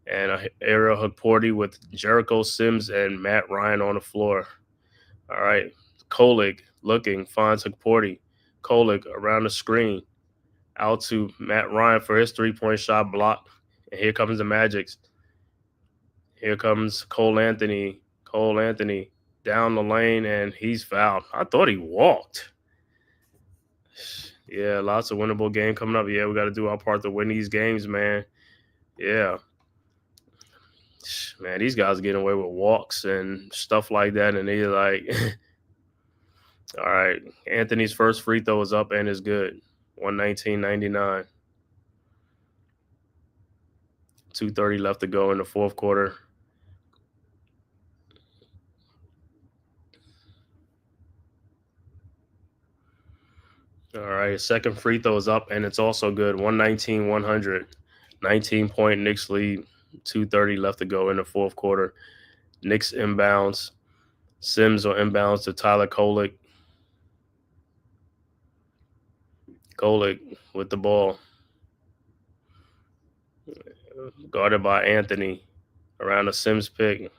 and Ariel Hukporti with Jericho Sims and Matt Ryan on the floor. All right, Kolek looking, finds Hukporti. Kolek around the screen, out to Matt Ryan for his three-point shot block. And here comes the Magics. Here comes Cole Anthony. Cole Anthony down the lane, and he's fouled. I thought he walked. Yeah, lots of winnable game coming up. Yeah, we got to do our part to win these games, man. Yeah. Man, these guys are getting away with walks and stuff like that, and they're like, all right, Anthony's first free throw is up and is good. 119.99. 2:30 left to go in the fourth quarter. All right, second free throw is up and it's also good. 119-100. 19-point Knicks lead. 2:30 left to go in the fourth quarter. Knicks inbounds. Sims on inbounds to Tyler Kolek. Kolek with the ball. Guarded by Anthony. Around the Sims pick.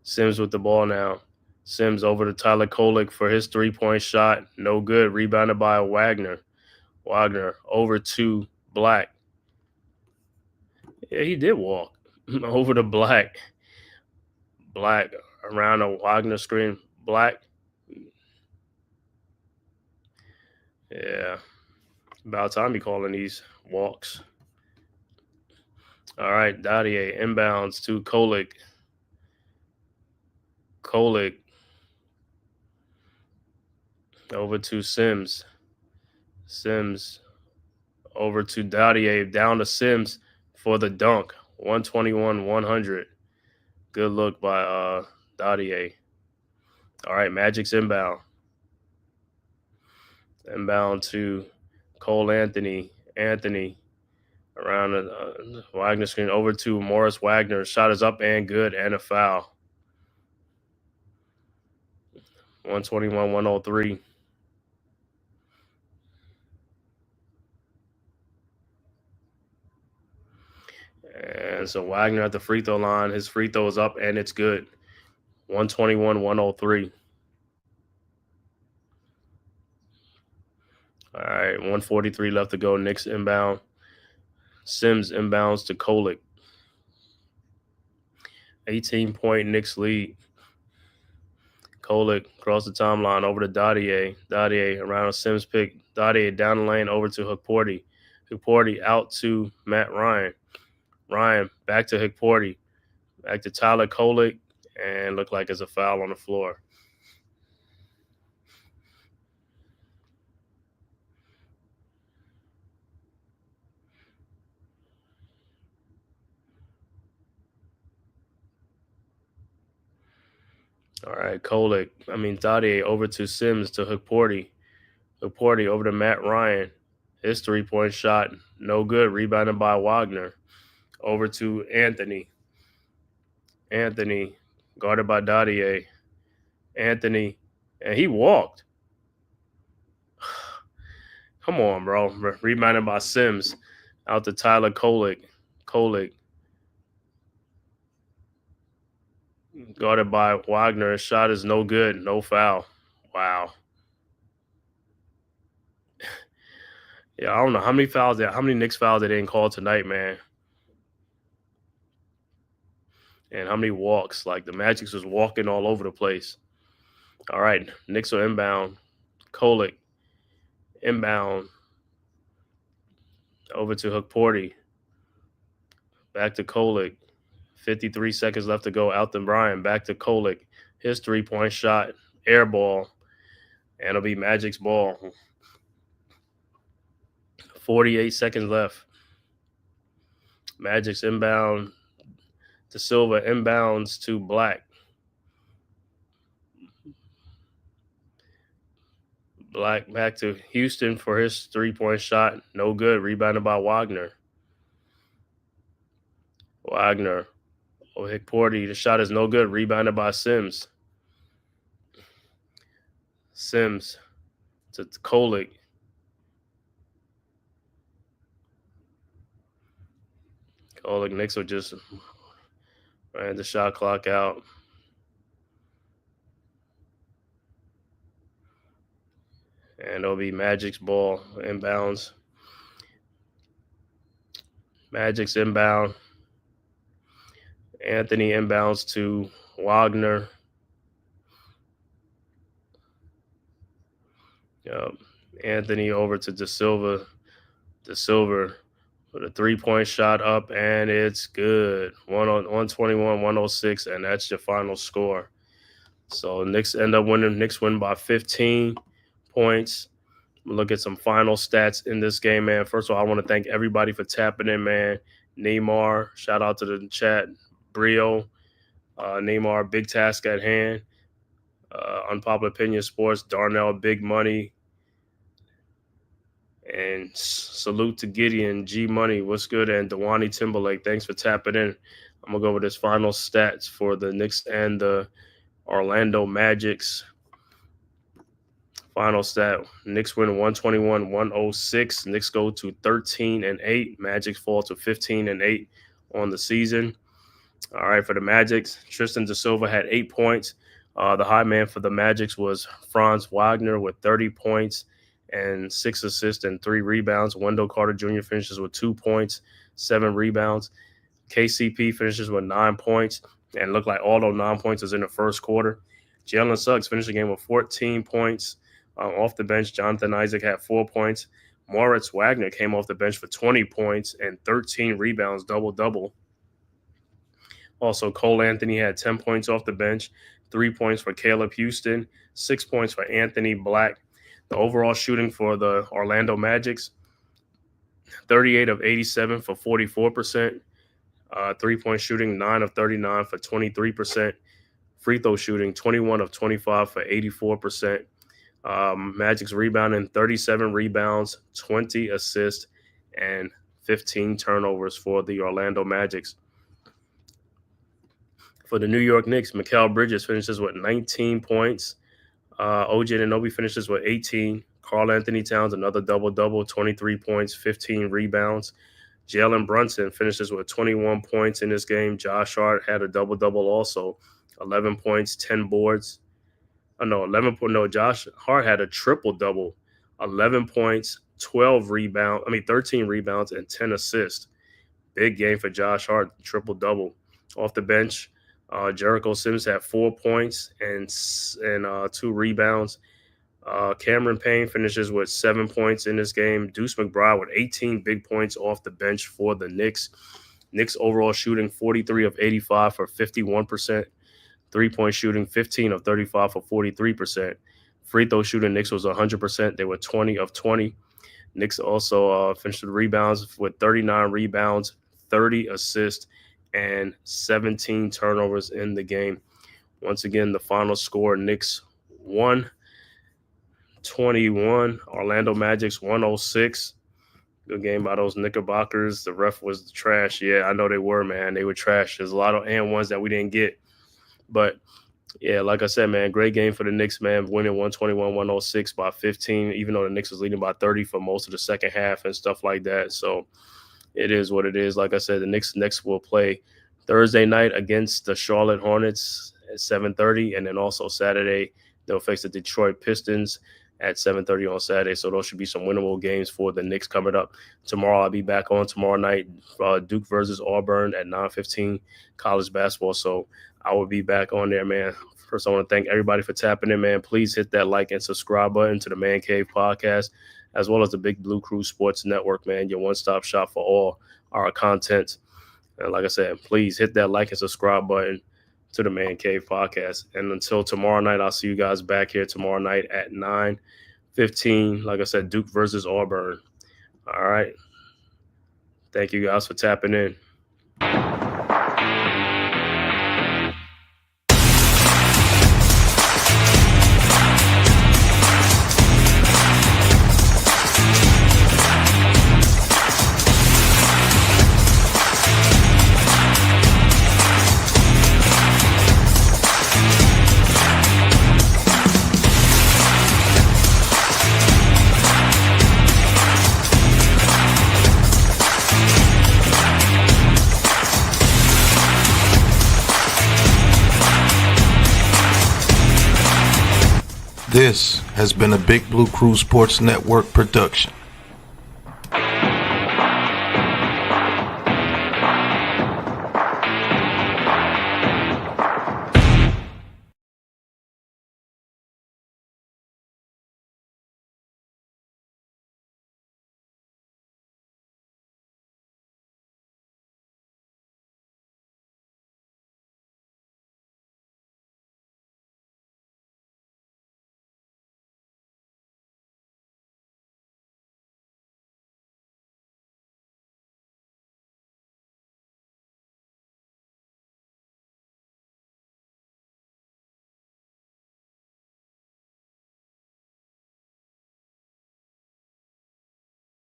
Sims with the ball now. Sims over to Tyler Kolek for his three-point shot. No good. Rebounded by Wagner. Wagner over to Black. Yeah, he did walk. Over to Black. Black around a Wagner screen. Black. Yeah. About time he calling these walks. All right, Dadier inbounds to Kolek. Kolek over to Sims. Sims over to Dadier. Down to Sims for the dunk. 121-100. Good look by Dadier. All right, Magic's inbound. Inbound to Cole Anthony. Anthony around the Wagner screen over to Morris Wagner. Shot is up and good and a foul. 121-103. And so Wagner at the free throw line. His free throw is up and it's good. 121-103. All right, 143 left to go. Knicks inbound. Sims inbounds to Kolek. 18-point Knicks lead. Kolek across the timeline over to Dadier. Dadier around a Sims pick. Dadier down the lane over to Hukporti. Hukporti out to Matt Ryan. Ryan back to Hukporti. Back to Tyler Kolek. And looked like it's a foul on the floor. All right, Dadier over to Sims to Hukporti. Hukporti over to Matt Ryan. His three-point shot, no good. Rebounded by Wagner. Over to Anthony. Anthony, guarded by Dadier. Anthony, and he walked. Come on, bro. Rebounded by Sims. Out to Tyler Kolek. Kolek. Guarded by Wagner. His shot is no good. No foul. Wow. Yeah, I don't know how many Knicks fouls they didn't call tonight, man. And how many walks. Like the Magic was walking all over the place. All right, Knicks are inbound. Kolek inbound Over to Hukporti. Back to Kolick. 53 seconds left to go. Alton Bryan back to Kolick. His 3-point shot. Air ball. And it'll be Magic's ball. 48 seconds left. Magic's inbound. De Silva inbounds to Black. Black back to Houston for his 3-point shot. No good. Rebounded by Wagner. Hukporti. The shot is no good. Rebounded by Sims. Sims to Kolick. Knicks will just ran the shot clock out. And it'll be Magic's ball inbounds. Magic's inbound. Anthony inbounds to Wagner. Anthony over to De Silva. De Silva with a 3-point shot up, and it's good. 121-106, and that's your final score. So Knicks end up winning. Knicks win by 15 points. We'll look at some final stats in this game, man. First of all, I want to thank everybody for tapping in, man. Neymar, shout out to the chat. Brio, Neymar, big task at hand. Unpopular Opinion Sports, Darnell, Big Money. And salute to Gideon, G Money, what's good? And Dewani Timberlake, thanks for tapping in. I'm going to go over this final stats for the Knicks and the Orlando Magic's. Final stat, Knicks win 121-106. Knicks go to 13-8. Magic fall to 15-8 on the season. All right, for the Magics, Tristan De Silva had 8 points. The high man for the Magics was Franz Wagner with 30 points and 6 assists and 3 rebounds. Wendell Carter Jr. finishes with 2 points, 7 rebounds. KCP finishes with 9 points, and looked like all those 9 points was in the first quarter. Jalen Suggs finished the game with 14 points. Off the bench, Jonathan Isaac had 4 points. Moritz Wagner came off the bench for 20 points and 13 rebounds, double-double. Also, Cole Anthony had 10 points off the bench, 3 points for Caleb Houston, 6 points for Anthony Black. The overall shooting for the Orlando Magics, 38 of 87 for 44%. 3-point shooting, 9 of 39 for 23%. Free throw shooting, 21 of 25 for 84%. Magic's rebounding, 37 rebounds, 20 assists, and 15 turnovers for the Orlando Magics. For the New York Knicks, Mikal Bridges finishes with 19 points. OG Anunoby finishes with 18. Karl Anthony Towns, another double-double, 23 points, 15 rebounds. Jalen Brunson finishes with 21 points in this game. Josh Hart had a double-double also, 11 points, 10 boards. Josh Hart had a triple-double, 11 points, 13 rebounds, and 10 assists. Big game for Josh Hart, triple-double. Off the bench, Jericho Sims had 4 points and 2 rebounds. Cameron Payne finishes with 7 points in this game. Deuce McBride with 18 big points off the bench for the Knicks. Knicks overall shooting 43 of 85 for 51%. 3-point shooting 15 of 35 for 43%. Free throw shooting, Knicks was 100%. They were 20 of 20. Knicks also finished with rebounds with 39 rebounds, 30 assists, and 17 turnovers in the game. Once again, the final score, Knicks 121, Orlando Magic's 106. Good game by those Knickerbockers. The ref was trash. Yeah, I know they were, man. They were trash. There's a lot of and ones that we didn't get. But, yeah, like I said, man, great game for the Knicks, man, winning 121-106 by 15, even though the Knicks was leading by 30 for most of the second half and stuff like that. So it is what it is. Like I said, the Knicks next will play Thursday night against the Charlotte Hornets at 7:30, and then also Saturday they'll face the Detroit Pistons at 7:30 on Saturday. So those should be some winnable games for the Knicks coming up. Tomorrow I'll be back on tomorrow night, Duke versus Auburn at 9:15, college basketball. So I will be back on there, man. First, I want to thank everybody for tapping in, man. Please hit that like and subscribe button to the Man Cave Podcast. as well as the Big Blue Crew Sports Network, man, your one-stop shop for all our content. And like I said, please hit that like and subscribe button to the Man Cave Podcast. And until tomorrow night, I'll see you guys back here tomorrow night at 9:15. Like I said, Duke versus Auburn. All right. Thank you guys for tapping in. This has been a Big Blue Crew Sports Network production.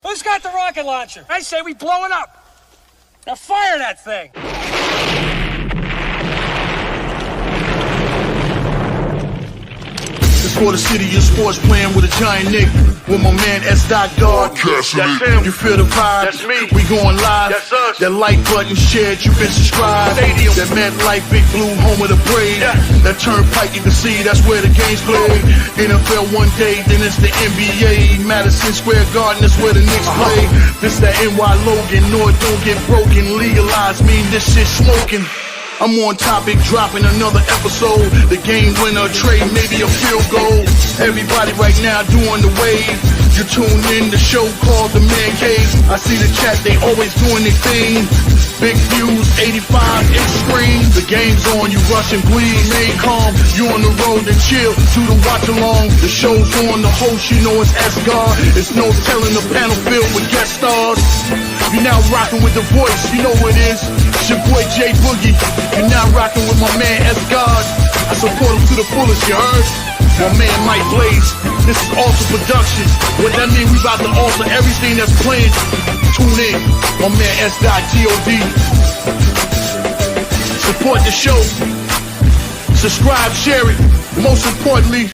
Who's got the rocket launcher? I say we blow it up. Now fire that thing. It's for the city of sports, playing with a giant Nick. With my man S. God. That's him. You feel the vibe? That's me. We going live. That's us. That like button shared, you been subscribed. Stadium. That MetLife Big Blue, home of the Braves. Yeah. That turnpike, you can see that's where the games played. NFL one day, then it's the NBA. Madison Square Garden, that's where the Knicks play. This that NY Logan, no it don't get broken. Legalized mean this shit smoking. I'm on topic, dropping another episode. The game winner, trade, maybe a field goal. Everybody right now doing the wave. You tune in, the show called The Man Cave. I see the chat, they always doing their thing. Big views, 85-inch screen. The game's on, you rush and bleed. Stay calm, you on the road and chill. Do the watch along. The show's on, the host, you know it's S-God. It's no telling the panel filled with guest stars. You're now rocking with the voice, you know what it is. It's your boy J Boogie. You're now rocking with my man S-God. I support him to the fullest, you heard? My man Mike Blaze. This is Alter Production. What that mean? We about to alter everything that's playing. Tune in. My man S.God. Support the show. Subscribe, share it. Most importantly,